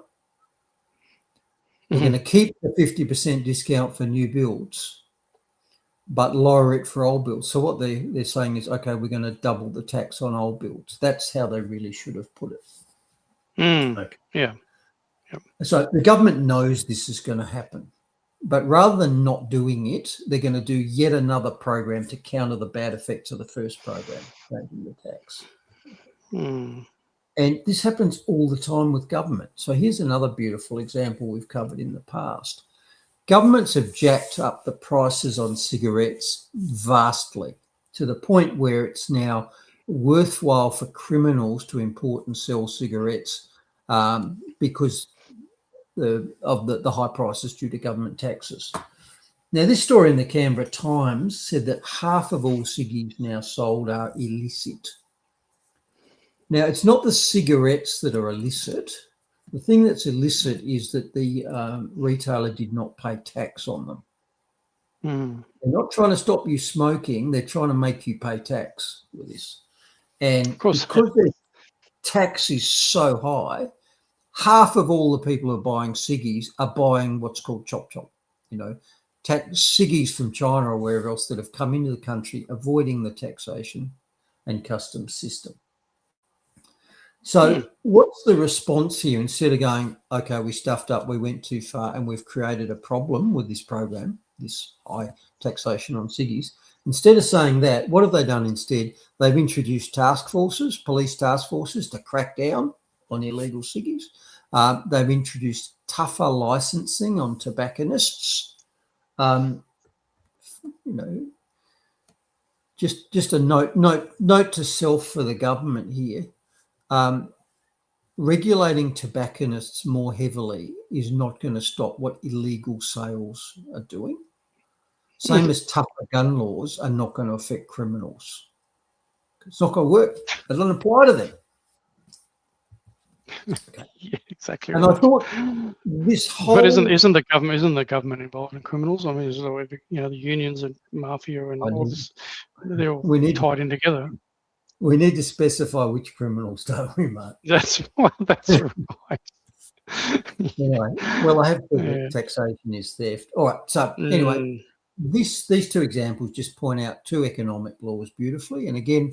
They're going to keep the 50% discount for new builds, but lower it for old builds. So what they're saying is, okay, we're going to double the tax on old builds. That's how they really should have put it. Okay. Yeah. Yep. So the government knows this is going to happen, but rather than not doing it, they're going to do yet another program to counter the bad effects of the first program, changing the tax. And this happens all the time with government. So here's another beautiful example we've covered in the past. Governments have jacked up the prices on cigarettes vastly, to the point where it's now worthwhile for criminals to import and sell cigarettes because of the high prices due to government taxes. Now, this story in the Canberra Times said that half of all ciggies now sold are illicit. Now, it's not the cigarettes that are illicit. The thing that's illicit is that the retailer did not pay tax on them. They're not trying to stop you smoking. They're trying to make you pay tax with this. And of course, because the tax is so high, half of all the people who are buying ciggies are buying what's called chop chop, ciggies from China or wherever else that have come into the country, avoiding the taxation and customs system. So what's the response here? Instead of going, okay, we stuffed up, we went too far, and we've created a problem with this program, this high taxation on ciggies. Instead of saying that, what have they done instead? They've introduced police task forces to crack down on illegal ciggies. They've introduced tougher licensing on tobacconists. Just a note to self for the government here. Regulating tobacconists more heavily is not going to stop what illegal sales are doing. Same as tougher gun laws are not going to affect criminals. It's not going to work. It doesn't apply to them. Okay. Yeah, exactly. And right. I thought this whole. But isn't the government involved in criminals? I mean, the unions and mafia and all this, they're all tied in together. We need to specify which criminals, don't we, Mark? That's right. Anyway, well, I have that taxation is theft. All right. So anyway, these two examples just point out two economic laws beautifully. And again,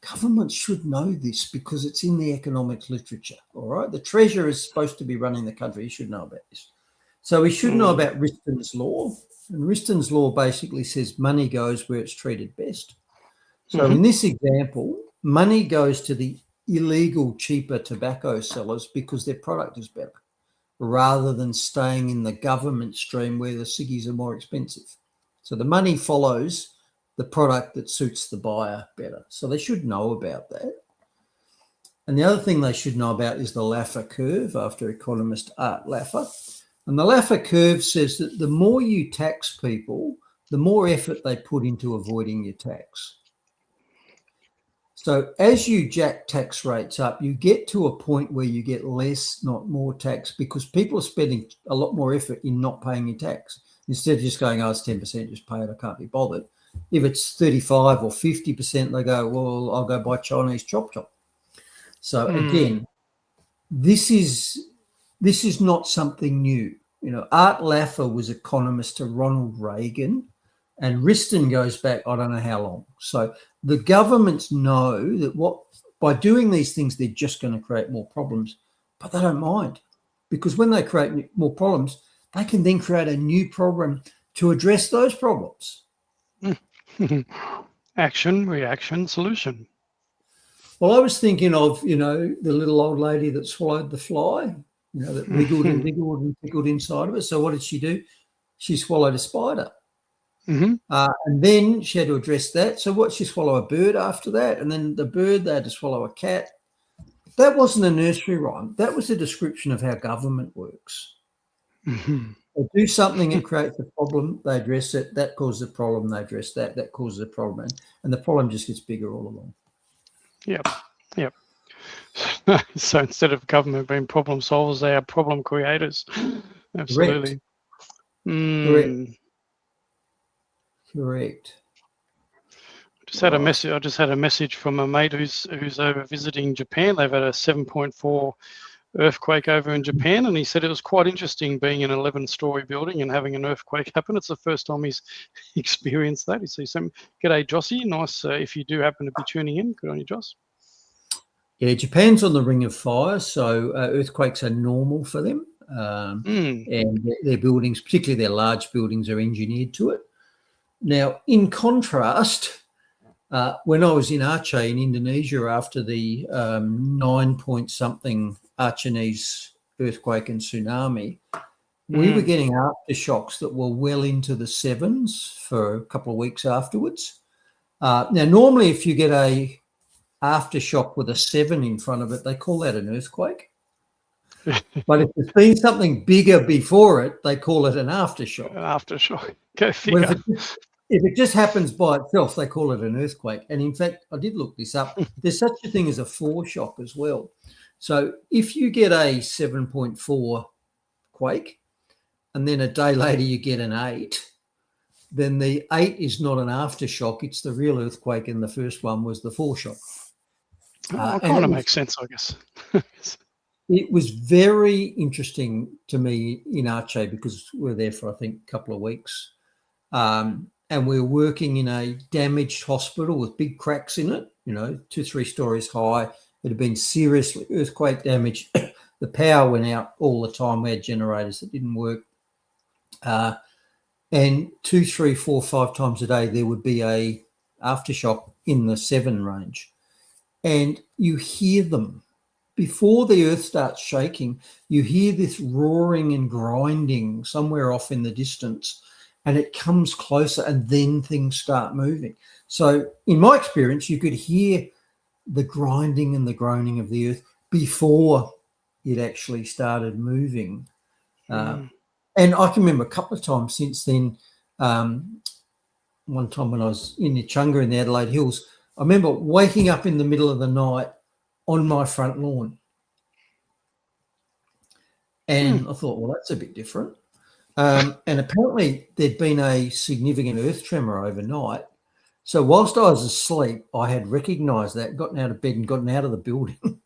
governments should know this because it's in the economics literature. All right. The Treasurer is supposed to be running the country. He should know about this. So we should know about Riston's law. And Riston's law basically says money goes where it's treated best. So in this example, money goes to the illegal, cheaper tobacco sellers because their product is better, rather than staying in the government stream where the ciggies are more expensive. So the money follows the product that suits the buyer better. So they should know about that. And the other thing they should know about is the Laffer curve, after economist Art Laffer. And the Laffer curve says that the more you tax people, the more effort they put into avoiding your tax. So as you jack tax rates up, you get to a point where you get less, not more tax, because people are spending a lot more effort in not paying your tax. Instead of just going, oh, it's 10%, just pay it, I can't be bothered. If it's 35 or 50%, they go, well, I'll go buy Chinese chop chop. So again, this is not something new. You know, Art Laffer was economist to Ronald Reagan, and Riston goes back, I don't know how long. So the governments know that by doing these things, they're just going to create more problems, but they don't mind, because when they create more problems, they can then create a new problem to address those problems. Action, reaction, solution. Well, I was thinking of, you know, the little old lady that swallowed the fly, you know, that wiggled and wiggled and wiggled inside of it. So what did she do? She swallowed a spider. And then she had to address that. So what? She swallowed a bird after that. And then the bird, they had to swallow a cat. That wasn't a nursery rhyme. That was a description of how government works. They do something, it creates a problem, they address it. That causes a problem, they address that. That causes a problem. And the problem just gets bigger all along. Yep. So instead of government being problem solvers, they are problem creators. Absolutely. Correct. I just had a message from a mate who's over visiting Japan. They've had a 7.4 earthquake over in Japan, and he said it was quite interesting being in an 11-story building and having an earthquake happen. It's the first time he's experienced that. He says, "G'day, Jossie. Nice if you do happen to be tuning in. Good on you, Joss." Yeah, Japan's on the Ring of Fire, so earthquakes are normal for them, and their buildings, particularly their large buildings, are engineered to it. Now, in contrast, when I was in Aceh in Indonesia after the 9-point-something Aceh earthquake and tsunami, we were getting aftershocks that were well into the 7s for a couple of weeks afterwards. Now, normally if you get a aftershock with a 7 in front of it, they call that an earthquake. But if there's been something bigger before it, they call it an aftershock. Aftershock. Go figure. If it just happens by itself, they call it an earthquake. And in fact, I did look this up. There's such a thing as a foreshock as well. So if you get a 7.4 quake and then a day later you get an 8, then the 8 is not an aftershock. It's the real earthquake, and the first one was the foreshock. It kind of makes sense, I guess. It was very interesting to me in Aceh because we were there for, I think, a couple of weeks. And we were working in a damaged hospital with big cracks in it, 2-3 stories high. It had been seriously earthquake damaged. The power went out all the time. We had generators that didn't work. And 2, 3, 4, 5 times a day, there would be a aftershock in the 7 range. And you hear them. Before the earth starts shaking, you hear this roaring and grinding somewhere off in the distance, and it comes closer, and then things start moving. So in my experience, you could hear the grinding and the groaning of the earth before it actually started moving. And I can remember a couple of times since then, one time when I was in Chunga in the Adelaide Hills, I remember waking up in the middle of the night on my front lawn. And I thought, well, that's a bit different. And apparently there'd been a significant earth tremor overnight. So whilst I was asleep, I had recognised that, gotten out of bed and gotten out of the building.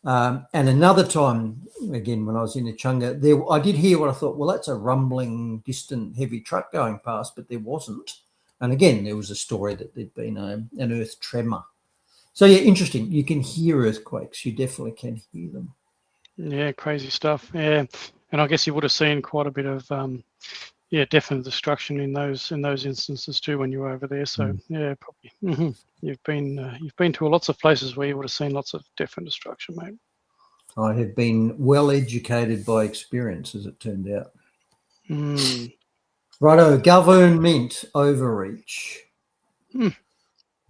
And another time, again, when I was in the Chunga, I did hear what I thought, well, that's a rumbling, distant, heavy truck going past, but there wasn't. And again, there was a story that there'd been an earth tremor. So, yeah, interesting. You can hear earthquakes. You definitely can hear them. Yeah, crazy stuff. Yeah. And I guess you would have seen quite a bit of, definite destruction in those instances too when you were over there. So, yeah, probably. You've been to lots of places where you would have seen lots of definite destruction, mate. I have been well educated by experience, as it turned out. Righto, government overreach.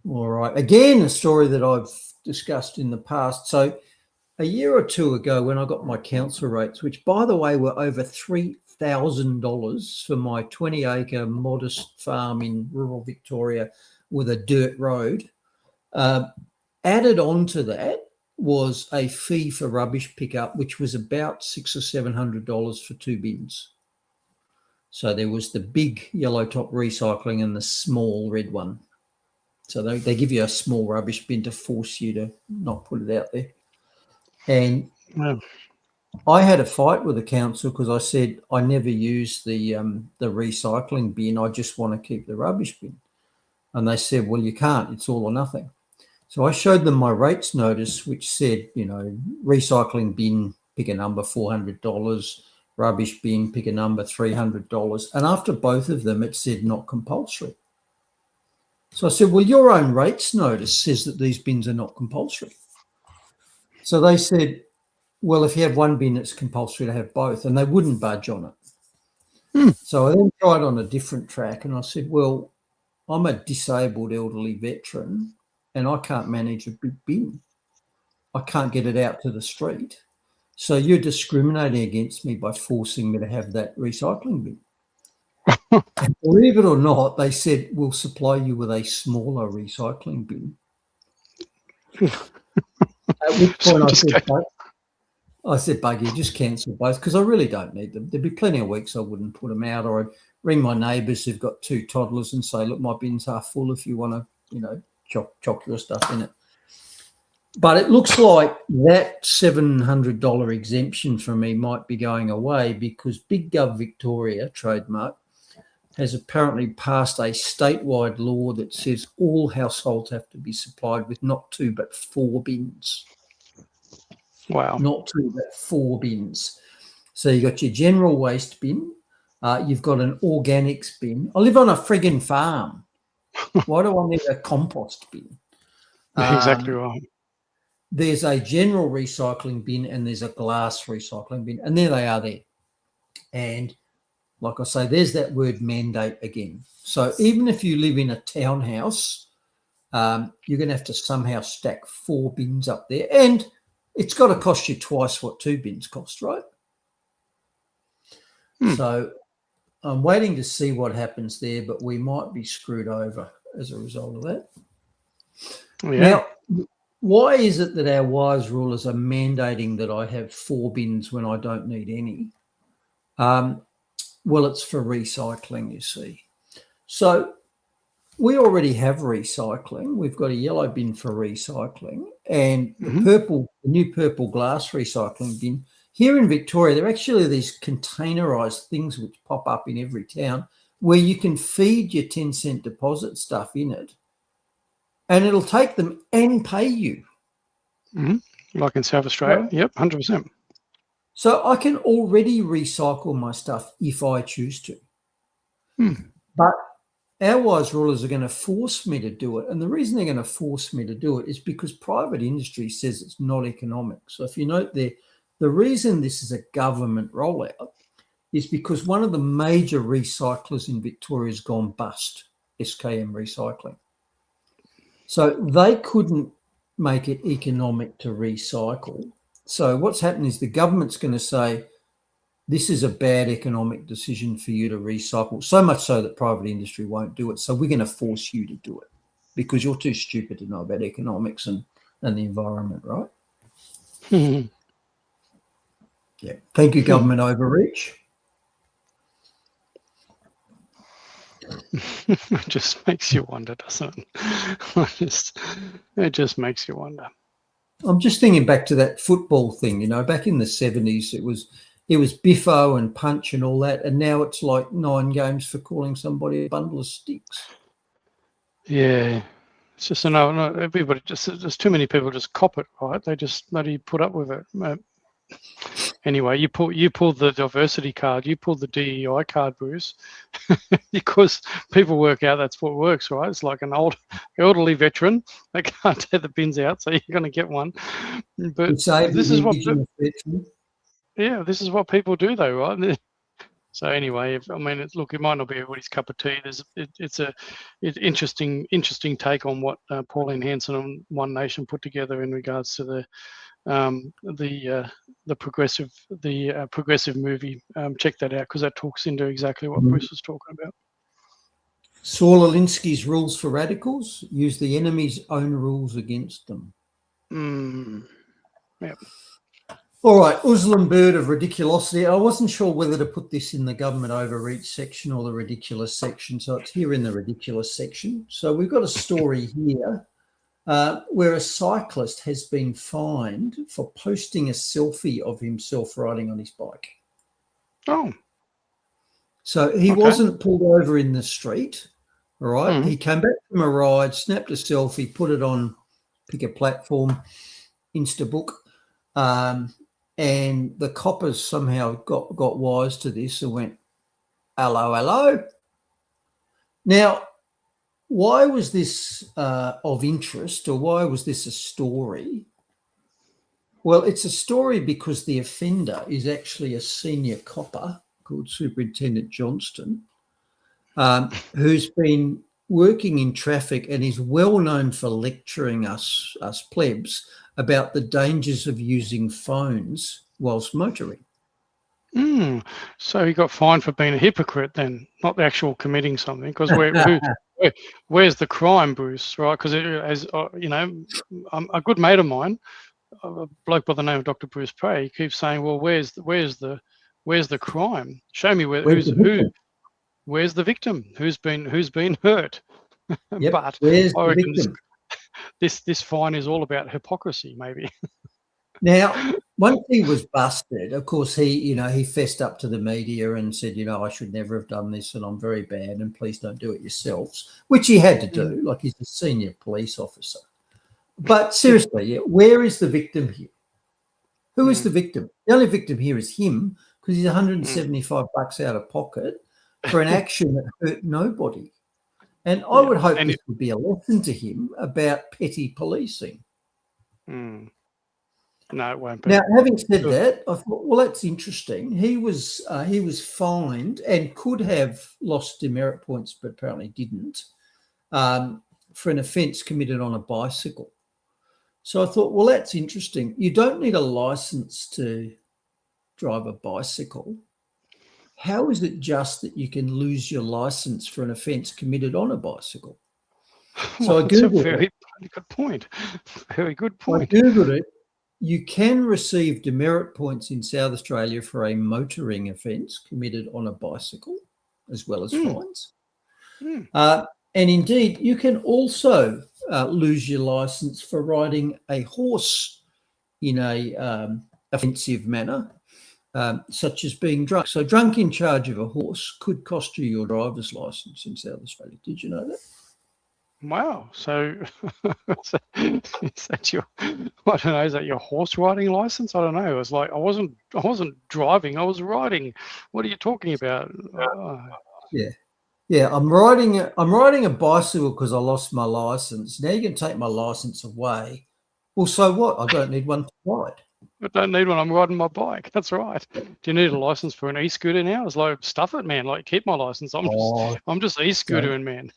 All right. Again, a story that I've discussed in the past. So, a year or two ago when I got my council rates, which by the way were over $3,000 for my 20-acre modest farm in rural Victoria with a dirt road, added on to that was a fee for rubbish pickup, which was about $600 or $700 for 2 bins. So there was the big yellow top recycling and the small red one. So they give you a small rubbish bin to force you to not put it out there. And I had a fight with the council because I said I never use the recycling bin. I just want to keep the rubbish bin. And they said, well, you can't. It's all or nothing. So I showed them my rates notice, which said, you know, recycling bin, pick a number, $400, rubbish bin, pick a number, $300. And after both of them, it said not compulsory. So I said, well, your own rates notice says that these bins are not compulsory. So they said, well, if you have one bin, it's compulsory to have both. And they wouldn't budge on it. So I then tried on a different track and I said, well, I'm a disabled elderly veteran and I can't manage a big bin. I can't get it out to the street. So you're discriminating against me by forcing me to have that recycling bin. And believe it or not, they said, we'll supply you with a smaller recycling bin. At which point I said, Buggy, just cancel both because I really don't need them. There'd be plenty of weeks I wouldn't put them out, or I'd ring my neighbours who've got 2 toddlers and say, look, my bin's half full if you want to, you know, chock your stuff in it. But it looks like that $700 exemption from me might be going away because Big Gov Victoria, trademark, has apparently passed a statewide law that says all households have to be supplied with not 2 but 4 bins. Wow. Not 2 but 4 bins. So you've got your general waste bin. You've got an organics bin. I live on a friggin' farm. Why do I need a compost bin? Exactly right. There's a general recycling bin and there's a glass recycling bin. And there they are there. And like I say, there's that word mandate again. So even if you live in a townhouse, you're going to have to somehow stack 4 bins up there. And it's got to cost you twice what 2 bins cost, right? So I'm waiting to see what happens there, but we might be screwed over as a result of that. Yeah. Now, why is it that our wise rulers are mandating that I have 4 bins when I don't need any? Well, it's for recycling, you see. So we already have recycling. We've got a yellow bin for recycling and the new purple glass recycling bin. Here in Victoria, there are actually these containerised things which pop up in every town where you can feed your 10-cent deposit stuff in it and it'll take them and pay you. Like in South Australia? Right? Yep, 100%. So I can already recycle my stuff if I choose to. But our wise rulers are going to force me to do it. And the reason they're going to force me to do it is because private industry says it's not economic. So if you note there, the reason this is a government rollout is because one of the major recyclers in Victoria has gone bust, SKM Recycling. So they couldn't make it economic to recycle. So what's happened is the government's going to say, this is a bad economic decision for you to recycle, so much so that private industry won't do it. So we're going to force you to do it because you're too stupid to know about economics and the environment, right? Yeah. Thank you, government overreach. It just makes you wonder, doesn't it? It just makes you wonder. I'm just thinking back to that football thing, you know, back in the 70s, it was biffo and punch and all that. And now it's like 9 games for calling somebody a bundle of sticks. Yeah. It's just, no, everybody there's too many people just cop it, right? They just bloody put up with it. Anyway, you pulled the diversity card, you pulled the DEI card, Bruce, because people work out that's what works, right? It's like an elderly veteran. They can't take the bins out, so you're going to get one. But this is what this is what people do, though, right? So anyway, it might not be everybody's cup of tea. It's an interesting take on what Pauline Hanson and One Nation put together in regards to the progressive movie. Check that out because that talks into exactly what Bruce was talking about. Saul Alinsky's Rules for Radicals: use the enemy's own rules against them. Yep. All right, Uslan Bird of Ridiculosity. I wasn't sure whether to put this in the government overreach section or the ridiculous section, so it's here in the ridiculous section. So we've got a story here where a cyclist has been fined for posting a selfie of himself riding on his bike. Oh. So he wasn't pulled over in the street, all right? He came back from a ride, snapped a selfie, put it on, pick a platform, Instabook, and the coppers somehow got wise to this and went, hello, hello. Now, why was this of interest, or why was this a story? Well, it's a story because the offender is actually a senior copper called Superintendent Johnston, who's been working in traffic and is well known for lecturing us plebs about the dangers of using phones whilst motoring. So he got fined for being a hypocrite then, not the actual committing something, because where's the crime, Bruce, right? Because as you know, a good mate of mine, a bloke by the name of Dr Bruce Paix, he keeps saying, well, where's the crime? Show me where's the victim? Who's been hurt? Yep. But where's I the reckon victim? This fine is all about hypocrisy, maybe. Now, once he was busted, of course, he fessed up to the media and said, I should never have done this and I'm very bad and please don't do it yourselves, which he had to do, like he's a senior police officer. But seriously, where is the victim here? Who is the victim? The only victim here is him, because he's $175 out of pocket for an action that hurt nobody. And I would hope this would be a lesson to him about petty policing. No, it won't be. Now, having said that, I thought, well, that's interesting. He was fined and could have lost demerit points, but apparently didn't, for an offence committed on a bicycle. So I thought, well, that's interesting. You don't need a licence to drive a bicycle. How is it just that you can lose your licence for an offence committed on a bicycle? So I Googled a very good point. Very good point. I Googled it. You can receive demerit points in South Australia for a motoring offence committed on a bicycle, as well as fines. And indeed, you can also lose your licence for riding a horse in a offensive manner, such as being drunk. So drunk in charge of a horse could cost you your driver's licence in South Australia. Did you know that? Wow. So, is that your, I don't know, is that your horse riding license? I don't know. It was like, I wasn't driving, I was riding. What are you talking about? Yeah. I'm riding a bicycle because I lost my license. Now you can take my license away. Well, so what? I don't need one to ride. I don't need one. I'm riding my bike. That's right. Do you need a license for an e-scooter now? It's like, stuff it, man. Like, keep my license. I'm just e-scootering, man.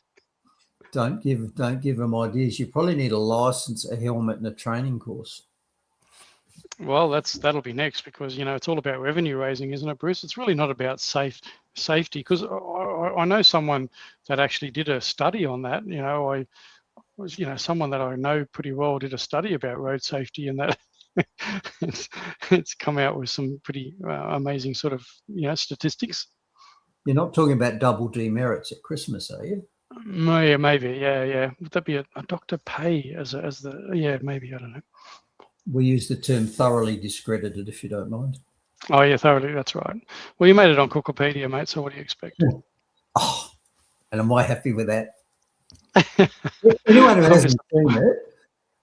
Don't give them ideas. You probably need a license, a helmet, and a training course. Well, that'll be next, because it's all about revenue raising, isn't it, Bruce? It's really not about safety. Because I know someone that actually did a study on that. I was someone that I know pretty well did a study about road safety, and that it's come out with some pretty amazing sort of statistics. You're not talking about double demerits at Christmas, are you? Yeah, maybe. Yeah. Would that be a Dr. Paix as the maybe, I don't know. We use the term thoroughly discredited, if you don't mind. Oh yeah, thoroughly. That's right. Well, you made it on Wikipedia, mate. So what do you expect? Oh, and am I happy with that? Anyone who hasn't seen it,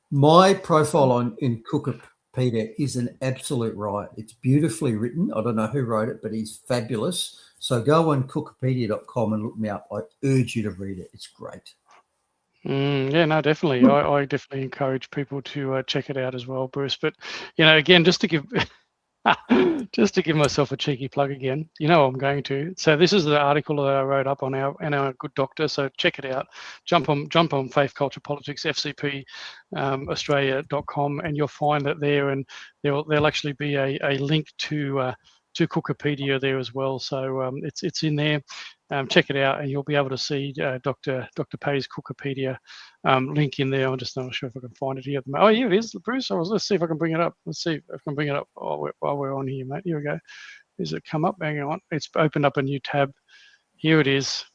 my profile in Wikipedia is an absolute riot. It's beautifully written. I don't know who wrote it, but he's fabulous. So go on Wikipedia.com and look me up. I urge you to read it. It's great. Yeah, no, definitely. I definitely encourage people to check it out as well, Bruce. But again, just to give Just to give myself a cheeky plug again, you know I'm going to. So this is the article that I wrote up on our good doctor. So check it out. Jump on Faith Culture Politics FCP Australia.com, and you'll find that there, and there'll actually be a link to Cookipedia there as well. So it's in there. Check it out, and you'll be able to see Dr. Paix's Cookipedia link in there. I'm just not sure if I can find it here. Oh, here it is, Bruce. Let's see if I can bring it up. Let's see if I can bring it up while we're on here, mate. Here we go. Does it come up? Hang on. It's opened up a new tab. Here it is.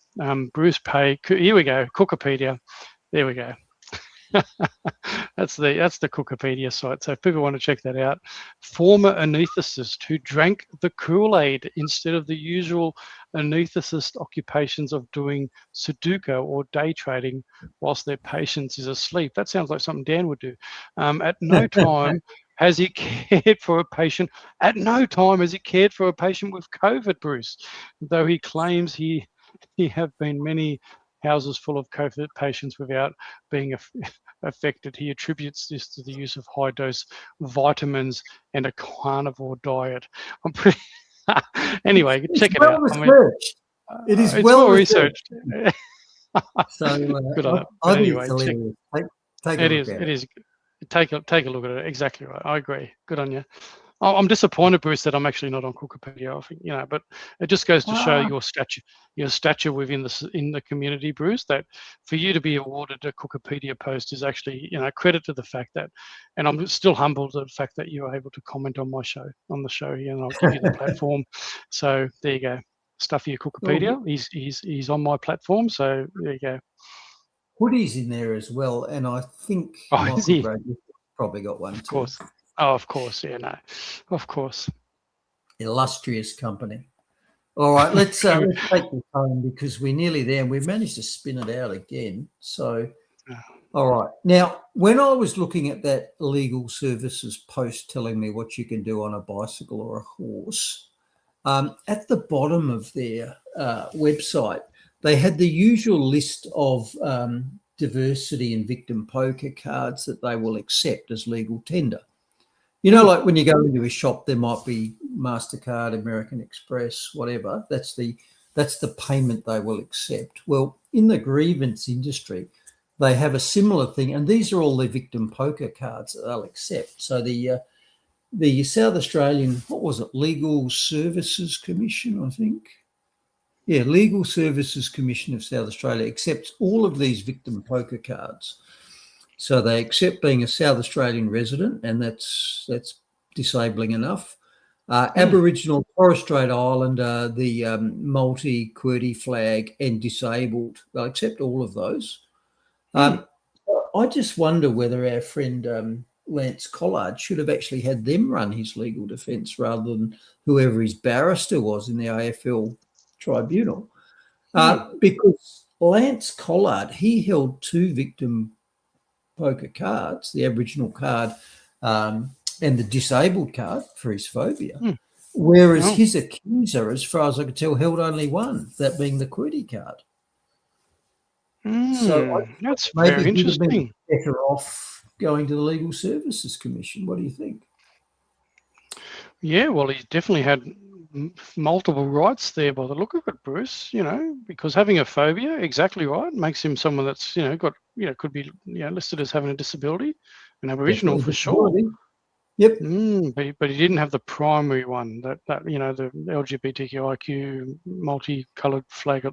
Bruce Paix. Here we go. Cookipedia. There we go. That's the Cookipedia site. So if people want to check that out, former anaesthetist who drank the Kool-Aid instead of the usual anaesthetist occupations of doing Sudoku or day trading whilst their patient is asleep. That sounds like something Dan would do. At no time has he cared for a patient. At no time has he cared for a patient with COVID, Bruce, though he claims he have been many houses full of COVID patients without being affected. He attributes this to the use of high-dose vitamins and a carnivore diet. I'm pretty. Anyway, check it out. It is it's well researched. So good on it. I think Anyway, it's hilarious. Take a it look is. at It is. Take a look at it. Exactly right. I agree. Good on you. I'm disappointed, Bruce, that I'm actually not on Cookipedia. I think, but it just goes to show your stature within the community, Bruce. That for you to be awarded a Cookipedia post is actually, credit to the fact that, and I'm still humbled at the fact that you are able to comment on the show here, and I'll give you the platform. So there you go. Stuffy Cookipedia. He's on my platform. So there you go. Hoodie's in there as well, and I think Michael Brady probably got one too. Of course. Oh, of course. Yeah, no. Of course. Illustrious company. All right, let's take this home because we're nearly there and we've managed to spin it out again. So, all right. Now, when I was looking at that legal services post telling me what you can do on a bicycle or a horse, at the bottom of their website, they had the usual list of diversity and victim poker cards that they will accept as legal tender. Like when you go into a shop, there might be MasterCard, American Express, whatever. That's the payment they will accept. Well, in the grievance industry, they have a similar thing, and these are all the victim poker cards that they'll accept. So the South Australian, what was it, Legal Services Commission, I think. Yeah, Legal Services Commission of South Australia accepts all of these victim poker cards. So they accept being a South Australian resident, and that's disabling enough. Aboriginal, Torres Strait Islander, the multi-QWERTY flag, and disabled. They'll accept all of those. I just wonder whether our friend Lance Collard should have actually had them run his legal defence rather than whoever his barrister was in the AFL tribunal. Because Lance Collard, he held two victim poker cards, the Aboriginal card and the disabled card for his phobia, whereas his accuser, as far as I could tell, held only one, that being the QWERTY card. So that's maybe very interesting. Been better off going to the Legal Services Commission. What do you think? Yeah, well, he's definitely had multiple rights there by the look of it, Bruce, because having a phobia, exactly right, makes him someone that's, got, could be, listed as having a disability, an Aboriginal for sure. Yep. But he didn't have the primary one, that the LGBTQIQ multicolored flag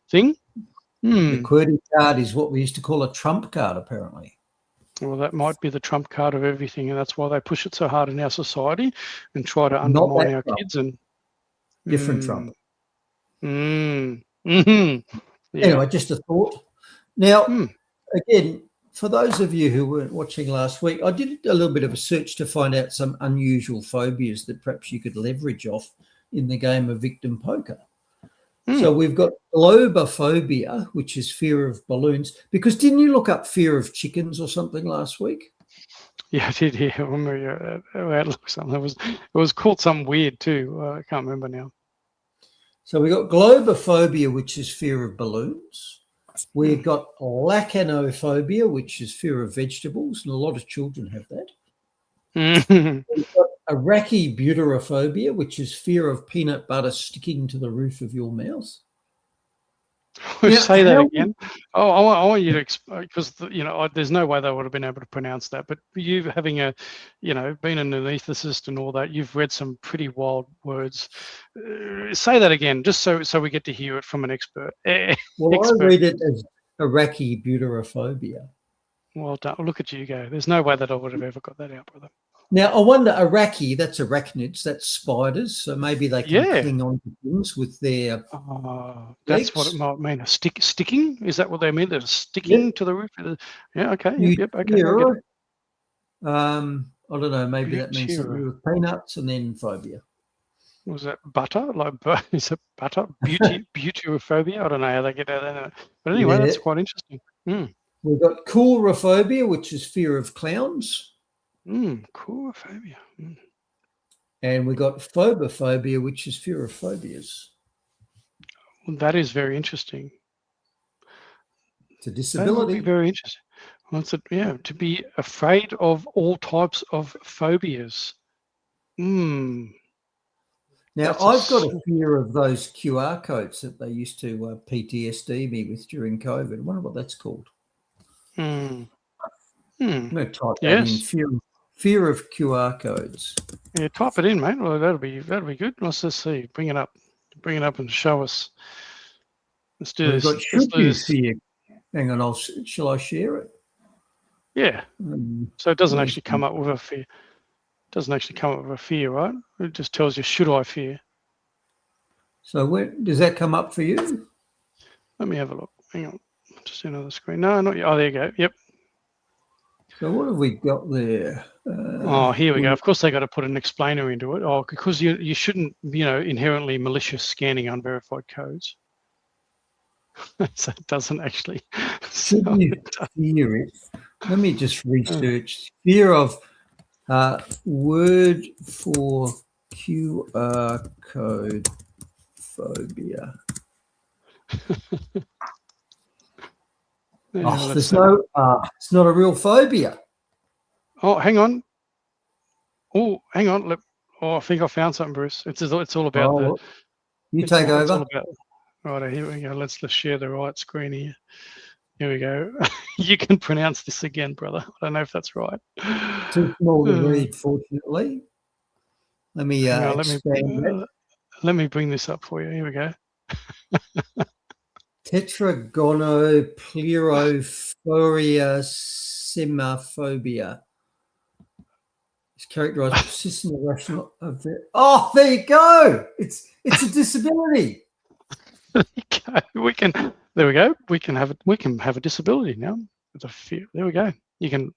thing. The QWERTY card is what we used to call a trump card, apparently. Well, that might be the trump card of everything, and that's why they push it so hard in our society and try to undermine our kids and different Trump. Yeah. Anyway, just a thought. Now, again, for those of you who weren't watching last week, I did a little bit of a search to find out some unusual phobias that perhaps you could leverage off in the game of victim poker. So we've got globophobia, which is fear of balloons. Because didn't you look up fear of chickens or something last week? Yeah, I did. Yeah, I remember it looked something. It was called something weird too. I can't remember now. So we got globophobia, which is fear of balloons. We've got lacanophobia, which is fear of vegetables, and a lot of children have that. We've got arachibutyrophobia, which is fear of peanut butter sticking to the roof of your mouth. Say that again. Oh, I want you to explain, because there's no way they would have been able to pronounce that. But you having being an anaesthetist and all that, you've read some pretty wild words. Say that again, just so we get to hear it from an expert. Well, I read it as arachibutyrophobia. Well done. Look at you go. There's no way that I would have ever got that out, brother. Now, I wonder, that's arachnids, that's spiders, so maybe they can cling on to things with their that's what it might mean. Sticking? Is that what they mean? They're sticking to the roof? Yeah, okay. Yep, okay. I don't know, maybe that means something to do with peanuts and then phobia. Was that butter? Is it butter? Butyrophobia? I don't know how they get that. But anyway, that's quite interesting. We've got coulrophobia, which is fear of clowns. Coulrophobia. And we got phobophobia, which is fear of phobias. Well, that is very interesting. It's a disability. That would be very interesting. Well, to be afraid of all types of phobias. Now, I've got a fear of those QR codes that they used to PTSD me with during COVID. I wonder what that's called. I'm going to type that in, fear of QR codes. Yeah, type it in, mate. Well, that'll be good. Let's just see. Bring it up and show us. Let's do this. Should you fear? Hang on, shall I share it? Yeah. So it doesn't actually come up with a fear. It doesn't actually come up with a fear, right? It just tells you, should I fear? So does that come up for you? Let me have a look. Hang on. Just another screen. No, not yet. Oh, there you go. Yep. So what have we got there? Here we go. Of course, they got to put an explainer into it. Oh, because you shouldn't, inherently malicious scanning unverified codes. So it doesn't actually. Should you fear it? Let me just research. Fear of word for QR code phobia. It's not a real phobia. Oh, hang on. I think I found something, Bruce. It's all about you take over. Right, here we go. Let's share the right screen here. Here we go. You can pronounce this again, brother. I don't know if that's right. Too small to read, fortunately. Let me expand that. Let me bring this up for you. Here we go. Tetragoniopleurosphoriasemophobia. It's characterized by persistent irrational. Oh, there you go. It's a disability. There we go. We can have a disability now. With a fear. There we go. You can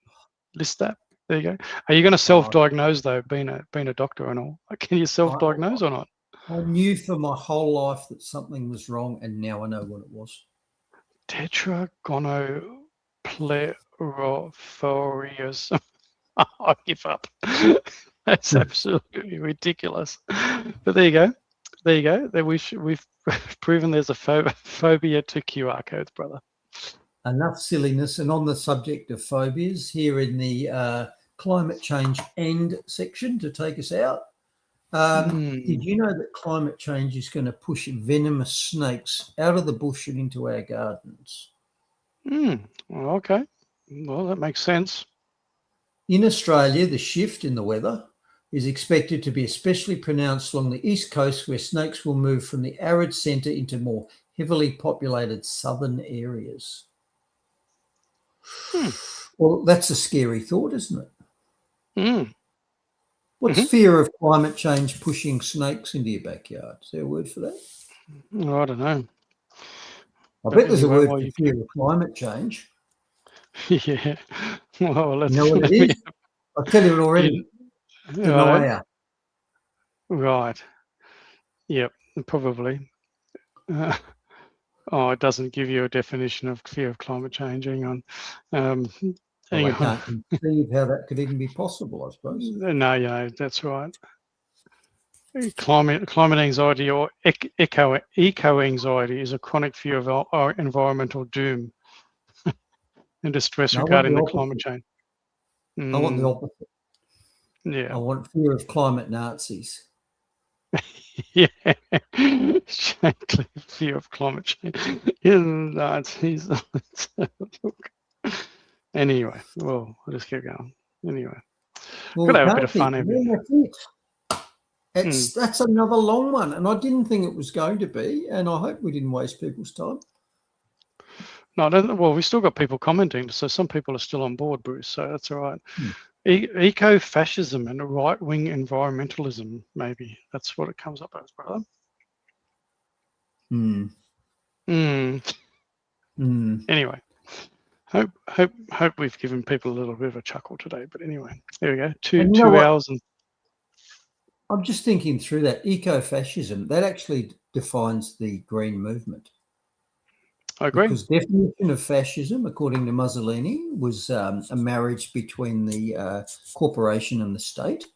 list that. There you go. Are you going to self-diagnose though, being a doctor and all? Can you self-diagnose or not? I knew for my whole life that something was wrong, and now I know what it was. Tetragoniopleurosphorias. I give up. That's absolutely ridiculous. But there you go. There you go. We've proven there's a phobia to QR codes, brother. Enough silliness. And on the subject of phobias, here in the climate change end section to take us out, did you know that climate change is going to push venomous snakes out of the bush and into our gardens? Well, okay. Well, that makes sense. In Australia, the shift in the weather is expected to be especially pronounced along the east coast, where snakes will move from the arid centre into more heavily populated southern areas. Well, that's a scary thought, isn't it? What's fear of climate change pushing snakes into your backyard? Is there a word for that? Oh, I don't know. I bet there's a word for fear of climate change. Yeah. Well, let's. You know what it is? I'll tell you it already. Denier. Right. Yep, probably. It doesn't give you a definition of fear of climate change. Hang on. I can't conceive how that could even be possible, I suppose. No, that's right. Climate anxiety or eco-anxiety is a chronic fear of our environmental doom and distress regarding the climate change. I want the opposite. Yeah. I want fear of climate Nazis. Yeah. Exactly. Fear of climate change. Yeah, Nazis. Look. Anyway, well, we'll just keep going. Anyway, Well, gotta we have a bit of can't fun, keep haven't going, that's it. That's another long one, and I didn't think it was going to be, and I hope we didn't waste people's time. No, well, we've still got people commenting, so some people are still on board, Bruce, so that's all right. Eco-fascism and right-wing environmentalism, maybe. That's what it comes up as, brother. Anyway, hope we've given people a little bit of a chuckle today, but anyway, there we go. Two hours and... I'm just thinking through that. Eco-fascism, that actually defines the Green movement. I agree. Because definition of fascism, according to Mussolini, was a marriage between the corporation and the state.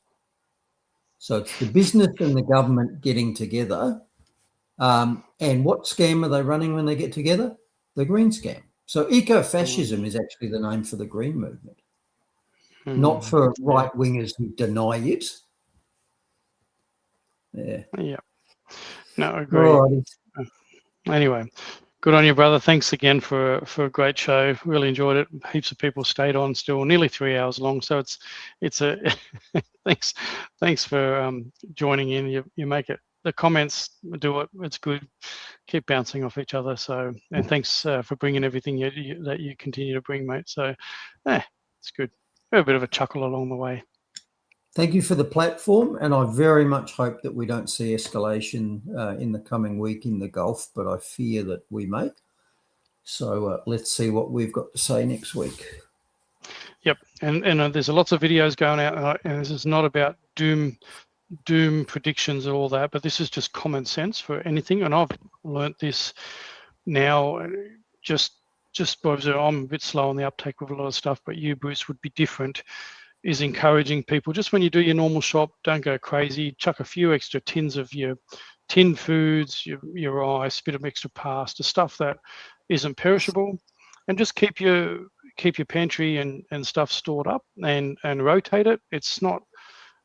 So it's the business and the government getting together. And what scam are they running when they get together? The green scam. So eco-fascism is actually the name for the Green movement, not for right-wingers who deny it. Yeah. No, I agree. Alrighty. Anyway, good on you, brother. Thanks again for a great show. Really enjoyed it. Heaps of people stayed on still, nearly 3 hours long. So it's a thanks for joining in. You make it. The comments do it. It's good. Keep bouncing off each other. So, and thanks for bringing everything that you continue to bring, mate. So, it's good. A bit of a chuckle along the way. Thank you for the platform, and I very much hope that we don't see escalation in the coming week in the Gulf, but I fear that we may. So let's see what we've got to say next week. Yep, and there's lots of videos going out, and this is not about doom predictions and all that, but this is just common sense for anything. And I've learnt this now, just because I'm a bit slow on the uptake with a lot of stuff, but you, Bruce, would be different. Is encouraging people, just when you do your normal shop, don't go crazy. Chuck a few extra tins of your tinned foods, your rice, bit of extra pasta, stuff that isn't perishable, and just keep your pantry and stuff stored up and rotate it.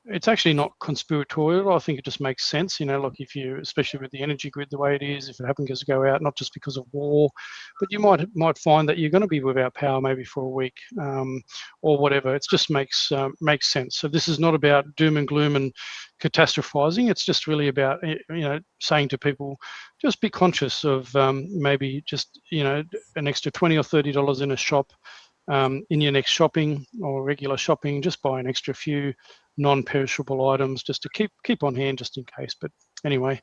It's actually not conspiratorial. I think it just makes sense. Like if you, especially with the energy grid the way it is, if it happens to go out, not just because of war, but you might find that you're going to be without power maybe for a week or whatever. It just makes sense. So this is not about doom and gloom and catastrophizing. It's just really about saying to people, just be conscious of maybe just an extra $20 or $30 in a shop in your next shopping or regular shopping. Just buy an extra few non-perishable items just to keep on hand just in case. But anyway,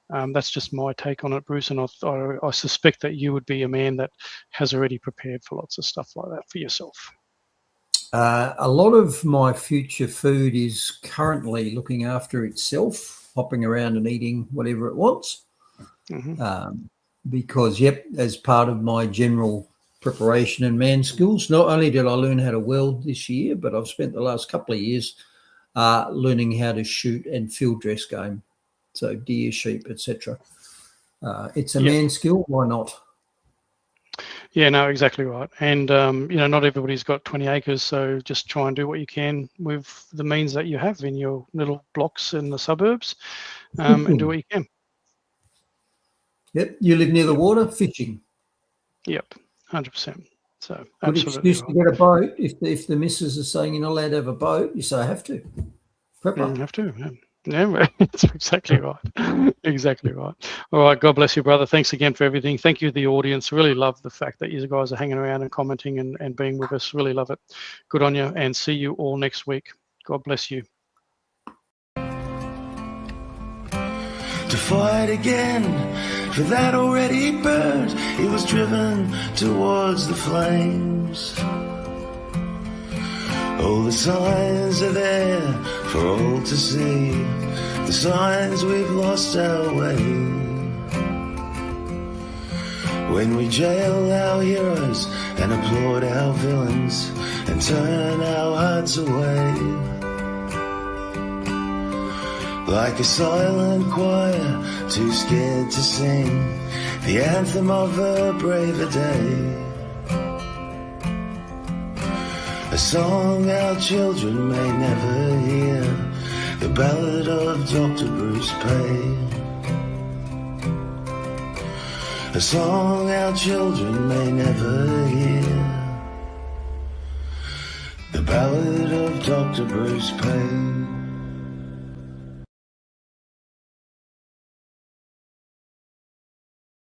that's just my take on it, Bruce, and I suspect that you would be a man that has already prepared for lots of stuff like that for yourself. A lot of my future food is currently looking after itself, hopping around and eating whatever it wants. Because as part of my general preparation and man skills, not only did I learn how to weld this year, but I've spent the last couple of years learning how to shoot and field dress game, so deer, sheep, etc. It's a man skill. Why not? Yeah, no, exactly right. And not everybody's got 20 acres, so just try and do what you can with the means that you have in your little blocks in the suburbs, and do what you can. Yep, you live near the water, fishing. Yep, 100%. So good absolutely excuse to get a boat. If the missus is saying you're not allowed to have a boat, you say I have to. Prep up. You have to. Yeah, that's exactly right. Exactly right. All right. God bless you, brother. Thanks again for everything. Thank you to the audience. Really love the fact that you guys are hanging around and commenting and being with us. Really love it. Good on you, and see you all next week. God bless you. To fight again for that already burned, he was driven towards the flames. All the signs are there for all to see, the signs we've lost our way. When we jail our heroes and applaud our villains and turn our hearts away. Like a silent choir, too scared to sing the anthem of a braver day. A A song our children may never hear, the ballad of Dr. Bruce Paix. A song our children may never hear, the ballad of Dr. Bruce Paix.